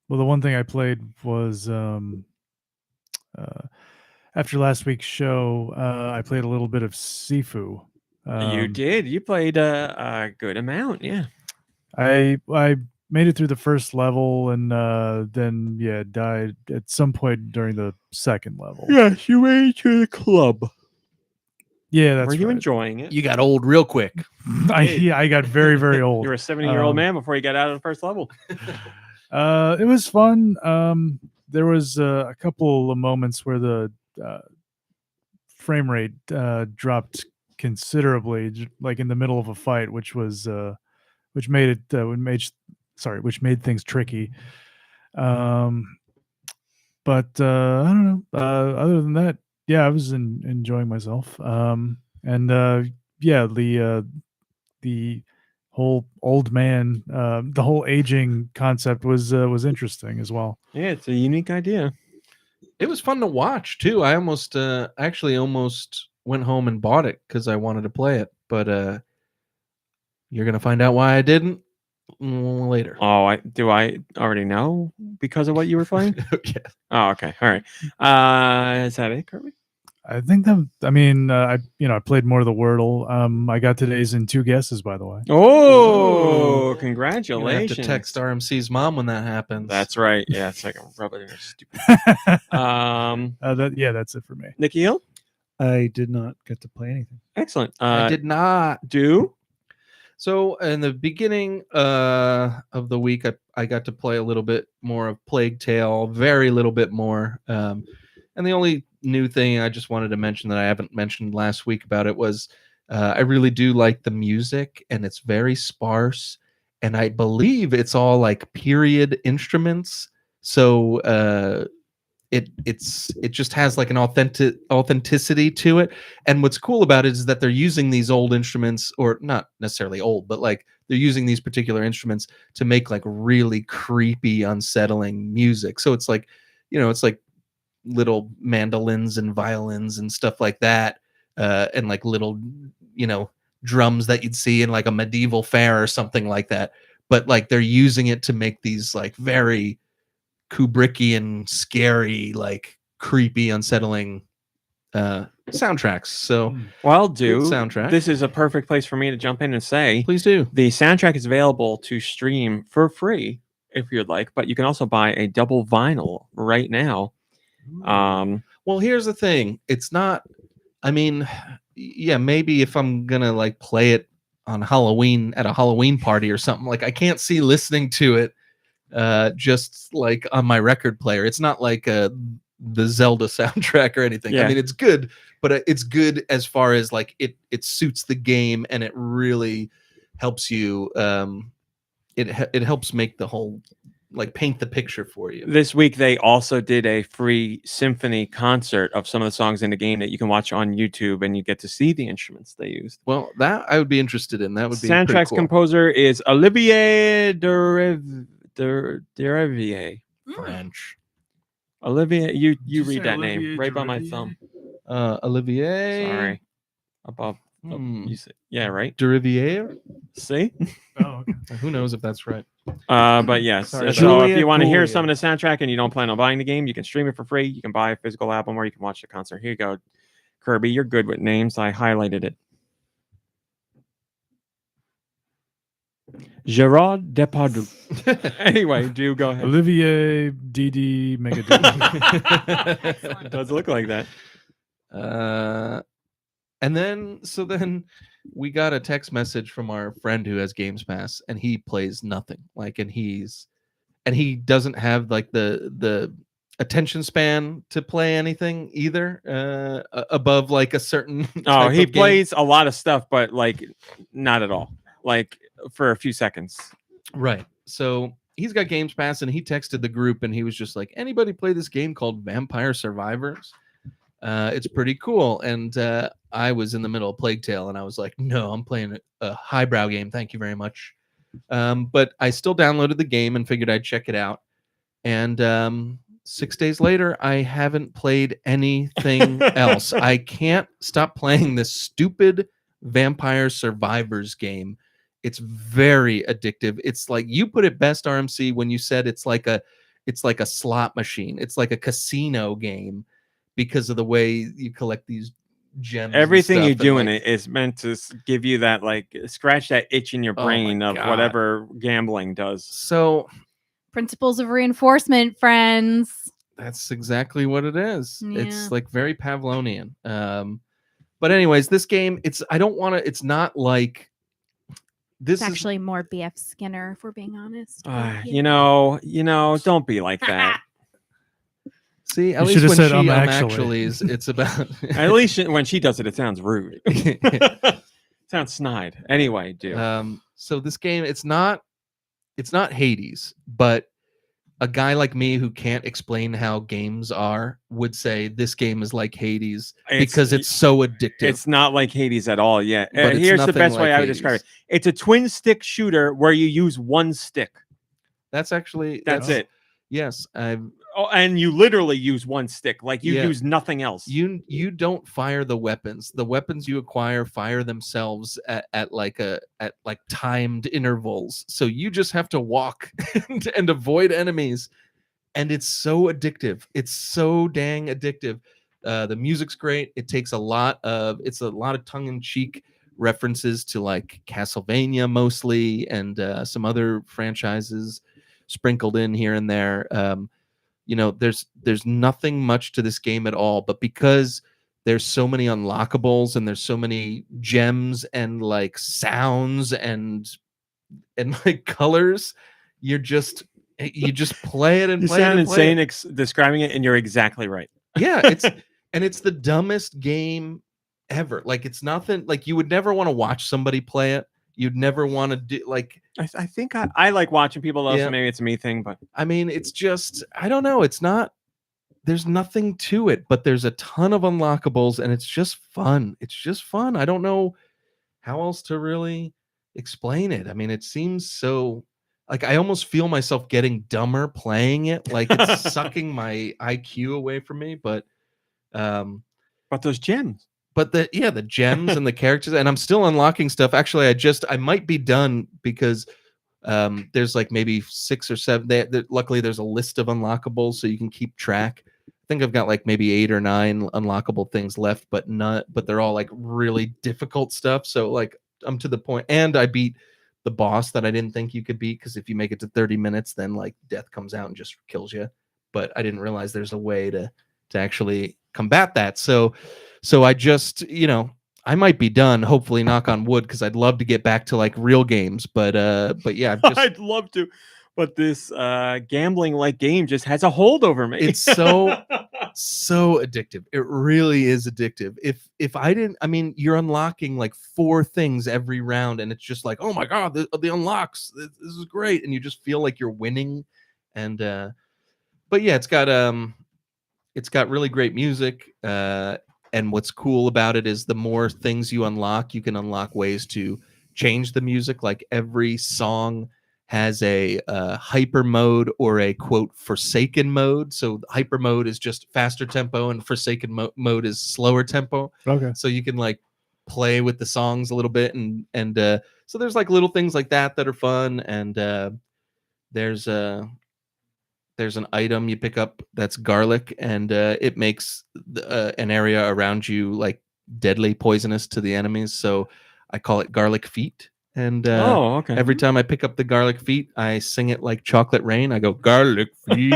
well, the one thing I played was after last week's show, I played a little bit of Sifu. You did. You played a good amount. Yeah. I made it through the first level and then died at some point during the second level. Yes, you made it to the club. Yeah, that's Were you right. enjoying it? You got old real quick. I got very, very old. You were a 70-year-old man before you got out of the first level. It was fun. There was a couple of moments where the frame rate dropped considerably, like in the middle of a fight, which made things tricky. But I don't know. Other than that, yeah, I was enjoying myself. The whole old man, the whole aging concept was interesting as well. Yeah, it's a unique idea. It was fun to watch too. I almost went home and bought it because I wanted to play it, but you're gonna find out why I didn't later. Oh, I already know because of what you were playing? Yeah. Oh, okay. All right. Is that it, Kirby? I think that I played more of the Wordle. I got today's in 2 guesses, by the way. Oh, You're gonna have congratulations. to text RMC's mom when that happens. That's right. Yeah, it's like a rub it in her stupid. That's it for me. Nikki Hill? I did not get to play anything. Excellent. I did not. Do? So in the beginning of the week, I got to play a little bit more of Plague Tale, very little bit more. And the only new thing I just wanted to mention that I haven't mentioned last week about it was I really do like the music, and it's very sparse, and I believe it's all like period instruments. So it just has like an authenticity to it. And what's cool about it is that they're using these old instruments, or not necessarily old, but like they're using these particular instruments to make like really creepy, unsettling music. So it's like, it's like little mandolins and violins and stuff like that, and like little, drums that you'd see in like a medieval fair or something like that. But like they're using it to make these like very Kubrickian, scary, like creepy, unsettling soundtracks. So, well, good soundtrack. This is a perfect place for me to jump in and say, please do. The soundtrack is available to stream for free if you'd like, but you can also buy a double vinyl right now. Well, here's the thing. It's not. I mean, yeah, maybe if I'm gonna like play it on Halloween at a Halloween party or something, like I can't see listening to it just like on my record player. It's not like the Zelda soundtrack or anything. Yeah. I mean, it's good, but it's good as far as like it suits the game, and it really helps you. It helps make the whole like paint the picture for you. This week they also did a free symphony concert of some of the songs in the game that you can watch on YouTube, and you get to see the instruments they used. Well, that I would be interested in. That would be pretty Soundtrack's cool. composer is Olivier Derivier. French. Olivier, you you read say that name Olivier right by my Derivier? thumb. Olivier. Sorry, above. You say, yeah, right. Derivier. See. Oh, okay. Who knows if that's right? But yes, Sorry so about if that. you want to hear Julia some of the soundtrack and you don't plan on buying the game, you can stream it for free. You can buy a physical album, or you can watch the concert. Here you go, Kirby. You're good with names. I highlighted it. Gerard Depardieu. Anyway, do go ahead. Olivier DD Megadoo. It does look like that. And then we got a text message from our friend who has Games Pass, and he plays nothing. Like, and he doesn't have like the attention span to play anything either above like a certain. Oh, type he of game. plays a lot of stuff, but like not at all. Like for a few seconds. Right. So he's got Games Pass, and he texted the group, and he was just like, "Anybody play this game called Vampire Survivors? It's pretty cool." And I was in the middle of Plague Tale, and I was like, "No, I'm playing a highbrow game. Thank you very much." But I still downloaded the game and figured I'd check it out. And 6 days later, I haven't played anything else. I can't stop playing this stupid Vampire Survivors game. It's very addictive. It's like, you put it best, RMC, when you said it's like a slot machine. It's like a casino game because of the way you collect these gems. Everything you do in like, it is meant to give you that, like, scratch that itch in your brain of God. whatever gambling does. So Principles of reinforcement, friends. that's exactly what it is. Yeah. It's like very Pavlovian. But anyways, this game, it's not like this It's is actually more BF Skinner, if we're being honest. but You know, don't be like that. See, at You least should've when said, she actually. it's about At least when she does it, it sounds rude. Sounds snide. Anyway, dude. So this game, it's not Hades, but a guy like me who can't explain how games are would say this game is like Hades because it's so addictive. It's not like Hades at all yet. But it's Here's the nothing best way like I would describe it. Hades. It's a twin stick shooter where you use one stick. That's That's it. Yes, Oh, and you literally use one stick. Like you Yeah. use nothing else. you don't fire the weapons. The weapons you acquire fire themselves at timed intervals. So you just have to walk and avoid enemies. And it's so addictive. It's so dang addictive. The music's great. It takes a lot of tongue-in-cheek references to like Castlevania mostly, and some other franchises sprinkled in here and there. There's nothing much to this game at all, but because there's so many unlockables and there's so many gems and like sounds and like colors, you just play it and You play it sound and play insane it. describing it, and you're exactly right. Yeah, it's the dumbest game ever. Like, it's nothing, like, you would never want to watch somebody play it. You'd never want to do, like, I think I like watching people though, Yeah. so maybe it's a me thing, but I mean, it's just, I don't know. It's not, there's nothing to it, but there's a ton of unlockables, and it's just fun. It's just fun. I don't know how else to really explain it. I mean, it seems so, like, I almost feel myself getting dumber playing it. Like, it's sucking my IQ away from me, but those gems. But the gems and the characters, and I'm still unlocking stuff. Actually, I might be done because there's like maybe 6 or 7. Luckily, there's a list of unlockables, so you can keep track. I think I've got like maybe 8 or 9 unlockable things left, but they're all like really difficult stuff. So like I'm to the point, and I beat the boss that I didn't think you could beat, because if you make it to 30 minutes, then like death comes out and just kills you. But I didn't realize there's a way to actually combat that. So I just, I might be done, hopefully, knock on wood, because I'd love to get back to like real games. But yeah, I'd love to. But this gambling like game just has a hold over me. It's so addictive. It really is addictive. If I didn't, I mean, you're unlocking like 4 things every round, and it's just like, oh my God, the unlocks. This is great. And you just feel like you're winning And but yeah, it's got really great music. And what's cool about it is the more things you unlock, you can unlock ways to change the music. Like every song has a hyper mode or a quote Forsaken mode. So hyper mode is just faster tempo, and Forsaken mode is slower tempo. Okay. So you can like play with the songs a little bit, and so there's like little things like that are fun. And there's an item you pick up that's garlic, and it makes an area around you like deadly poisonous to the enemies. So I call it garlic feet. And okay. every time I pick up the garlic feet, I sing it like Chocolate Rain. I go garlic feet.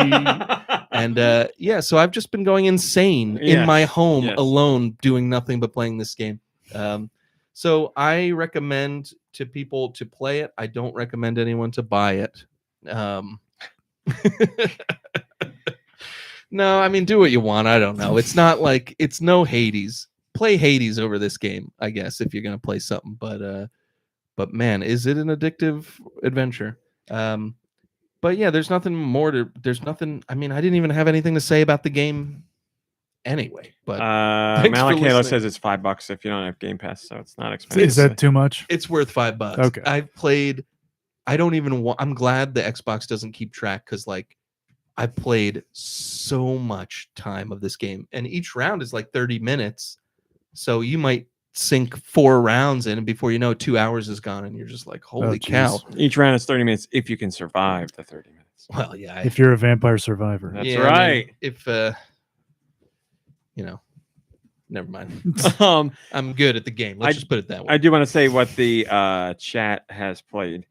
And yeah, so I've just been going insane in my home alone, doing nothing but playing this game. So I recommend to people to play it. I don't recommend anyone to buy it. No, I mean, do what you want. I don't know. It's not like it's no Hades. Play Hades over this game, I guess, if you're gonna play something. But man, is it an addictive adventure? But yeah, there's nothing more to. There's nothing. I mean, I didn't even have anything to say about the game anyway. But Malakalo says it's $5 if you don't have Game Pass, so it's not expensive. Is that too much? It's worth $5. Okay. I've played. I don't even want. I'm glad the Xbox doesn't keep track, because like I've played so much time of this game, and each round is like 30 minutes. So you might sink 4 rounds in, and before you know, 2 hours is gone, and you're just like, holy cow. Each round is 30 minutes if you can survive the 30 minutes. Well, yeah. If you're a vampire survivor. That's right. I mean, if never mind. I'm good at the game. Let's just put it that way. I do want to say what the chat has played.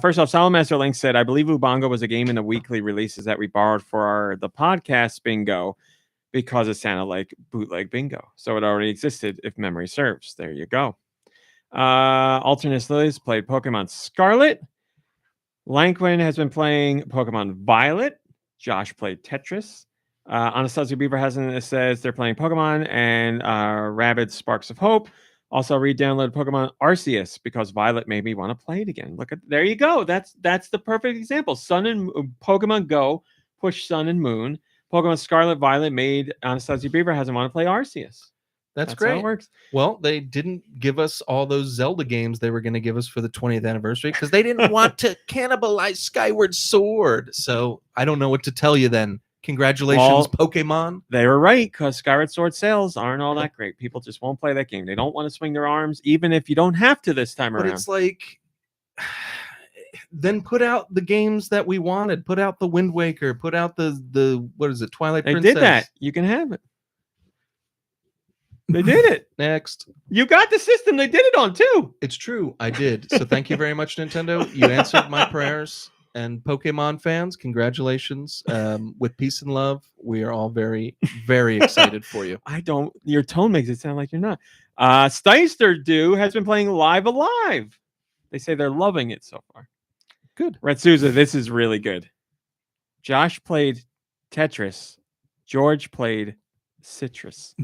First off, Solomon Link said, I believe Ubongo was a game in the weekly releases that we borrowed for the podcast bingo because it sounded like bootleg bingo. So it already existed, if memory serves. There you go. Alternate Lilies played Pokemon Scarlet. Lanquin has been playing Pokemon Violet. Josh played Tetris. Anastasia Beaver says they're playing Pokemon and Rabid Sparks of Hope. Also, re-downloaded Pokemon Arceus because Violet made me want to play it again. There you go. That's the perfect example. Sun and Pokemon Go push Sun and Moon. Pokemon Scarlet Violet made Anastasia Beaver want to play Arceus. That's great. How it works. Well, they didn't give us all those Zelda games they were going to give us for the 20th anniversary because they didn't want to cannibalize Skyward Sword. So I don't know what to tell you then. Congratulations, Pokemon. They were right, because Skyward Sword sales aren't all that great. People just won't play that game. They don't want to swing their arms, even if you don't have to this time around. But it's like, then put out the games that we wanted. Put out the Wind Waker. Put out the what is it, Twilight Princess. They did that. You can have it. They did it. Next. You got the system they did it on, too. It's true. I did. So thank you very much, Nintendo. You answered my prayers. And Pokemon fans, congratulations. With peace and love, we are all very, very excited for you. Your tone makes it sound like you're not. Steister Deux has been playing Live Alive. They say they're loving it so far. Good. Red Souza, this is really good. Josh played Tetris. George played Citrus.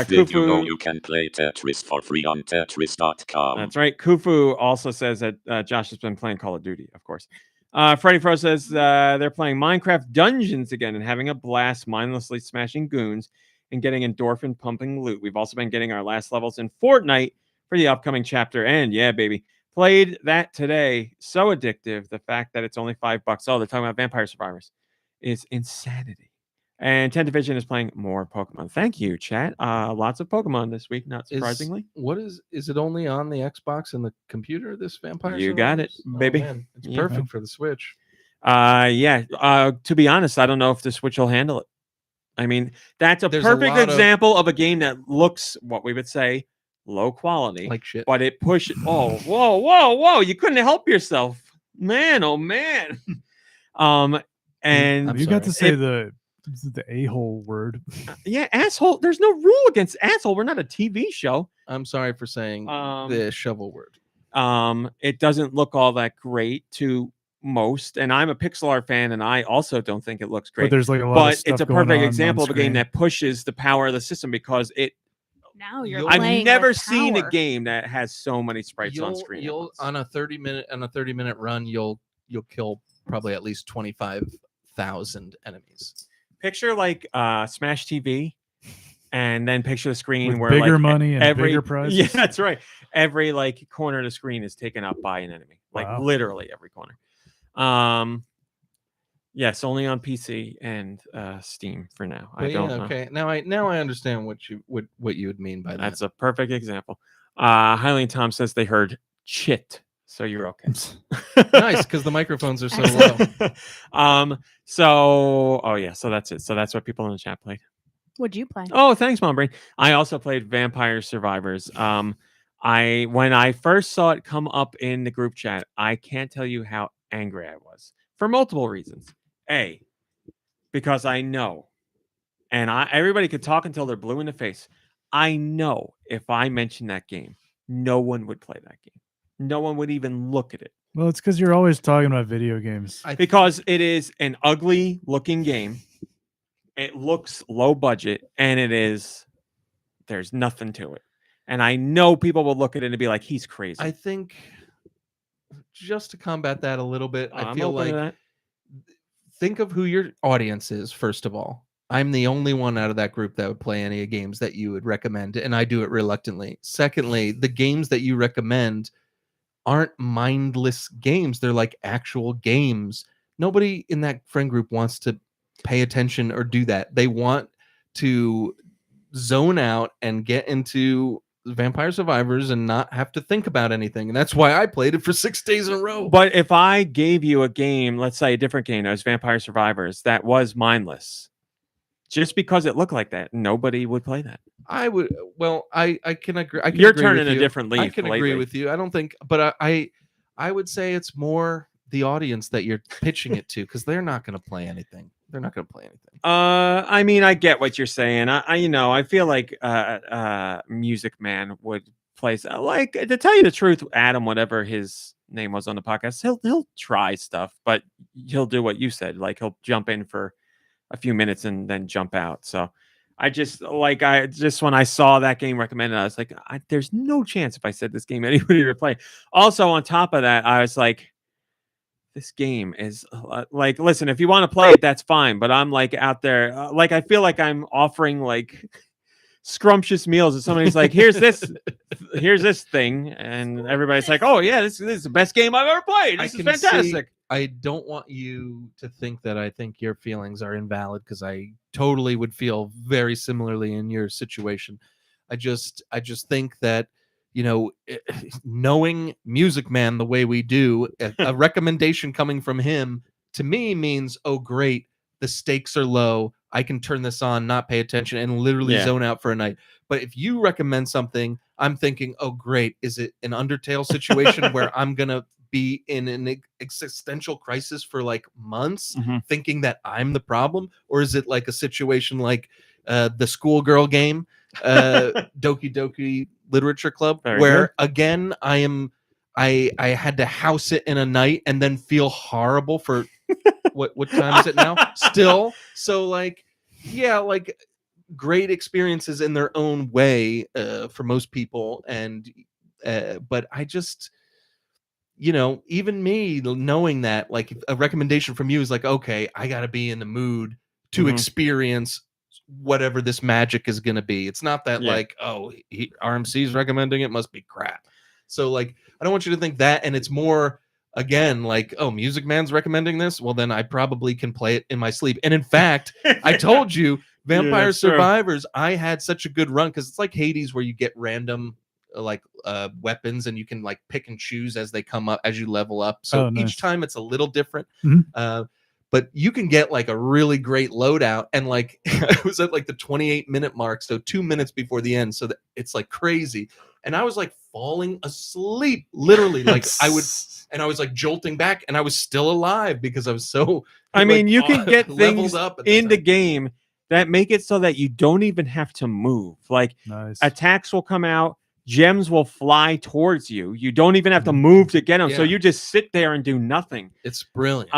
Did you know you can play Tetris for free on Tetris.com? That's right. Kufu also says that Josh has been playing Call of Duty, of course. Freddy Fro says they're playing Minecraft Dungeons again and having a blast, mindlessly smashing goons and getting endorphin pumping loot. We've also been getting our last levels in Fortnite for the upcoming chapter. And yeah, baby, played that today. So addictive. The fact that it's only $5. Oh, they're talking about Vampire Survivors. Is insanity. And 10 Division is playing more Pokemon. Thank you, chat. Lots of Pokemon this week, not surprisingly. Is it only on the Xbox and the computer, this Vampire You got it, baby. Man, it's perfect for the Switch. To be honest, I don't know if the Switch will handle it. I mean, that's a perfect example of a game that looks, what we would say, low quality. Like shit. But it pushes... Oh, whoa. You couldn't help yourself. Man, oh, man. And you got to say the a-hole word. Yeah, asshole. There's no rule against asshole. We're not a TV show. I'm sorry for saying the shovel word. It doesn't look all that great to most, and I'm a pixel art fan, and I also don't think it looks great. But there's like a lot of stuff it's a going perfect on example of a game screen. that pushes the power of the system because it. Now you're I've playing never with seen a power. game that has so many sprites on screen. You'll on a 30-minute run, you'll you'll kill probably at least 25,000 enemies. Picture like Smash TV, and then picture the screen With where bigger like money and every bigger prizes? Yeah, that's right. Every like corner of the screen is taken up by an enemy. Like Wow. literally every corner. Yes, only on PC and Steam for now. I But don't yeah, know. okay. Now I understand what you would mean by that. That's a perfect example. Hylian Tom says they heard chit, so you're okay. Nice, because the microphones are so low. So that's it. So that's what people in the chat played. What'd you play? Oh, thanks, Mom Brain. I also played Vampire Survivors. When I first saw it come up in the group chat, I can't tell you how angry I was for multiple reasons. A, because I know, and everybody could talk until they're blue in the face. I know if I mentioned that game, no one would play that game. No one would even look at it. Well, it's because you're always talking about video games. Because it is an ugly looking game. It looks low budget, and there's nothing to it. And I know people will look at it and be like, he's crazy. I think just to combat that a little bit, I I'm feel open to like that. think of who your audience is, first of all. I'm the only one out of that group that would play any games that you would recommend, and I do it reluctantly. Secondly, the games that you recommend aren't mindless games. They're like actual games. Nobody in that friend group wants to pay attention or do that. They want to zone out and get into Vampire Survivors and not have to think about anything. And that's why I played it for 6 days in a row. But if I gave you a game, let's say a different game, as Vampire Survivors, that was mindless, just because it looked like that, nobody would play that. I would. Well, I can agree. I can You're agree turning with a you. different leaf I can agree lately. with you. I don't think, but I would say it's more the audience that you're pitching it to, because they're not going to play anything. They're not going to play anything. I mean, I get what you're saying. I feel like Music Man would play like, to tell you the truth, Adam, whatever his name was on the podcast, he'll try stuff, but he'll do what you said. Like he'll jump in for a few minutes and then jump out. So I just when I saw that game recommended, I was like, there's no chance if I said this game anybody would play. Also, on top of that, I was like, this game is like, listen, if you want to play it, that's fine. But I'm like out there, like I feel like I'm offering like scrumptious meals, and somebody's like, here's this thing, and everybody's like, oh yeah, this is the best game I've ever played. This is fantastic. I don't want you to think that I think your feelings are invalid, because I totally would feel very similarly in your situation. I just think that, you know, knowing Music Man the way we do, a recommendation coming from him to me means, oh great, the stakes are low. I can turn this on, not pay attention, and literally zone out for a night. But if you recommend something, I'm thinking, oh great, is it an Undertale situation where I'm gonna be in an existential crisis for like months, thinking that I'm the problem? Or is it like a situation like the schoolgirl game, Doki Doki Literature Club, where again I had to house it in a night and then feel horrible for what time is it now? Still. So like, yeah, like great experiences in their own way for most people, and but I just, you know, even me knowing that, like a recommendation from you is like, okay, I got to be in the mood to experience whatever this magic is going to be. It's not that like, oh, RMC's recommending it, must be crap. So like, I don't want you to think that. And it's more, again, like, oh, Music Man's recommending this, well then I probably can play it in my sleep. And in fact, I told you, Vampire Survivors, I had such a good run, because it's like Hades, where you get random like weapons, and you can like pick and choose as they come up, as you level up. So each time it's a little different. But you can get like a really great loadout, and like I was at like the 28-minute mark, so 2 minutes before the end, so that it's like crazy. And I was like falling asleep, literally. Like I was like jolting back, and I was still alive because I was so. I mean, you can get things up in the game that make it so that you don't even have to move. Like attacks will come out, gems will fly towards you. You don't even have to move to get them. So you just sit there and do nothing. It's brilliant.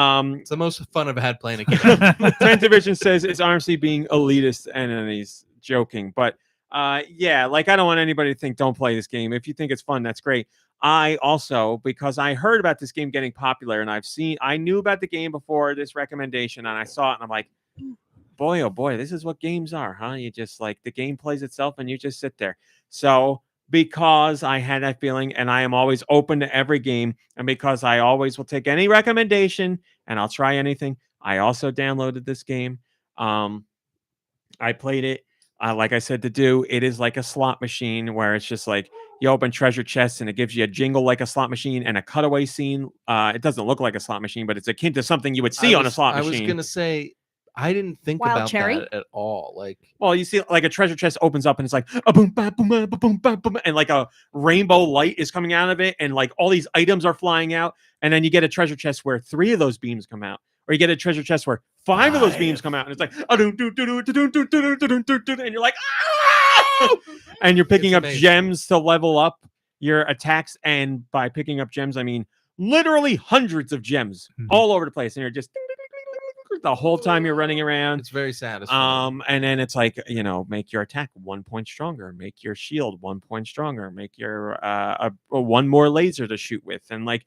It's the most fun I've had playing a game. 10th Division says it's RMC being elitist, and he's joking. But Yeah, like I don't want anybody to think don't play this game. If you think it's fun, that's great. I also, because I heard about this game getting popular and I knew about the game before this recommendation and I saw it and I'm like, boy, oh boy, this is what games are, huh? You just like the game plays itself and you just sit there. So because I had that feeling and I am always open to every game and because I always will take any recommendation and I'll try anything, I also downloaded this game. I played it. Like I said to do, it is like a slot machine where it's just like you open treasure chests and it gives you a jingle like a slot machine and a cutaway scene. It doesn't look like a slot machine, but it's akin to something you would see on a slot machine. I was gonna say, I didn't think Wild about Cherry? that at all. Like, well, you see, like a treasure chest opens up and it's like a boom, ba, boom, ba, boom, ba, boom, and like a rainbow light is coming out of it, and like all these items are flying out, and then you get a treasure chest where 3 of those beams come out, or you get a treasure chest where 5 of those beams come out, and it's like, and you're like, ah! And you're picking up gems to level up your attacks, and by picking up gems, I mean literally hundreds of gems all over the place, and you're just the whole time you're running around. It's very satisfying. And then it's like, make your attack 1 point stronger, make your shield 1 point stronger, make your one more laser to shoot with, and like,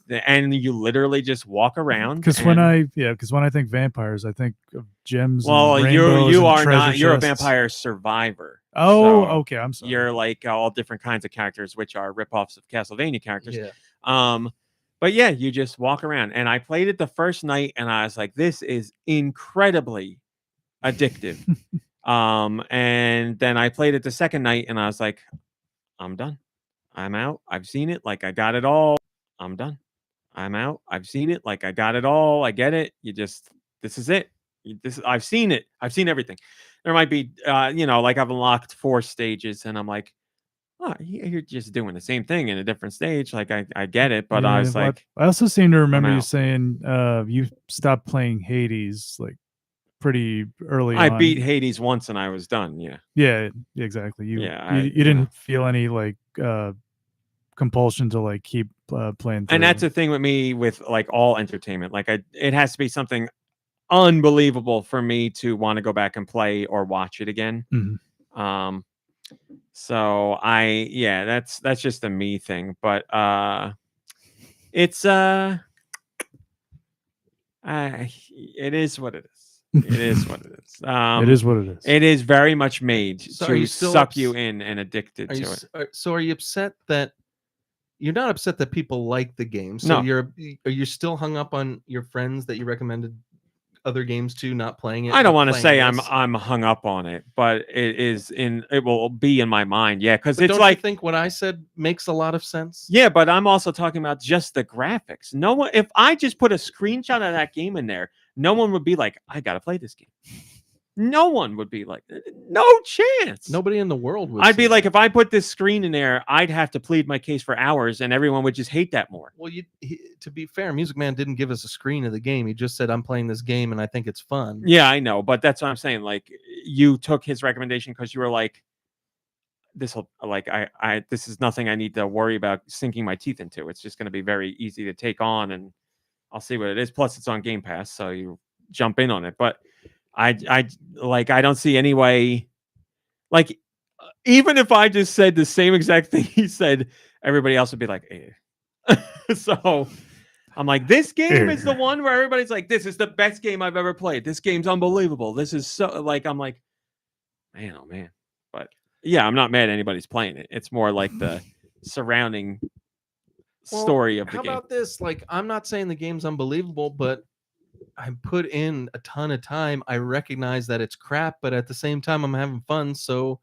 and you literally just walk around. Because when I think vampires, I think of gems. Well, and you are not. chests. You're a vampire survivor. Oh, so okay. I'm sorry. You're like all different kinds of characters, which are ripoffs of Castlevania characters. Yeah. But yeah, you just walk around. And I played it the first night and I was like, this is incredibly addictive. And then I played it the second night and I was like, I'm done. I'm out. I've seen it. Like I got it all. I'm done. I'm out. I've seen it. Like I got it all. I get it. This is it. I've seen it. I've seen everything. There might be, like I've unlocked 4 stages and I'm like, oh, you're just doing the same thing in a different stage. Like I get it, but I was like, I also seem to remember you out. saying you stopped playing Hades like pretty early. I on. beat Hades once and I was done. Yeah. Yeah, exactly. You didn't feel any like compulsion to like keep playing through. And that's the thing with me with like all entertainment. Like it has to be something unbelievable for me to want to go back and play or watch it again. Mm-hmm. So that's just a me thing, but it's it is what it is. It is what it is. It is what it is. It is very much made to still suck you in and addicted to it. So are you upset that you're not upset that people like the game? So No. are you still hung up on your friends that you recommended other games to not playing it? I don't want to say I'm hung up on it, but it will be in my mind. Yeah, because it's don't like you think what I said makes a lot of sense. Yeah, but I'm also talking about just the graphics. No one, if I just put a screenshot of that game in there, no one would be like, I gotta play this game. No one would be like, no chance. Nobody in the world would. I'd be like, if I put this screen in there, I'd have to plead my case for hours, and everyone would just hate that more. Well, to be fair, Music Man didn't give us a screen of the game. He just said, I'm playing this game and I think it's fun. Yeah, I know, but that's what I'm saying. Like, you took his recommendation because you were like, this is nothing I need to worry about sinking my teeth into. It's just going to be very easy to take on, and I'll see what it is. Plus, it's on Game Pass, so you jump in on it. But I don't see any way. Like, even if I just said the same exact thing he said, everybody else would be like, eh. So I'm like, this game is the one where everybody's like, this is the best game I've ever played. This game's unbelievable. This is so like, I'm like, man, oh man. But yeah, I'm not mad anybody's playing it. It's more like the surrounding story of the game. How about this? Like, I'm not saying the game's unbelievable, but I put in a ton of time. I recognize that it's crap, but at the same time, I'm having fun. So,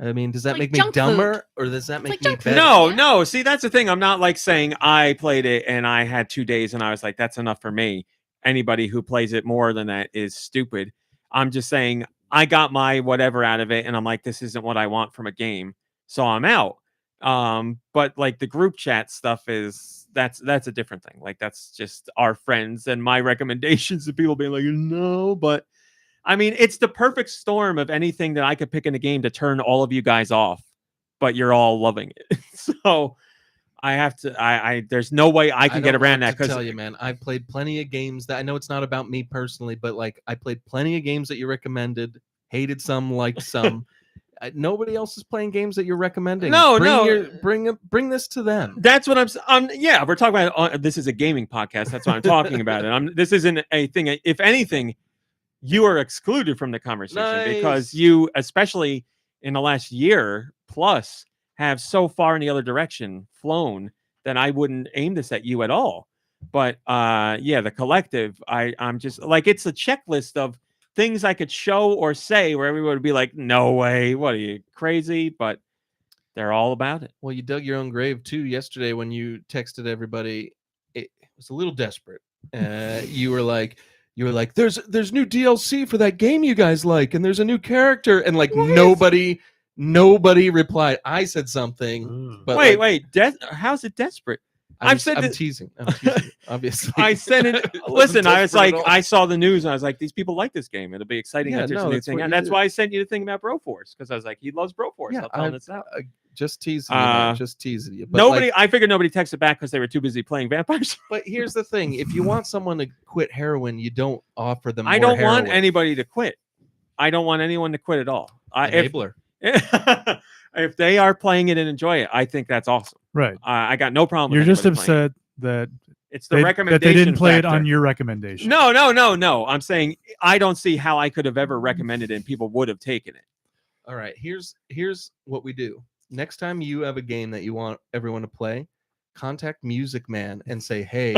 I mean, does that make me dumber, or does that make me better? No. See, that's the thing. I'm not like saying I played it and I had 2 days and I was like, that's enough for me. Anybody who plays it more than that is stupid. I'm just saying I got my whatever out of it, and I'm like, this isn't what I want from a game, so I'm out. But like the group chat stuff that's a different thing. Like, that's just our friends and my recommendations to people being like, no. But I mean, it's the perfect storm of anything that I could pick in a game to turn all of you guys off, but you're all loving it. So I have to. There's no way I can get around that. Because tell you, man, I've played plenty of games that I know it's not about me personally, but like I played plenty of games that you recommended, hated some, liked some. Nobody else is playing games that you're recommending. No, bring this to them. That's what yeah, we're talking about. This is a gaming podcast. That's what I'm talking about. And this isn't a thing. If anything, you are excluded from the conversation because you, especially in the last year plus, have so far in the other direction flown that I wouldn't aim this at you at all. But yeah, the collective, I'm just like, it's a checklist of things I could show or say where everyone would be like, no way, what are you, crazy? But they're all about it. Well, you dug your own grave too yesterday when you texted everybody. It was a little desperate. You were like, there's new DLC for that game you guys like, and there's a new character, and like nobody replied. I said something, but wait, how's it desperate? I'm teasing, obviously. I said it. Listen, I was like, I saw the news, and I was like, these people like this game. It'll be exciting. Yeah, there's a new thing, and that's why I sent you the thing about Broforce, because I was like, he loves Broforce. Yeah, I'll tell him it's out. Just teasing you, man. Just teasing you. But nobody. I figured nobody texted back because they were too busy playing vampires. But here's the thing: if you want someone to quit heroin, you don't offer them. I don't want anybody to quit. I don't want anyone to quit at all. Enabler. If they are playing it and enjoy it, I think that's awesome. Right. I got no problem. You're just upset that it's the recommendation that they didn't play factor. it on your recommendation. No. I'm saying I don't see how I could have ever recommended it and people would have taken it. All right. Here's what we do. Next time you have a game that you want everyone to play, contact Music Man and say, hey,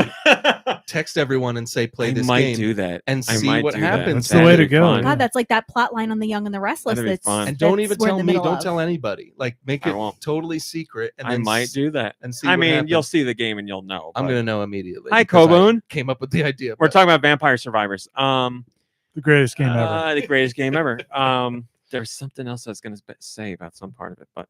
text everyone and say, play this game. I might do that. And see what happens. That's the way to go. God, that's like that plot line on The Young and the Restless. And don't even tell me. Don't tell anybody. Like, make it totally secret. And I might do that. And see. I mean, you'll see the game and you'll know. I'm gonna know immediately. Hi, Koboon. Came up with the idea. We're talking about Vampire Survivors. The greatest game ever. The greatest game ever. There's something else I was going to say about some part of it, but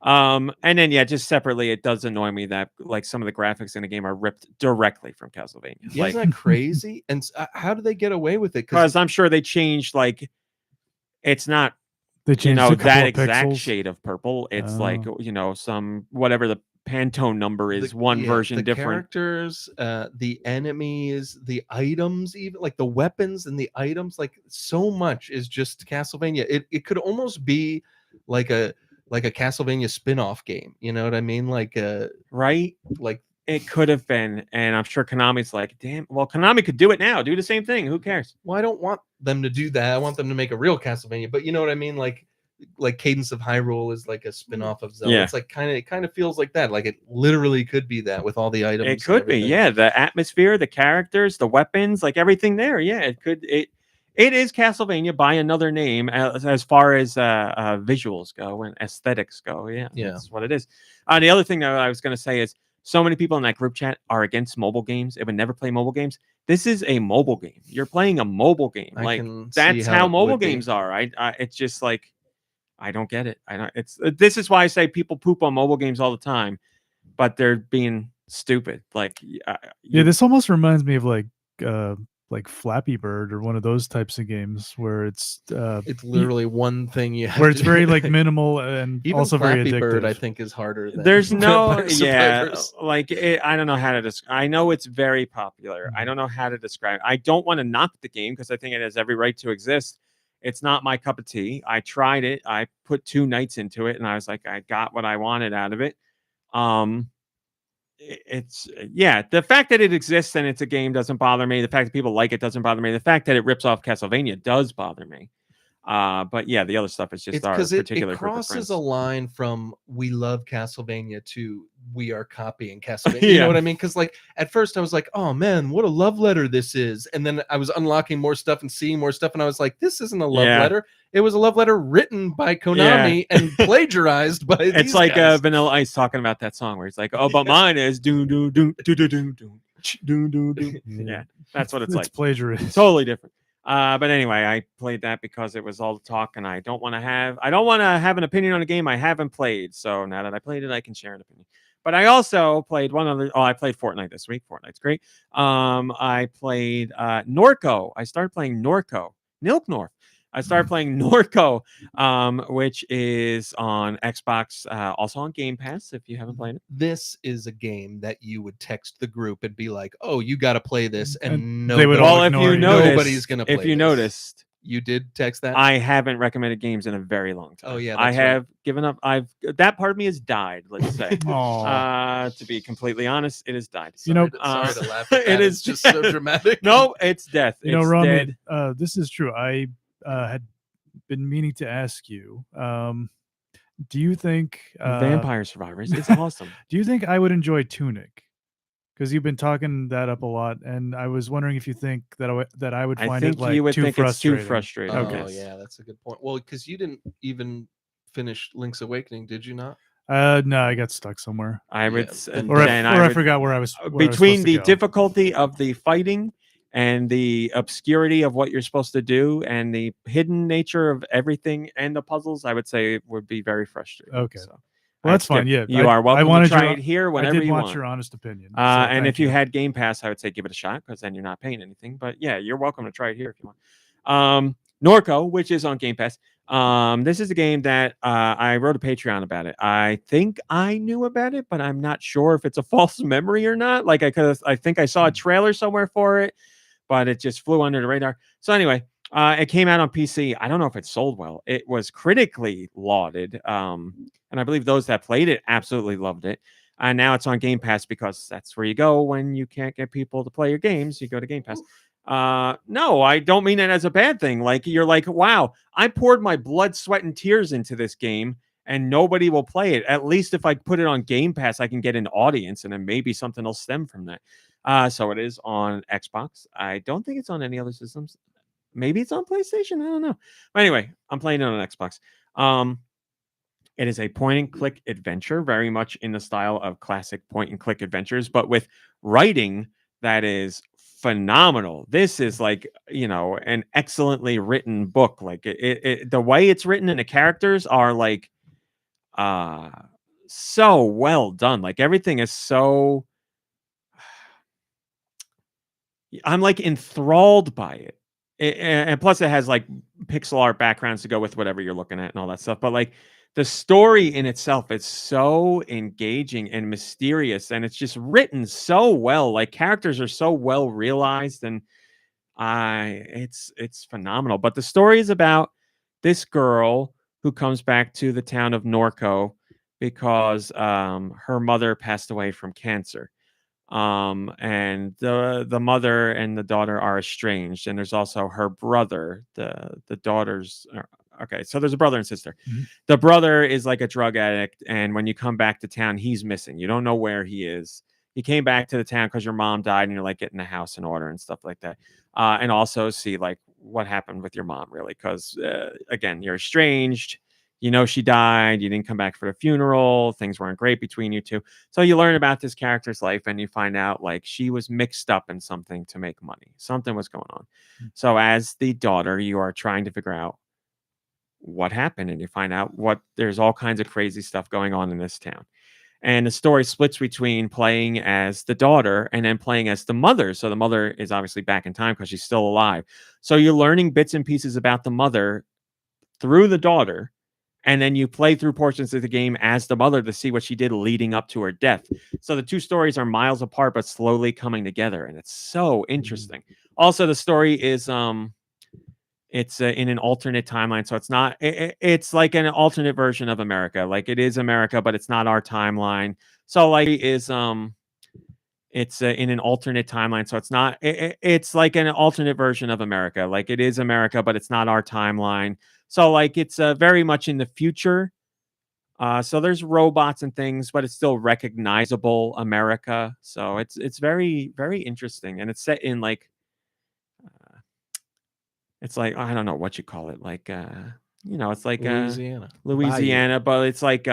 and then just separately, it does annoy me that like some of the graphics in the game are ripped directly from Castlevania. Yeah, isn't that crazy? And how do they get away with it? Because I'm sure they changed, like, it's not they changed that exact shade of purple. It's like some whatever the Pantone number is, version the different. Characters, the enemies, the items, even like the weapons and the items, like so much is just Castlevania. It could almost be like a Castlevania spin-off game. You know what I mean? Like right? Like it could have been, and I'm sure Konami's like, damn, well, Konami could do it now. Do the same thing. Who cares? Well, I don't want them to do that. I want them to make a real Castlevania, but you know what I mean? Like Cadence of Hyrule is like a spin-off of Zelda. Yeah. It's like it kind of feels like that. Like it literally could be that with all the items. It could be, yeah. The atmosphere, the characters, the weapons, like everything there. Yeah, it could. It is Castlevania by another name as far as visuals go and aesthetics go. Yeah, that's what it is. The other thing that I was going to say is so many people in that group chat are against mobile games. They would never play mobile games. This is a mobile game. You're playing a mobile game. Like that's how mobile games are. It's just like I don't get it. This is why I say people poop on mobile games all the time, but they're being stupid. Like this almost reminds me of like Flappy Bird or one of those types of games where it's literally one thing you have where it's very like minimal and even also Flappy very addictive. Bird, I think, is harder. There's no like I don't know how to describe. I know it's very popular. I don't know how to describe it. I don't want to knock the game because I think it has every right to exist. It's not my cup of tea. I tried it. I put 2 nights into it, and I was like, I got what I wanted out of it. It's the fact that it exists and it's a game doesn't bother me. The fact that people like it doesn't bother me. The fact that it rips off Castlevania does bother me. But yeah, the other stuff is just our particular it crosses a line from we love Castlevania to we are copying Castlevania. You know what I mean? Because like at first I was like, oh man, what a love letter this is, and then I was unlocking more stuff and seeing more stuff, and I was like, this isn't a love letter. It was a love letter written by Konami and plagiarized by these It's like guys. Vanilla Ice talking about that song where he's like, oh, but mine is do do do do do do do do do. Yeah, that's what it's like. Plagiarism. Totally different. But anyway, I played that because it was all the talk, and I don't want to have an opinion on a game I haven't played. So now that I played it, I can share an opinion. But I also played I played Fortnite this week. Fortnite's great. I played Norco. I started playing Norco. North. I started playing Norco, which is on Xbox, also on Game Pass, if you haven't played it. This is a game that you would text the group and be like, oh, you got to play this. And they would nobody, all if you ignore you. noticed, nobody's going to play If you this. noticed, You did text that? I haven't recommended games in a very long time. Oh, yeah, I that's right. have given up. That part of me has died. Let's say. Aw. To be completely honest, it has died. You know, Sorry to laugh at that. it It's is just so dramatic. No, it's death. You know, It's Romy, dead. this is true. I had been meaning to ask you. Do you think Vampire Survivors? It's awesome. Do you think I would enjoy Tunic? Because you've been talking that up a lot, and I was wondering if you think that I would I find think it like you would too think frustrating. it's too frustrating. Oh, Yes. yeah, that's a good point. Well, because you didn't even finish Link's Awakening, did you not? No, I got stuck somewhere, I would, Yeah, or then I would- forgot where I was. between the difficulty of the fighting and the obscurity of what you're supposed to do and the hidden nature of everything and the puzzles, I would say it would be very frustrating. Okay. So, Well, that's fine. Skip, Yeah, you are I welcome to wanted try your- it here whenever I did you want want. your honest opinion. So And thank if you had Game Pass, I would say give it a shot because then you're not paying anything. But yeah, you're welcome to try it here if you want. Norco, which is on Game Pass. This is a game that I wrote a Patreon about it. I think I knew about it, but I'm not sure if it's a false memory or not. Like I think I saw a trailer somewhere for it, but it just flew under the radar. So anyway, it came out on PC. I don't know if it sold well. It was critically lauded. And I believe those that played it absolutely loved it. And now it's on Game Pass because that's where you go when you can't get people to play your games. You go to Game Pass. No, I don't mean it as a bad thing. Like you're like, wow, I poured my blood, sweat, and tears into this game and nobody will play it. At least if I put it on Game Pass, I can get an audience and then maybe something will stem from that. So it is on Xbox. I don't think it's on any other systems. Maybe it's on PlayStation. I don't know. But anyway, I'm playing it on Xbox. It is a point and click adventure, very much in the style of classic point and click adventures, but with writing that is phenomenal. This is like, an excellently written book. Like the way it's written and the characters are like so well done. Like everything is so I'm like enthralled by it. And plus it has like pixel art backgrounds to go with whatever you're looking at and all that stuff. But like the story in itself is so engaging and mysterious, and it's just written so well. Like characters are so well realized, and it's phenomenal. But the story is about this girl who comes back to the town of Norco because her mother passed away from cancer. And the mother and the daughter are estranged, and there's also her brother. The daughter's okay, so there's a brother and sister. Mhm. The brother is like a drug addict, and when you come back to town, he's missing. You don't know where he is. He came back to the town because your mom died, and you're like getting the house in order and stuff like that. And also see like what happened with your mom, really, because again, you're estranged. She died. You didn't come back for the funeral. Things weren't great between you two. So you learn about this character's life and you find out like she was mixed up in something to make money. Something was going on. So as the daughter, you are trying to figure out what happened, and you find out there's all kinds of crazy stuff going on in this town. And the story splits between playing as the daughter and then playing as the mother. So the mother is obviously back in time because she's still alive. So you're learning bits and pieces about the mother through the daughter. And then you play through portions of the game as the mother to see what she did leading up to her death. So the two stories are miles apart, but slowly coming together. And it's so interesting. Also, the story is it's in an alternate timeline. So it's not, it's like an alternate version of America. Like it is America, but it's not our timeline. So like it's in an alternate timeline. So it's not, it's like an alternate version of America. Like it is America, but it's not our timeline. So like it's very much in the future. So there's robots and things, but it's still recognizable America. So it's very, very interesting. And it's set in like, it's like, I don't know what you call it. Like, it's like Louisiana, but it's like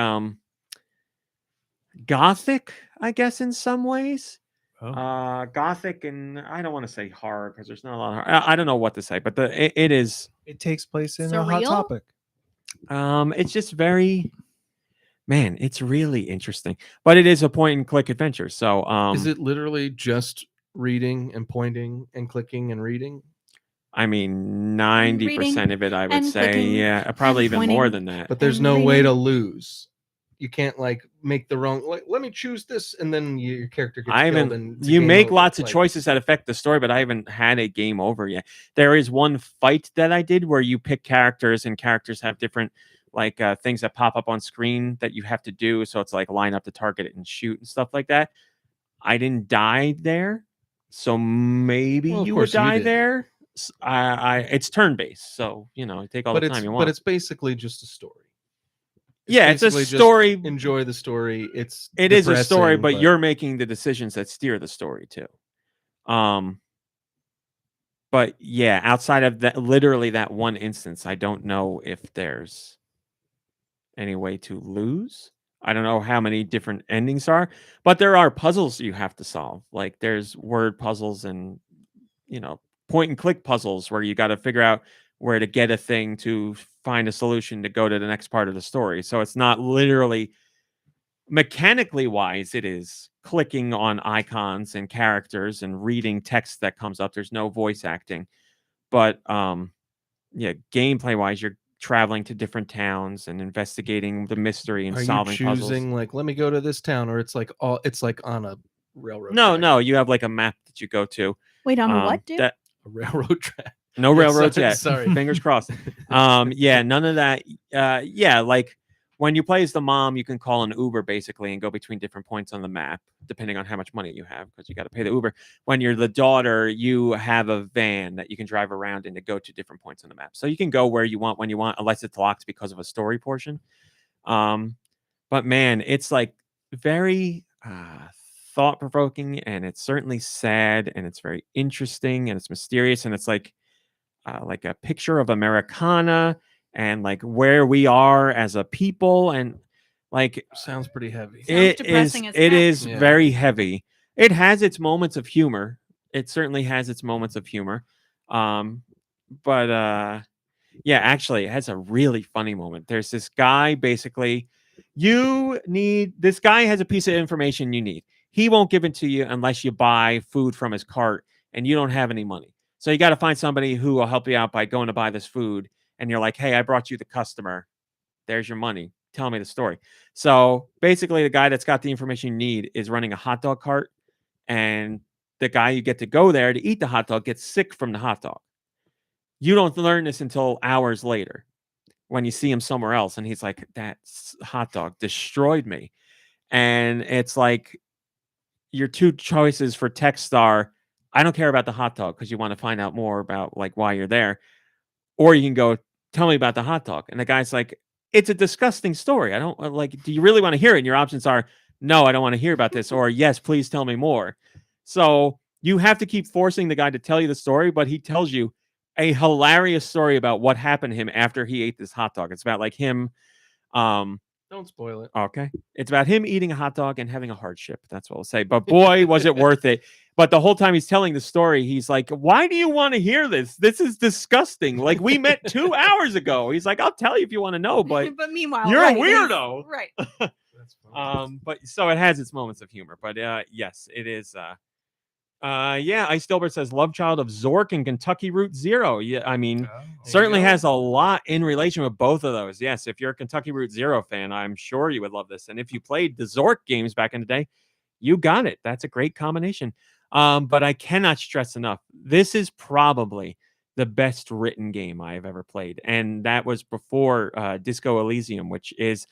Gothic, I guess, in some ways. Oh. Gothic, and I don't want to say horror because there's not a lot of horror. I don't know what to say, but it is. It takes place in a Hot Surreal? Topic. It's just very, man, it's really interesting. But it is a point and click adventure. So is it literally just reading and pointing and clicking and reading? I mean, 90% of it, I would and say, clicking yeah, probably and even more pointing. than that. But there's And no way reading. to lose. You can't like make the wrong. Like, let me choose this, and then your character gets I killed. haven't. And it's a You game make over. lots of Like, choices that affect the story, but I haven't had a game over yet. There is one fight that I did where you pick characters, and characters have different like things that pop up on screen that you have to do. So it's like line up the target and shoot and stuff like that. I didn't die there, so maybe Well, of you would course you die didn't. there. It's turn based, so you know, take all the time you want. But it's basically just a story. Yeah, it's a basically just story. Enjoy the story. It is a story, depressing, but you're making the decisions that steer the story too. But yeah, outside of that, literally that one instance, I don't know if there's any way to lose. I don't know how many different endings are, but there are puzzles you have to solve. Like there's word puzzles and, you know, point and click puzzles where you got to figure out where to get a thing to find a solution to go to the next part of the story. So it's not literally mechanically wise, it is clicking on icons and characters and reading text that comes up. There's no voice acting, but yeah, gameplay wise, you're traveling to different towns and investigating the mystery and Are solving you choosing puzzles. like, let me go to this town, or it's like on a railroad? No, track? no, you have like a map that you go to. Wait, on a what, dude? A railroad track. No Yeah, railroads sorry, yet. sorry. Fingers crossed. Yeah, none of that. Yeah, like when you play as the mom, you can call an Uber basically and go between different points on the map, depending on how much money you have, because you got to pay the Uber. When you're the daughter, you have a van that you can drive around in to go to different points on the map. So you can go where you want when you want, unless it's locked because of a story portion. But man, it's like very thought-provoking, and it's certainly sad, and it's very interesting, and it's mysterious, and it's like a picture of Americana and like where we are as a people, and like Sounds pretty heavy. Sounds depressing as it heck. is Yeah. very heavy. It has its moments of humor. It certainly has its moments of humor. But yeah, actually it has a really funny moment. There's this guy basically, this guy has a piece of information you need. He won't give it to you unless you buy food from his cart and you don't have any money. So you got to find somebody who will help you out by going to buy this food. And you're like, hey, I brought you the customer. There's your money. Tell me the story. So basically, the guy that's got the information you need is running a hot dog cart. And the guy you get to go there to eat the hot dog gets sick from the hot dog. You don't learn this until hours later when you see him somewhere else. And he's like, that hot dog destroyed me. And it's like your two choices for text are, I don't care about the hot dog because you want to find out more about like why you're there. Or you can go, tell me about the hot dog. And the guy's like, it's a disgusting story. I don't like, do you really want to hear it? And your options are, no, I don't want to hear about this. Or yes, please tell me more. So you have to keep forcing the guy to tell you the story, but he tells you a hilarious story about what happened to him after he ate this hot dog. It's about like him. Don't spoil it. Okay. It's about him eating a hot dog and having a hardship. That's what I'll say. But boy, was it worth it. But the whole time he's telling the story, he's like, why do you want to hear this? This is disgusting. Like, we met 2 hours ago. He's like, I'll tell you if you want to know, but meanwhile, you're right, a weirdo. Right. That's funny. But so it has its moments of humor. But yes, it is. Yeah, Ice Dilbert says, love child of Zork and Kentucky Route Zero. Yeah, I mean, certainly has a lot in relation with both of those. Yes, if you're a Kentucky Route Zero fan, I'm sure you would love this. And if you played the Zork games back in the day, you got it. That's a great combination. But I cannot stress enough, this is probably the best written game I have ever played. And that was before Disco Elysium, which is,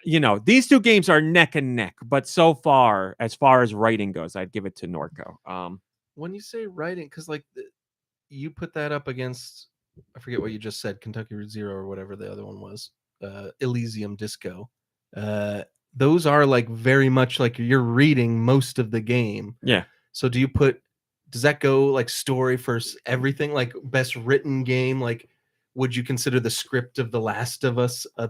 you know, these two games are neck and neck. But so far as writing goes, I'd give it to Norco. When you say writing, because like you put that up against, I forget what you just said, Kentucky Route Zero or whatever the other one was, Elysium Disco. Those are like very much like you're reading most of the game. Yeah. So does that go like story first, everything, like best written game? Like, would you consider the script of The Last of Us a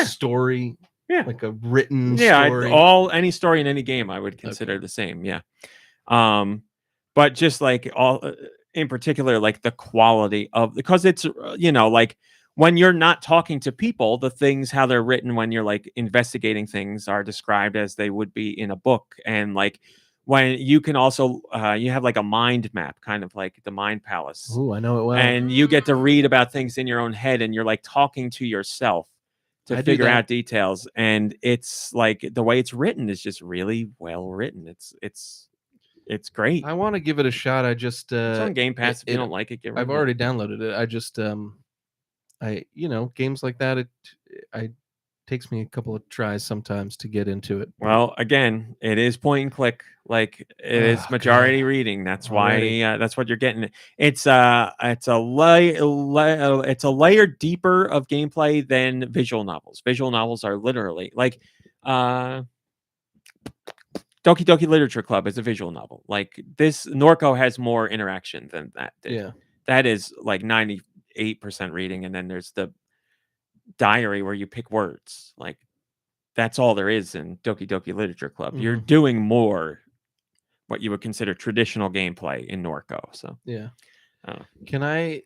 story? Yeah. Like a written Yeah, story? any story in any game I would consider the same. Yeah. But just like in particular, like the quality of, because it's, you know, like when you're not talking to people, the things, how they're written when you're like investigating things are described as they would be in a book. And like when you can also, you have like a mind map, kind of like the Mind Palace. Ooh, I know it well. And you get to read about things in your own head, and you're like talking to yourself to I do figure that. out details, and it's like the way it's written is just really well written. It's great. I want to give it a shot. I just It's on Game Pass. If you don't like it, get rid I've of it. already downloaded it. I just games like that, it takes me a couple of tries sometimes to get into it. Well, again, it is point and click. Like it is Oh, majority God. reading. That's Already. why that's what you're getting. It's a layer deeper of gameplay than visual novels. Visual novels are literally like Doki Doki Literature Club is a visual novel. Like this Norco has more interaction than that did. Yeah. That is like 98% reading, and then there's the diary where you pick words. Like that's all there is in Doki Doki Literature Club. You're doing more what you would consider traditional gameplay in Norco. So yeah. Can I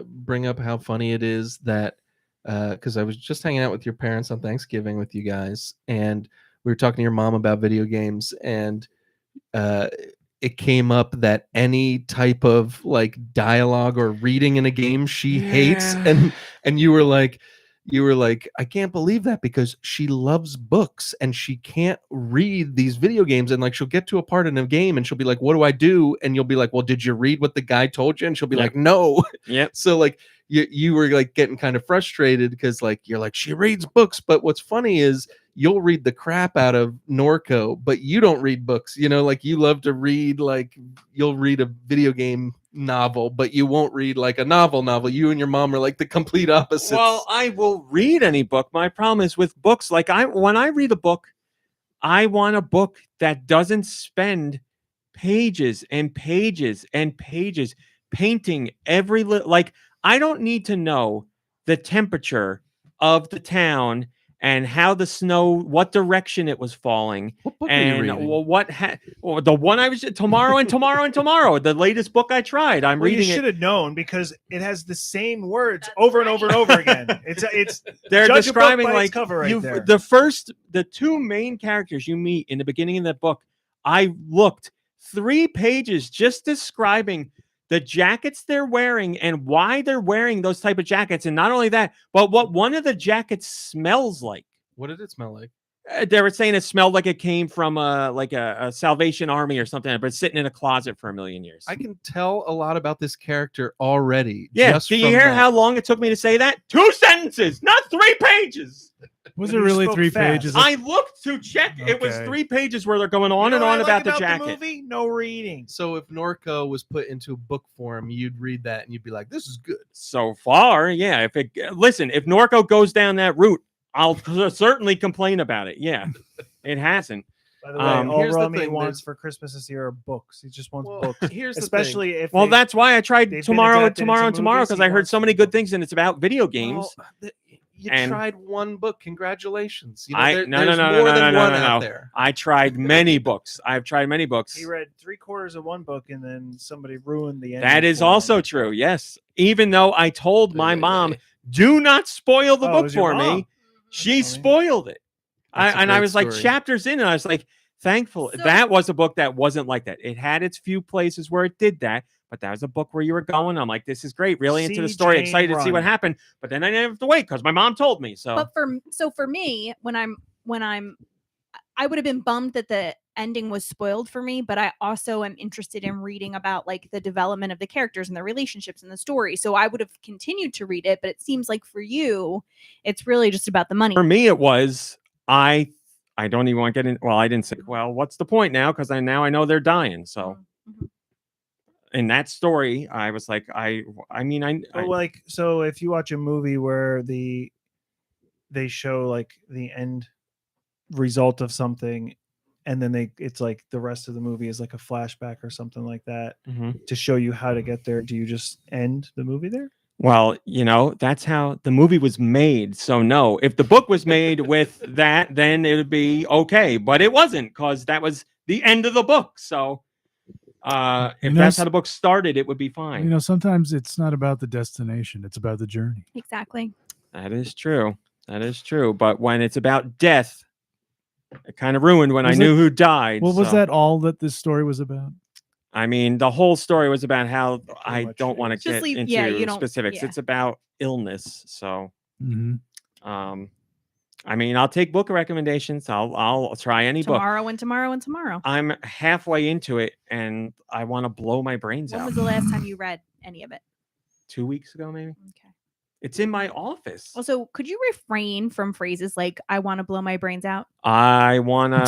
bring up how funny it is that because I was just hanging out with your parents on Thanksgiving with you guys, and we were talking to your mom about video games, and it came up that any type of like dialogue or reading in a game she hates, and you were like, I can't believe that because she loves books and she can't read these video games. And like she'll get to a part in a game and she'll be like, what do I do? And you'll be like, well, did you read what the guy told you? And she'll be like, no. Yep. So like you were like getting kind of frustrated because like you're like, she reads books. But what's funny is you'll read the crap out of Norco, but you don't read books. You know, like you love to read, like you'll read a video game novel, but you won't read like a novel. You and your mom are like the complete opposites. Well, I will read any book. My problem is with books. Like when I read a book, I want a book that doesn't spend pages and pages and pages painting every like I don't need to know the temperature of the town and how the snow, what direction it was falling. What book are you reading? The one I was tomorrow and tomorrow and tomorrow. The latest book I tried. I'm reading you it. should have known because it has the same words over and over and over again. It's they're judge a book describing by its like cover right there. the two main characters you meet in the beginning of the book. I looked 3 pages just describing the jackets they're wearing and why they're wearing those type of jackets. And not only that, but what one of the jackets smells like. What did it smell like? They were saying it smelled like it came from a Salvation Army or something, but it's sitting in a closet for 1,000,000 years. I can tell a lot about this character already. Yeah. Just Do you from hear that. how long it took me to say that? 2 sentences, not 3 pages. Was it really 3 fast. pages? I looked to check. It was Okay. 3 pages where they're going on and on about the jacket. movie, no reading. So if Norco was put into book form, you'd read that and you'd be like, this is good. So far, yeah. If Norco goes down that route, I'll certainly complain about it. Yeah, it hasn't. By the way, all here's the Rami thing, wants there's- for Christmas this year are books. He just wants Well, books. here's the Especially if Well, they- that's why I tried they've been tomorrow adapted into movies, because he I heard wants so many books. good things, and it's about video games. Well, you And- tried one book. Congratulations. You know, I there's no, more no, than no, one no, out no. there. I tried many books. I've tried many books. he read 3/4 of one book and then somebody ruined the end. That is also true. Yes, even though I told my mom, "Do not spoil the Oh, it book was your for me," mom. she funny. spoiled it. That's a I great was like story. chapters in, and I was like, thankful So- that was a book that wasn't like that. It had its few places where it did that, but that was a book where you were going. I'm like, this is great, really into the See story, Jane excited to see what run. happened. But then I didn't have to wait because my mom told me. So But for me, when I would have been bummed that the ending was spoiled for me, but I also am interested in reading about like the development of the characters and the relationships and the story. So I would have continued to read it, but it seems like for you, it's really just about the money. for me, it was I don't even want to get in. Well, I didn't say. Well, what's the point now? Because I know they're dying. So Mhm. in that story, I was like, I But like, so if you watch a movie where they show like the end result of something, and then it's like the rest of the movie is like a flashback or something like that Mhm. to show you how to get there. Do you just end the movie there? Well, that's how the movie was made. So no, if the book was made with that, then it would be okay. But it wasn't because that was the end of the book. So if that's how the book started, it would be fine. You know, sometimes it's not about the destination; it's about the journey. Exactly. That is true. That is true. But when it's about death, it kind of ruined when I knew who died. Well, was so- that all that this story was about? I mean, the whole story was about how I much don't want to Just get leave- into yeah, you don't- specifics. yeah. It's about illness. So, Mhm. um, I mean, I'll take book recommendations. I'll try any book. Tomorrow and tomorrow and tomorrow. I'm halfway into it, and I want to blow my brains When out. was the last time you read any of it? 2 weeks ago, maybe. Okay. It's in my office. Also, could you refrain from phrases like "I want to blow my brains out"? I want to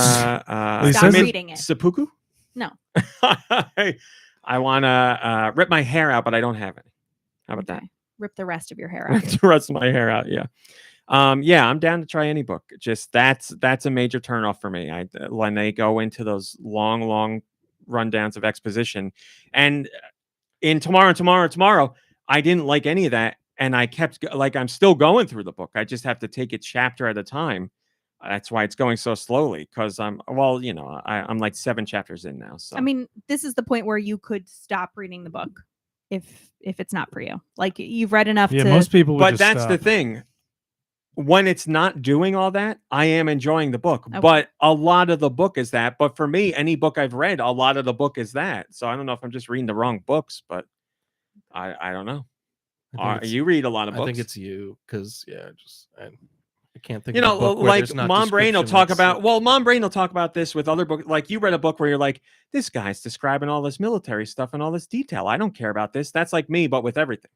Stop reading it. Seppuku? No. I want to rip my hair out, but I don't have any. How about that? Rip the rest of your hair out. The rest of my hair out, yeah. Yeah, I'm down to try any book. Just that's a major turnoff for me. When they go into those long rundowns of exposition, and in tomorrow, I didn't like any of that, and I kept I'm still going through the book. I just have to take it chapter at a time. That's why it's going so slowly, because I'm like 7 chapters in now. So I mean, this is the point where you could stop reading the book if it's not for you. Like you've read enough Yeah, to. most people would but just that's the stop. thing. When it's not doing all that, I am enjoying the book. Okay. But a lot of the book is that. But for me, any book I've read, a lot of the book is that. So I don't know if I'm just reading the wrong books, but I don't know. You read a lot of books. I think it's you, because I can't think. You of know, a book where like there's not Mom Brain will description talk that's- about. Well, Mom Brain will talk about this with other books. Like you read a book where you're like, this guy's describing all this military stuff and all this detail. I don't care about this. That's like me, but with everything.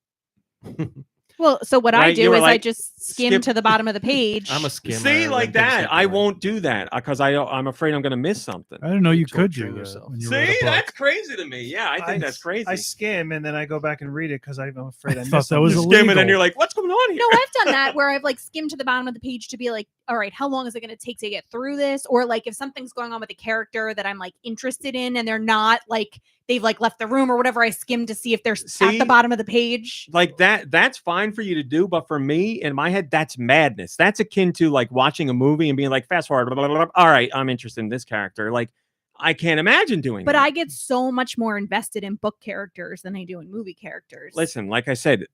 Well, so what I Right? You do were is I like, just skim skip- to the bottom of the page. I'm a skimmer. See, when like things that. get I boring. won't do that because I'm afraid I'm going to miss something. I didn't know you could torturing do that yourself. when you read a See, book. that's crazy to me. Yeah, I think that's crazy. I skim and then I go back and read it because I'm afraid I I thought missed that was you something. skim it and illegal. you're like, what's going on here? No, I've done that where I've like skimmed to the bottom of the page to be like, all right, how long is it going to take to get through this? Or like if something's going on with a character that I'm like interested in and they're not like they've like left the room or whatever, I skim to see if they're at See? the bottom of the page. Like that's fine for you to do, but for me, in my head, that's madness. That's akin to like watching a movie and being like, fast forward, blah, blah, blah, blah. All right, I'm interested in this character. Like, I can't imagine doing But that. I get so much more invested in book characters than I do in movie characters. Listen, like I said,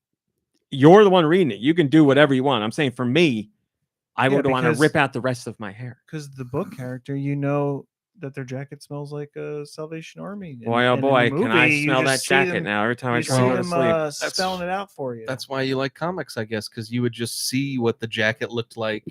you're the one reading it. You can do whatever you want. I'm saying for me, I Yeah, would want to because- rip out the rest of my hair. Because the book character, you know that their jacket smells like a Salvation Army. And- Boy, oh and in the boy, can I movie, you smell that just see jacket them- now every time I You try see to go to them sleep. spelling it out for you. That's why you like comics, I guess, because you would just see what the jacket looked like,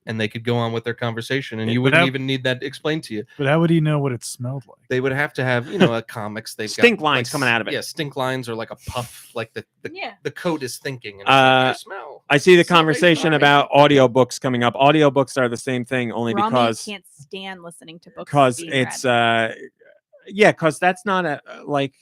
and they could go on with their conversation, and Yeah, you but wouldn't how- even need that explained to you. But how would he know what it smelled like? They would have to have, a comics. They've Stink got, lines like, coming out of it. Yeah, stink lines or like a puff, like Yeah. the coat is thinking. And it's like, "You smell." I see the Salvation conversation Army. about audiobooks coming up. Audiobooks are the same thing, only Rami because can't stand listening to books. because being it's read. because that's not a like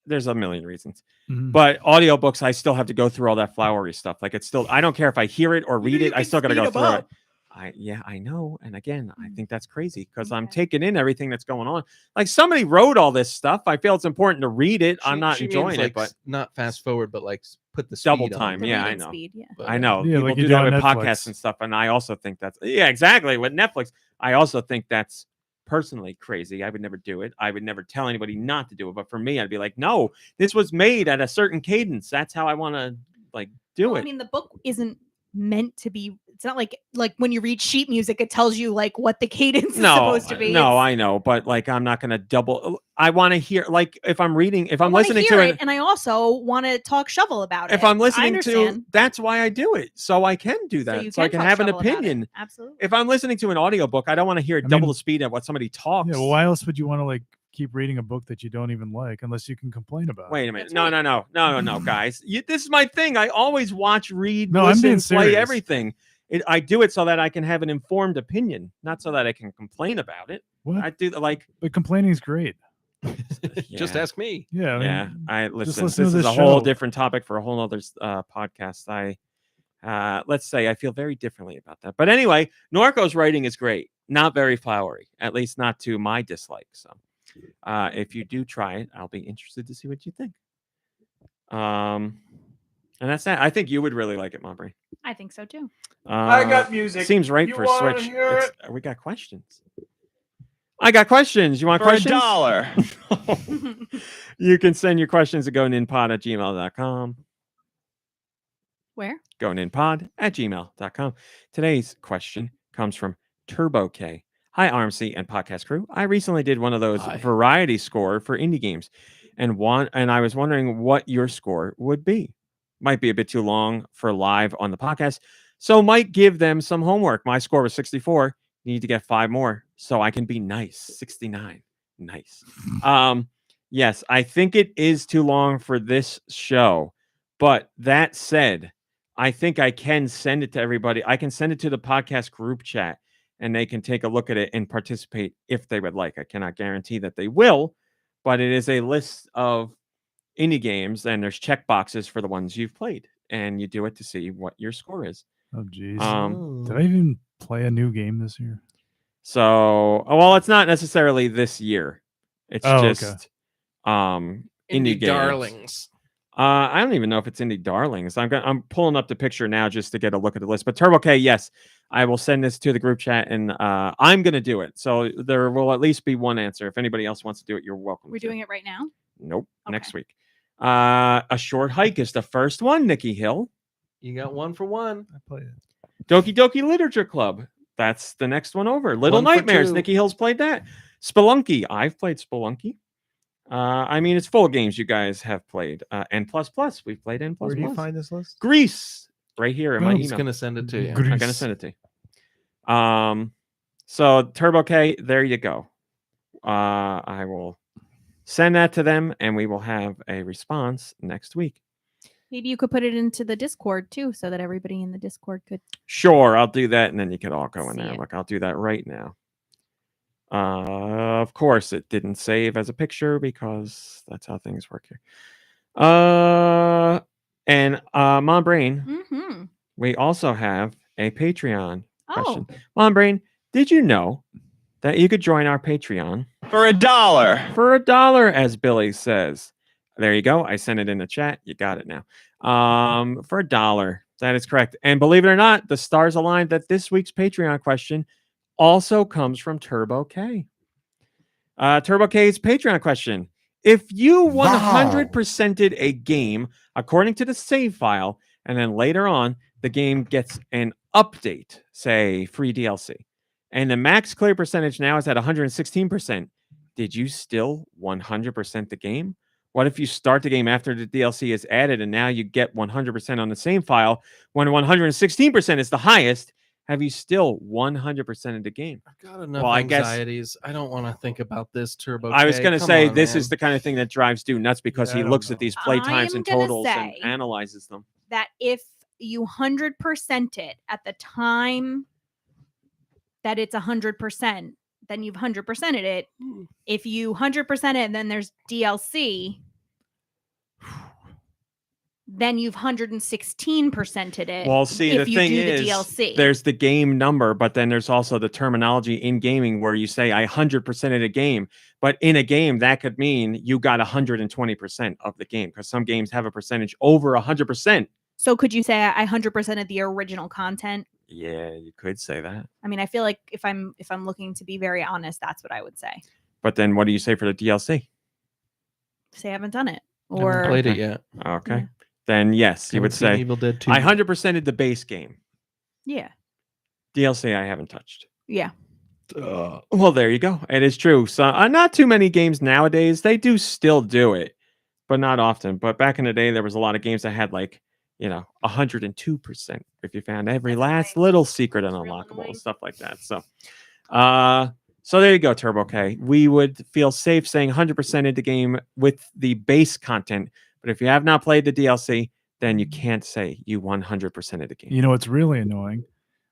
there's a million reasons. Mhm. But audiobooks, I still have to go through all that flowery stuff. Like it's still, I don't care if I hear it or read it, I still got to go through it. I know. And again, I think that's crazy because I'm taking in everything that's going on. Like somebody wrote all this stuff. I feel it's important to read it. I'm not She means, enjoying like, it, but not fast forward, but like put the double speed on time. it. Yeah, I reading know. speed, yeah. But, I know. Yeah, People like you do do that on with Netflix. podcasts and stuff. And I also think that's, yeah, exactly. With Netflix, I also think that's personally crazy. I would never do it. I would never tell anybody not to do it. But for me, I'd be like, no, this was made at a certain cadence. That's how I want to like do Well, it. I mean, the book isn't meant to be. It's not like when you read sheet music, it tells you like what the cadence is supposed to be. No, It's- I know, but like I'm not gonna double. I want to hear like if I'm reading, if I I'm wanna listening hear to it, and I also want to talk shovel about it. if I'm I listening to, understand. that's why I do it, so I can do that, you so I can talk have an shovel about it. opinion. Absolutely. If I'm listening to an audiobook, I don't want to hear I double mean- the speed of what somebody talks. Yeah, well, why else would you want to like keep reading a book that you don't even like unless you can complain about it? Wait a minute, That's no, right. no, guys, this is my thing. I always watch, read, No, I'm listen, being play serious. everything. I do it so that I can have an informed opinion, not so that I can complain about it. What? I do like. But complaining is great. Just Yeah. ask me. Yeah, I mean, Yeah, I listen. listen This to is this a whole show. different topic for a whole other podcast. Let's say I feel very differently about that. But anyway, Norco's writing is great, not very flowery, at least not to my dislike. So, if you do try it, I'll be interested to see what you think. And that's that. I think you would really like it, Maury. I think so too. I got music. Seems right You for a wanna Switch. hear We got questions. I got questions. You want questions? $1. You can send your questions to goninpod@gmail.com. Where? goninpod@gmail.com. Today's question comes from Turbo K. Hi, RMC and podcast crew. I recently did one of those Hi. variety score for indie games, and I was wondering what your score would be. Might be a bit too long for live on the podcast, So might give them some homework. My score was 64. Need to get 5 more so I can be nice. 69. Nice. Yes, I think it is too long for this show. But that said, I think I can send it to everybody. I can send it to the podcast group chat and they can take a look at it and participate if they would like. I cannot guarantee that they will, but it is a list of indie games and there's check boxes for the ones you've played and you do it to see what your score is. Oh, geez. Um, Did I even play a new game this year? So, well, it's not necessarily this year. It's Okay. just indie games. darlings. I don't even know if it's indie darlings. I'm pulling up the picture now just to get a look at the list. But Turbo K, yes, I will send this to the group chat and I'm going to do it. So there will at least be one answer. If anybody else wants to do it, you're welcome. We're doing it right now? Nope. Okay. Next week. A Short Hike is the first one, Nikki Hill. You got 1 for 1. I played it. Doki Doki Literature Club. That's the next one over. Little 1 for Nightmares. 2. Nikki Hill's played that. Spelunky. I've played Spelunky. I mean, it's full of games you guys have played. N++. We've played N++. Where do you find this list? Greece. Right here in my I'm email. just gonna send it to you. I'm going to send it to you. So Turbo K, there you go. I will send that to them and we will have a response next week. Maybe you could put it into the Discord too, so that everybody in the Discord could. Sure, I'll do that, and then you could all go in See there. it. Look, I'll do that right now. Of course, it didn't save as a picture because that's how things work here. And Mom Brain, Mm-hmm. we also have a Patreon question. Oh, Mom Brain, did you know that you could join our Patreon For $1. for $1, as Billy says? There you go. I sent it in the chat. You got it now. For $1. That is correct. And believe it or not, the stars aligned that this week's Patreon question also comes from Turbo K. Turbo K's Patreon question. If you 100%ed a game according to the save file, and then later on, the game gets an update, say free DLC, and the max clear percentage now is at 116%, did you still 100% the game? What if you start the game after the DLC is added and now you get 100% on the same file when 116% is the highest? Have you still 100% of the game? I've got enough Well, I guess- anxieties. I don't want to think about this, Turbo. I was K. going to Come say on, this man. is the kind of thing that drives Stu nuts because Yeah, he I don't looks know. at these play times I'm and gonna totals and say- analyzes them. that if you 100% it at the time that it's 100%, then you've 100%ed it. If you 100% it and then there's DLC, then you've 116%ed it. Well, see, if the you thing do is, the DLC. there's the game number, but then there's also the terminology in gaming where you say I 100%ed a game. But in a game, that could mean you got 120% of the game because some games have a percentage over 100%. So could you say I 100%ed the original content? Yeah, you could say that. I mean, I feel like if I'm looking to be very honest, that's what I would say. But then what do you say for the DLC? Say I haven't done it. I haven't Or played it yet. Okay. Yeah. Then yes, you Haven't would seen say Evil Dead 2. I 100%ed the base game. yeah. DLC I haven't touched. Yeah. Well, there you go. It is true. So not too many games nowadays. They do still do it, but not often. But back in the day, there was a lot of games that had 102% if you found every last little secret and unlockable and stuff like that. So, so there you go, Turbo K. We would feel safe saying 100% into game with the base content. But if you have not played the DLC, then you can't say you 100% of the game. You know what's really annoying?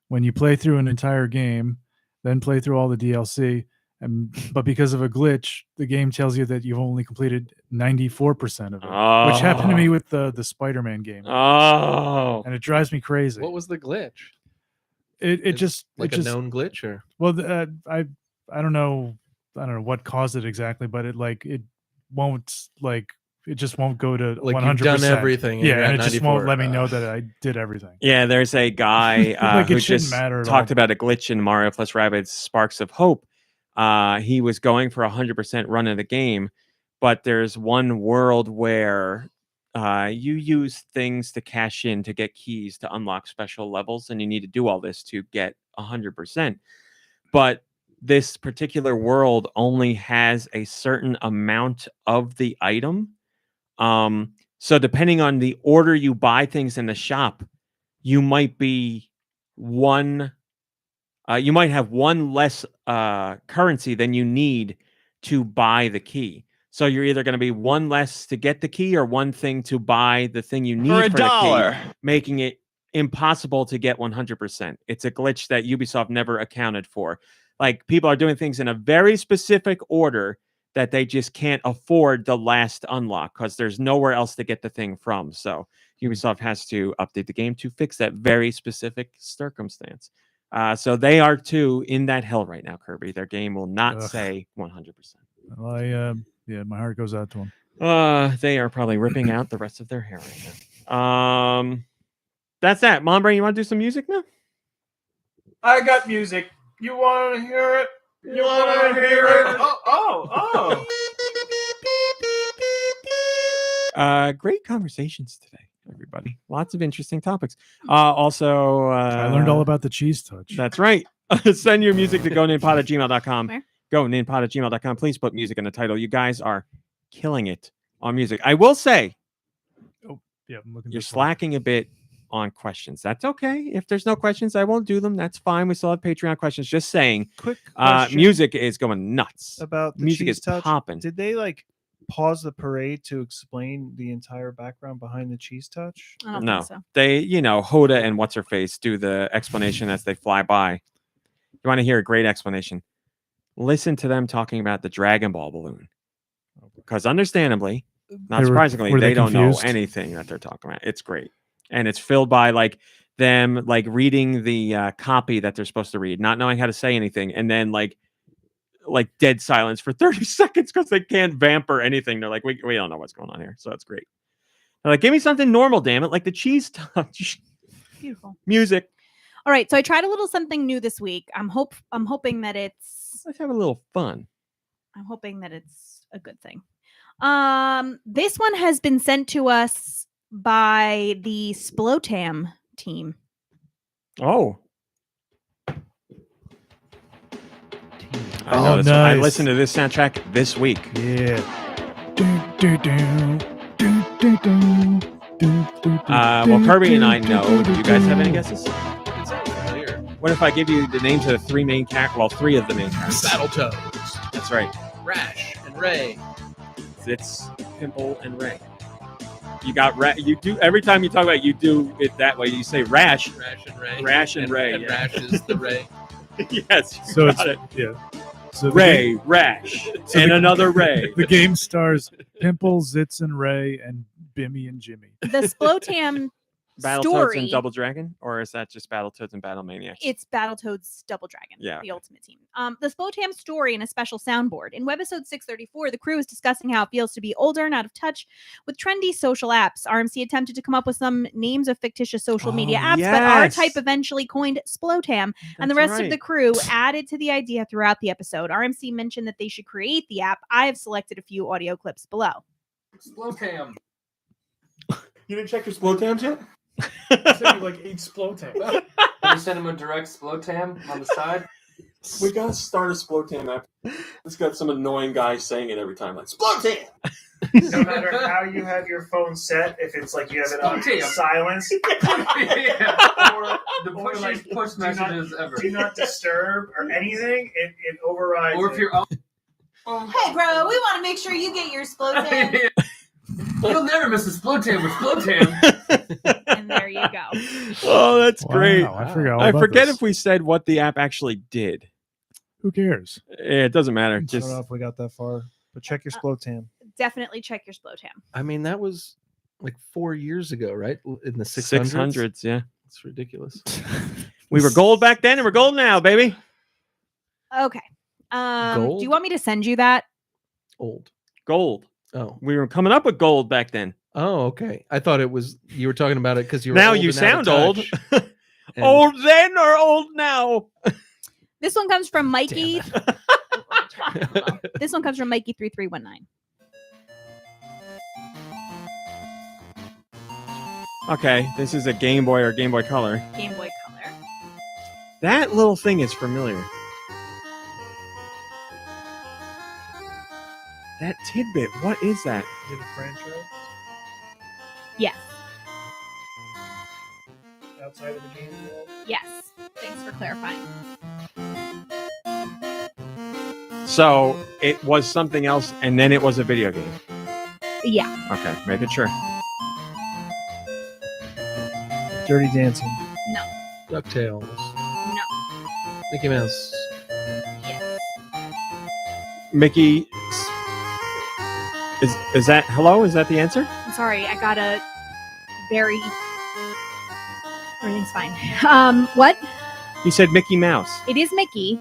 When you play through an entire game, then play through all the DLC, but because of a glitch, the game tells you that you've only completed 94% of it, which happened to me with the Spider-Man game. Oh, And it drives me crazy. What was the glitch? It It's just like it just, a known glitch, or well, I don't know what caused it exactly, but it won't it just won't go to Like 100%. you've done everything and Yeah, you're and at it just won't 94. let me know that I did everything. yeah, there's a guy Like, it who shouldn't just matter at talked all. about a glitch in Mario plus Rabbids Sparks of Hope. He was going for 100% run of the game, but there's one world where you use things to cash in to get keys to unlock special levels, and you need to do all this to get 100%. But this particular world only has a certain amount of the item. So depending on the order you buy things in the shop, you might be one. You might have one less currency than you need to buy the key. So you're either going to be one less to get the key or one thing to buy the thing you need For for $1. the key, making it impossible to get 100%. It's a glitch that Ubisoft never accounted for. Like, people are doing things in a very specific order that they just can't afford the last unlock because there's nowhere else to get the thing from. So Ubisoft has to update the game to fix that very specific circumstance. So they are too in that hell right now, Kirby. Their game will not say 100%. Well, yeah, my heart goes out to them. They are probably ripping out the rest of their hair right now. That's that. Mom Brain, you want to do some music now? I got music. You want to hear it? You want to hear it? Great conversations today, everybody. Lots of interesting topics. Also, I learned all about the cheese touch. That's right. Send your music to goninpod@gmail.com. Where? Goninpod@gmail.com. Please put music in the title. You guys are killing it on music. I will say, Yeah, I'm looking. you're slacking a bit on questions. That's okay. If there's no questions, I won't do them. That's fine. We still have Patreon questions. Just saying. Quick question Music is going nuts. about the Music cheese is touch. popping. Did they like pause the parade to explain the entire background behind the cheese touch? I don't No, think so. they, Hoda and what's her face do the explanation as they fly by. You want to hear a great explanation? Listen to them talking about the Dragon Ball balloon, because understandably, not surprisingly, were they they don't confused? know anything that they're talking about. It's great, and it's filled by like them like reading the copy that they're supposed to read, not knowing how to say anything, and then like dead silence for 30 seconds because they can't vamp or anything. They're like, we don't know what's going on here, so it's great. They're like, give me something normal, damn it, like the cheese touch. Beautiful Music. All right, so I tried a little something new this week. I'm hoping that it's. Let's have a little fun. I'm hoping that it's a good thing. This one has been sent to us by the Splotam team. Oh. Oh, I nice. listened to this soundtrack this week. Yeah. Well, Kirby and I know. Do you guys have any guesses? It sounds familiar. What if I give you the names of the three main characters? Well, three of the main characters. Battletoads, That's right. Rash, and Ray. It's Pimple and Ray. You got you do every time you talk about it, you do it that way. You say Rash. Rash and Ray. Rash and Ray. And Yeah. Rash is the Ray. Yes. You So got it. yeah. So Ray, Rash, and another Ray. The game stars Pimple, Zitz, and Ray, and Bimmy and Jimmy. The Splotam Battletoads story. and Double Dragon, or is that just Battletoads and Battle Maniacs? It's Battletoads Double Dragon, Yeah, the ultimate team. The Splotam story in a special soundboard. In Webisode 634, the crew is discussing how it feels to be older and out of touch with trendy social apps. RMC attempted to come up with some names of fictitious social media apps, but R-Type eventually coined Splotam, and the rest of the crew added to the idea throughout the episode. RMC mentioned that they should create the app. I have selected a few audio clips below. Splotam. You didn't check your Splotams yet? Like 8 Splotam. Can you send him a direct Splotam on the side? We gotta start a Splotam app. It's got some annoying guy saying it every time, like Splotam. No matter how you have your phone set, if it's like you have it on silence, The or like push messages ever. do not disturb or anything, it overrides. Or if it. you're Hey, bro, we want to make sure you get your Splotam. You'll never miss a Splotam with Splotam. And there you go. Oh, that's great. I forgot. All I about forget this. if we said what the app actually did. Who cares? It doesn't matter. I don't Just know if we got that far, but check your Splotam. Definitely check your Splotam. I mean, that was like 4 years ago, right? In the 600s. 600s, yeah. It's ridiculous. We were gold back then, and we're gold now, baby. Okay. Do Gold? you want me to send you that? Old. Gold. Oh. We were coming up with gold back then. Oh, okay. I thought it was you were talking about it because you were Now old you and out of sound old. touch. And- Old then or old now? This one comes from Mikey. This one comes from Mikey 3319. Okay, this is a Game Boy or Game Boy Color. Game Boy Color. That little thing is familiar. That tidbit, what is that? Is it a franchise Yes. outside of the game world? Yes. Thanks for clarifying. So it was something else, and then it was a video game. Yeah. Okay, make it sure. Dirty Dancing. No. DuckTales. No. Mickey Mouse. Yes. Mickey, is that hello? Is that the answer? I'm sorry. I got a very. Everything's fine. What? You said Mickey Mouse. It is Mickey.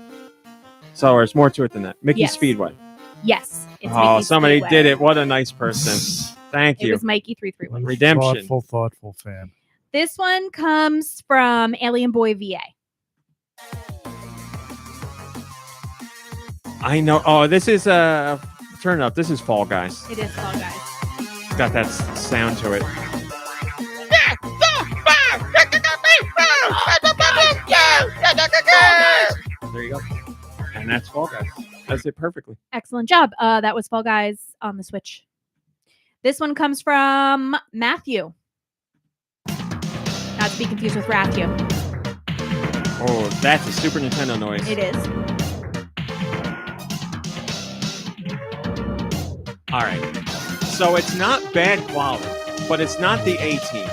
So there's more to it than that. Mickey Yes. Speedway. Yes. It's Oh, Mickey somebody Speedway. did it. What a nice person. Thank It you. was Mikey 331. Redemption. Thoughtful fan. This one comes from Alien Boy VA. I know. Oh, this is turn it up. This is Fall Guys. It is Fall Guys. It's got that sound to it. There you go. And that's Fall Guys. That's it perfectly. Excellent job. That was Fall Guys on the Switch. This one comes from Matthew. Not to be confused with Ratthew. Oh, that's a Super Nintendo noise. It is. All right. So it's not bad quality, but it's not the A-Team.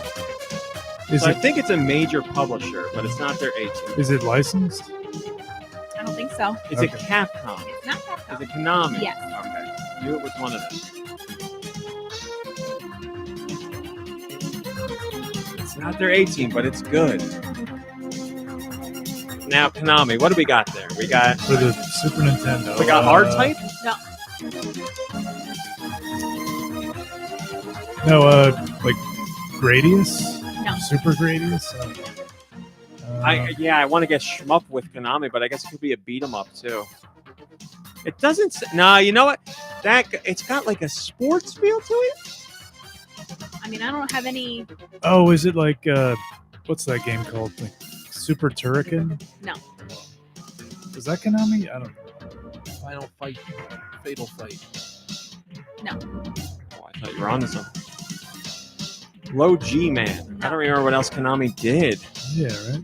So I think it's a major publisher, but it's not their A-Team. Is it licensed? I don't think so. It's a Capcom. It's not Capcom. Is it Konami? Yes. Okay. Knew it was one of them. It's not their A-Team, but it's good. Now, Konami, what do we got there? We got For the Super Nintendo. we got R-Type. No. No, like Gradius? No. Super Gradius? I want to get shmup with Konami, but I guess it could be a beat 'em up too. It doesn't. Nah, you know what? It's got like a sports feel to it. I mean, I don't have any. Oh, is it like what's that game called? Like Super Turrican? No. Is that Konami? I don't know. Final Fight. Fatal Fight. No. Oh, I thought you were on to something. Low G Man. I don't remember what else Konami did. Yeah, right.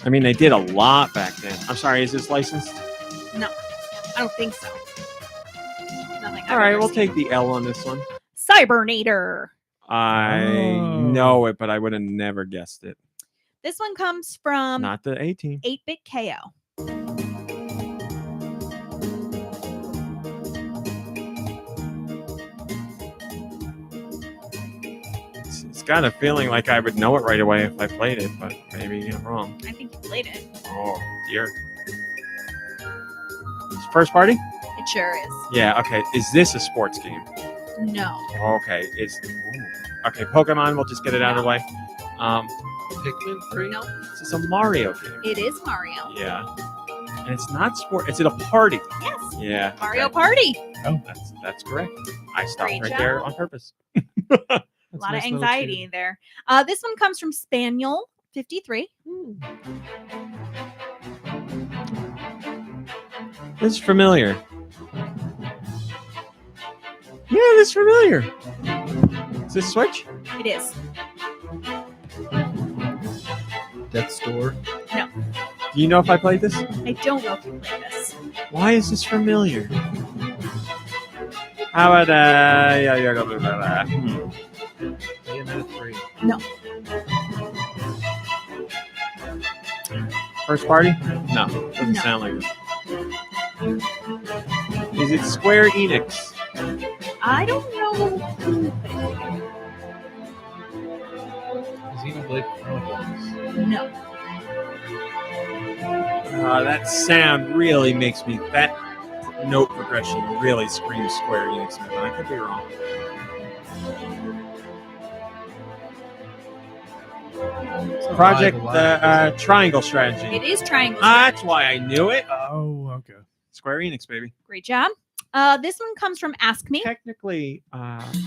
I mean, they did a lot back then. I'm sorry, is this licensed? No. I don't think so. Nothing. All right, we'll take the L on this one. Cybernator. I know it, but I would have never guessed it. This one comes from Not the A-Team. 8-Bit KO. It's got a feeling like I would know it right away if I played it, but maybe I'm wrong. I think you played it. Oh, dear. It's first party? It sure is. Yeah, okay. Is this a sports game? No. Okay. Okay, Pokemon, we'll just get it out of the way. Pikmin 3? No. This is a Mario game. It is Mario. Yeah. And it's not sport. It's at a party. Yes. Yeah. Mario Party. Oh, that's correct. I stopped Great right job. there on purpose. A lot of anxiety there. This one comes from Spaniel 53. This is familiar. Yeah, this is familiar. Is this Switch? It is. Death's Door. No. Do you know if I played this? I don't know if you played this. Why is this familiar? How about DMF 3. No. First party? No, doesn't No. sound like it. Is it Square Enix? I don't know. Xenoblade Chronicles. No. That sound really makes me. That note progression really screams Square Enix, but I could be wrong. Project Triangle Strategy. It is Triangle. That's why I knew it. Oh, okay. Square Enix, baby. Great job. This one comes from Ask Me. Technically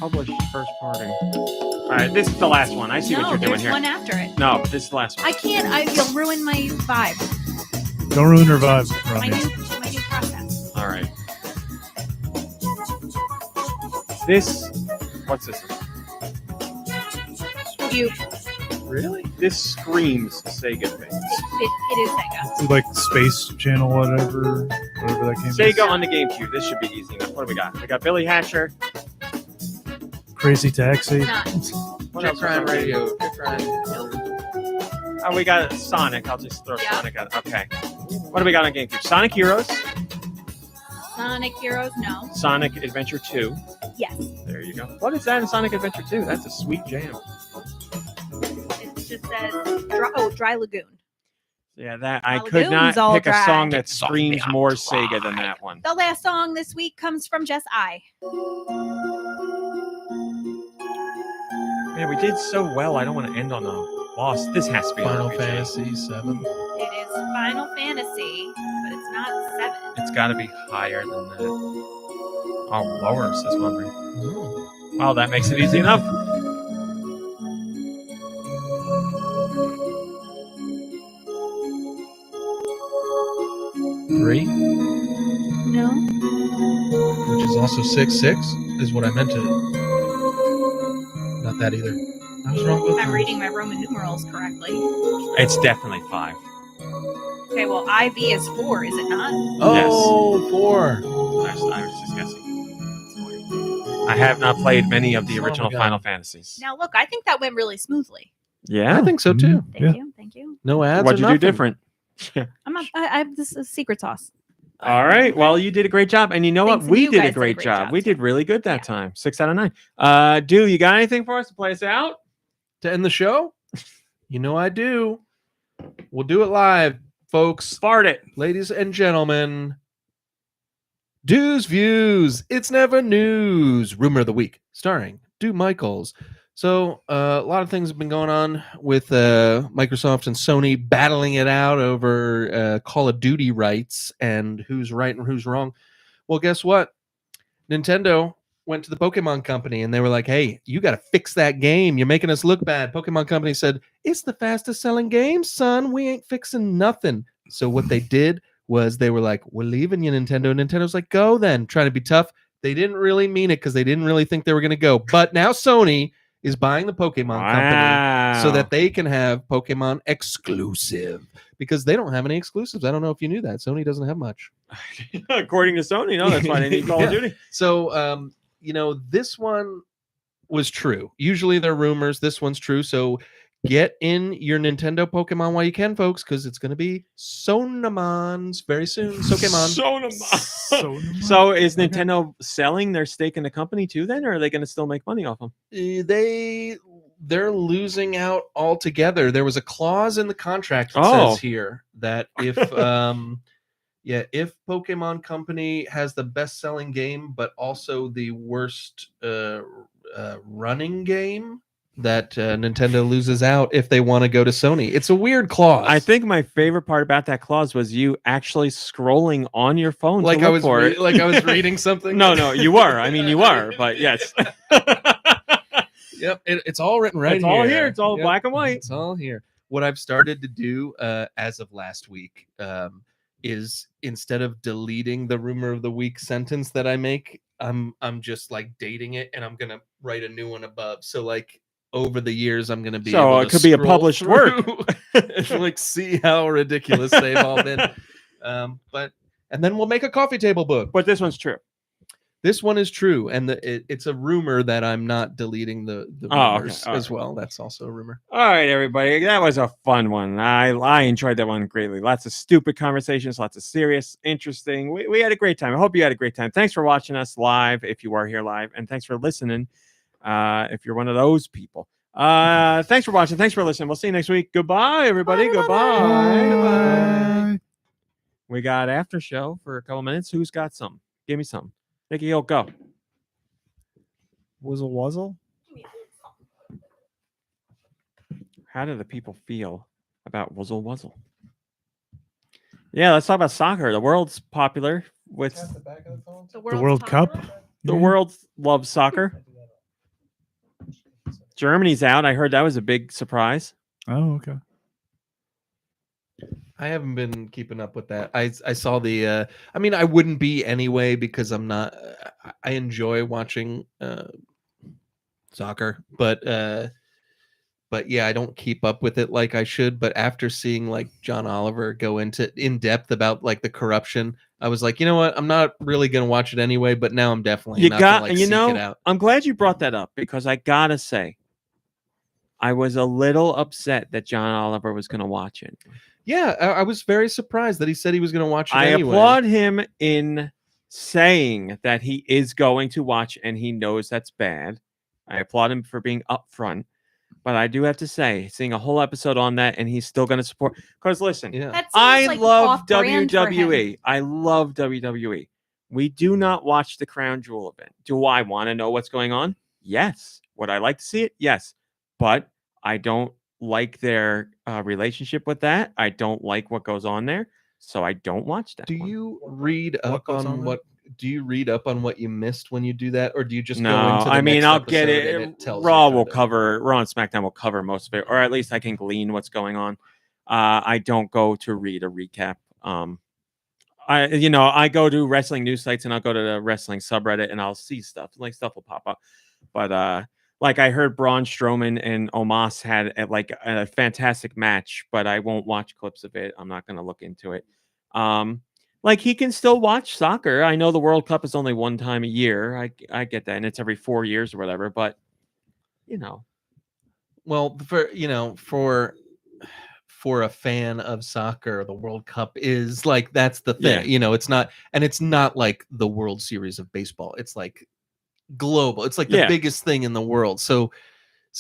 published first party. All right, this is the last one. I see what you're doing there's here. one after it. No, this is the last one. I can't. You'll ruin my vibe. Don't ruin her vibe. My Ronnie. new process. All right. This. What's this? You. Really? This screams Sega things. It is Sega. It's like Space Channel, whatever that game is. Sega on the GameCube. This should be easy enough. What do we got? We got Billy Hatcher. Crazy Taxi. Not. What Jet else? Ryan Radio. Jet Ryan. Oh, we got Sonic. I'll just throw Yeah. Sonic out. Okay. What do we got on GameCube? Sonic Heroes. Sonic Heroes, no. Sonic Adventure 2. Yes. There you go. What is that in Sonic Adventure 2? That's a sweet jam. It just says Dry Lagoon. Yeah, that I Well, could not Lagoon's all pick a dry. song that It's on screams the more outside. Sega than that one. The last song this week comes from Just I. Man, we did so well. I don't want to end on a loss. This has to be Final RPG. Fantasy 7. It is Final Fantasy, but it's not 7. It's got to be higher than that. Oh, lower, says Hungry. Well, that makes it easy enough. Three, No. which is also 6, is what I meant to. Not that either. I was wrong with I'm reading my Roman numerals correctly. It's definitely 5. Okay, well, IV is 4, is it not? Oh, 4. I was just guessing. I have not played many of the Son of a original gun. Final Fantasies. Now, look, I think that went really smoothly. Yeah? I think so too. Thank you. Thank you. No ads. What'd or you do nothing. different? I'm not. I this is secret sauce. All right. Well, you did a great job. And you know Thanks, what? and We you did a guys great job. We too. did really good that Yeah. time. 6 out of 9. Do you got anything for us to play us out? To end the show? You know I do. We'll do it live, folks. Fart it. Ladies and gentlemen. Deux Views. It's never news. Rumor of the week. Starring Deux Michaels. So a lot of things have been going on with Microsoft and Sony battling it out over Call of Duty rights and who's right and who's wrong. Well, guess what? Nintendo went to the Pokemon Company and they were like, hey, you got to fix that game. You're making us look bad. Pokemon Company said, it's the fastest selling game, son. We ain't fixing nothing. So what they did was they were like, we're leaving you, Nintendo. Nintendo's like, go then. Trying to be tough. They didn't really mean it because they didn't really think they were going to go. But now Sony is buying the Pokemon Company so that they can have Pokemon exclusive because they don't have any exclusives. I don't know if you knew that. Sony doesn't have much. According to Sony, no, that's why they need Call of Yeah. Duty. So, this one was true. Usually they're rumors. This one's true. So get in your Nintendo Pokemon while you can, folks, because it's going to be Sonamons very soon. Pokemon. So is Nintendo selling their stake in the company too then, or are they going to still make money off them? They're losing out altogether. There was a clause in the contract that says here that if if Pokemon Company has the best-selling game but also the worst running game, that Nintendo loses out if they want to go to Sony. It's a weird clause. I think my favorite part about that clause was you actually scrolling on your phone like to I look was for it. like I was reading something. No, you were. I mean, you were, but yes. Yep, it's all written right It's here. all here. It's all Yep, black and white. It's all here. What I've started to do as of last week is instead of deleting the rumor of the week sentence that I make, I'm just like dating it and I'm gonna write a new one above. So like over the years, I'm gonna be So able it to could be a scroll published work. through and like see how ridiculous they've all been. And then we'll make a coffee table book. But this one's true. This one is true, and it's a rumor that I'm not deleting the rumors as well. That's also a rumor. All right, everybody. That was a fun one. I enjoyed that one greatly. Lots of stupid conversations, lots of serious, interesting. We had a great time. I hope you had a great time. Thanks for watching us live if you are here live, and thanks for listening if you're one of those people. Thanks for watching. Thanks for listening. We'll see you next week. Goodbye, everybody. Goodbye. Goodbye. We got after show for a couple minutes. Who's got some? Give me some. Nicky Hill, go. Wuzzle wuzzle. How do the people feel about Wuzzle Wuzzle? Yeah, let's talk about soccer. The world's popular with The World Cup. the world loves soccer. Germany's out. I heard that was a big surprise. Oh, okay. I haven't been keeping up with that. I saw the. I mean, I wouldn't be anyway because I'm not. I enjoy watching soccer, but but yeah, I don't keep up with it like I should. But after seeing like John Oliver go into in depth about like the corruption, I was like, you know what? I'm not really gonna watch it anyway. But now I'm definitely You not got, gonna like you seek know, it out. I'm glad you brought that up because I gotta say, I was a little upset that John Oliver was going to watch it. Yeah, I was very surprised that he said he was going to watch it I anyway. applaud him in saying that he is going to watch and he knows that's bad. I applaud him for being upfront. But I do have to say, seeing a whole episode on that and he's still going to support. Because listen, Yeah. That seems I like love off-brand for him. WWE. I love WWE. We do not watch the Crown Jewel event. Do I want to know what's going on? Yes. Would I like to see it? Yes. But I don't like their relationship with that. I don't like what goes on there. So I don't watch that. Do you read What up goes on on there? what? Do you read up on what you missed when you do that, or do you just go No, into the I mean, next I'll get episode and it. tells Raw you will kinda? cover, Raw and SmackDown will cover most of it, or at least I can glean what's going on. I don't go to read a recap. I go to wrestling news sites and I'll go to the wrestling subreddit and I'll see stuff. Like stuff will pop up. But like I heard Braun Strowman and Omos had like a fantastic match, but I won't watch clips of it. I'm not going to look into it. Like he can still watch soccer. I know the World Cup is only one time a year. I get that, and it's every 4 years or whatever. But Well, for a fan of soccer, the World Cup is like that's the thing. Yeah. It's not like the World Series of baseball. It's like global. It's like the Yeah. biggest thing in the world.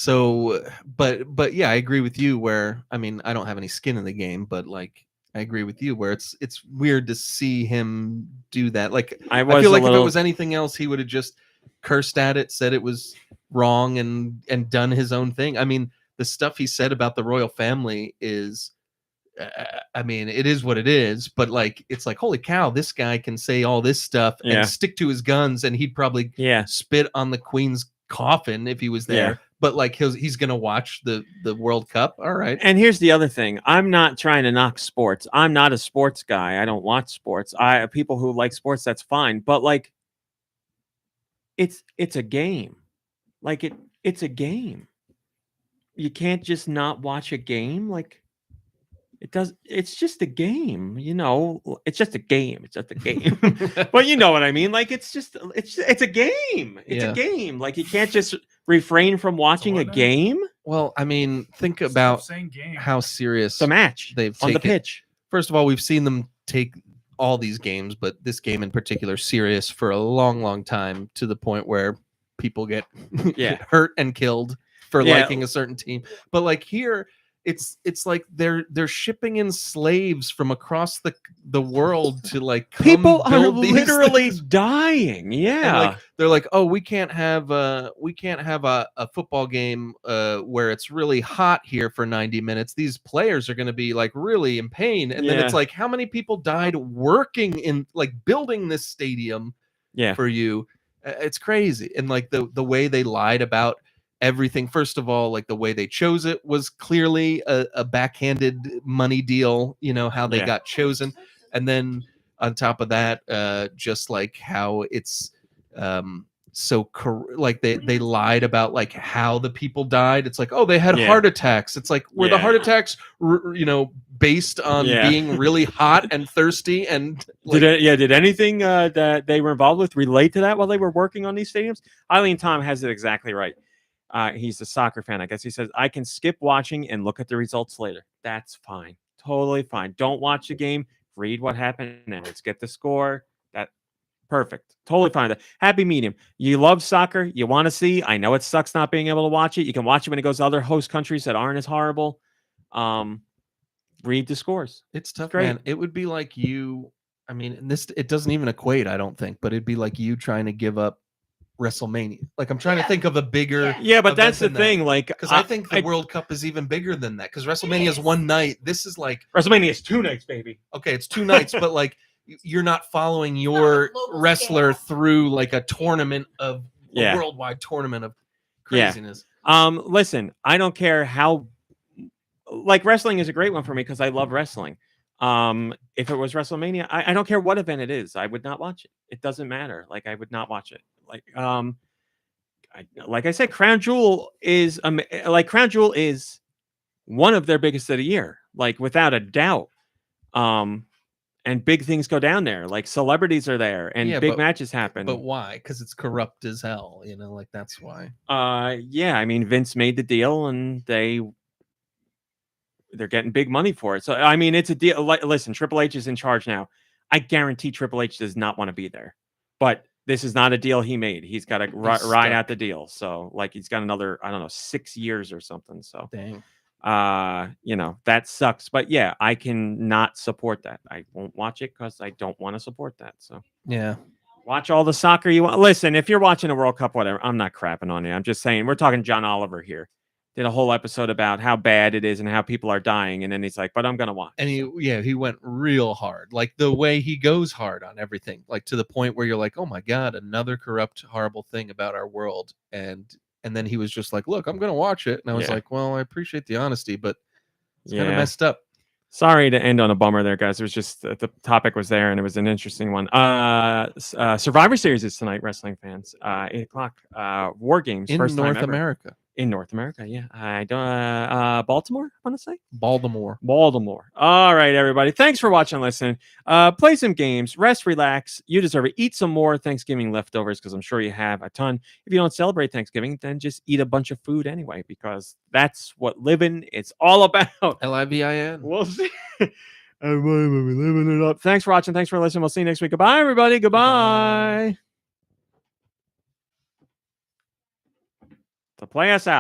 But yeah, I agree with you where I mean, I don't have any skin in the game, but like I agree with you where it's weird to see him do that. Like I feel like if it was anything else, he would have just cursed at it, said it was wrong and done his own thing. I mean, the stuff he said about the royal family is I mean, it is what it is, but like it's like holy cow, this guy can say all this stuff Yeah. and stick to his guns, and he'd probably spit on the queen's coffin if he was there. Yeah. But like he's gonna watch the World Cup. All right. And here's the other thing. I'm not trying to knock sports. I'm not a sports guy. I don't watch sports. People who like sports, that's fine. But like it's a game. Like it's a game. You can't just not watch a game. Like it's just a game, it's just a game. It's just a game. But you know what I mean? Like it's a game. It's a game. Like you can't just refrain from watching a game. Well, I mean, think about how serious the match they've on the taken. pitch. First of all, we've seen them take all these games, but this game in particular serious for a long, long time to the point where people get hurt and killed for liking a certain team. But like here, it's like they're shipping in slaves from across the world to like come people are build these literally things. dying. Yeah, And like they're like, oh, we can't have a football game where it's really hot here for 90 minutes. These players are going to be like really in pain. And then it's like, how many people died working in like building this stadium for you? It's crazy. And like the way they lied about everything. First of all, like the way they chose it was clearly a backhanded money deal, how they got chosen. And then on top of that, just like how it's like they lied about like how the people died. It's like, oh, they had heart attacks. It's like, were the heart attacks based on being really hot and thirsty? And like, did anything that they were involved with relate to that while they were working on these stadiums? Eileen Tom has it exactly right. He's a soccer fan. I guess he says, I can skip watching and look at the results later. That's fine. Totally fine. Don't watch the game. Read what happened and let's get the score. That perfect. Totally fine. The happy medium. You love soccer. You want to see. I know it sucks not being able to watch it. You can watch it when it goes to other host countries that aren't as horrible. Read the scores. It's tough, great. man. It would be like you. I mean, it doesn't even equate, I don't think, but it'd be like you trying to give up WrestleMania. Like I'm trying to think of a bigger but that's the thing, like because I think the World Cup is even bigger than that because WrestleMania is one night. This is like WrestleMania is 2 nights, baby. Okay, it's 2 nights, but like you're not following your wrestler through like a tournament of a worldwide tournament of craziness. Listen, I don't care how like wrestling is a great one for me because I love wrestling. If it was WrestleMania, I don't care what event it is, I would not watch it. It doesn't matter. Like I would not watch it. Like like I said, Crown Jewel is Crown Jewel is one of their biggest of the year, like without a doubt. And big things go down there, like celebrities are there, and Yeah, big matches happen. But why? Because it's corrupt as hell. Like that's why. Yeah, I mean, Vince made the deal, and they're getting big money for it. So I mean, it's a deal. Listen, Triple H is in charge now. I guarantee Triple H does not want to be there, but this is not a deal he made. He's got to ride out the deal. So like he's got another, I don't know, 6 years or something. So dang. That sucks. But yeah, I can not support that. I won't watch it because I don't want to support that. So yeah. Watch all the soccer you want. Listen, if you're watching a World Cup, whatever, I'm not crapping on you. I'm just saying, we're talking John Oliver here. Did a whole episode about how bad it is and how people are dying, and then he's like, "But I'm gonna watch." And he went real hard, like the way he goes hard on everything, like to the point where you're like, "Oh my god, another corrupt, horrible thing about our world." And then he was just like, "Look, I'm gonna watch it," and I was like, "Well, I appreciate the honesty, but it's kind of messed up." Sorry to end on a bummer there, guys. It was just the topic was there, and it was an interesting one. Survivor Series is tonight, wrestling fans. 8:00. War Games In first North time ever. America. In North America, yeah. I don't. Baltimore, I want to say. Baltimore. All right, everybody. Thanks for watching and listening. Play some games, rest, relax. You deserve it. Eat some more Thanksgiving leftovers because I'm sure you have a ton. If you don't celebrate Thanksgiving, then just eat a bunch of food anyway because that's what living is all about. LIVIN. We'll see. Everybody will be living it up. Thanks for watching. Thanks for listening. We'll see you next week. Goodbye, everybody. Goodbye. To play us out.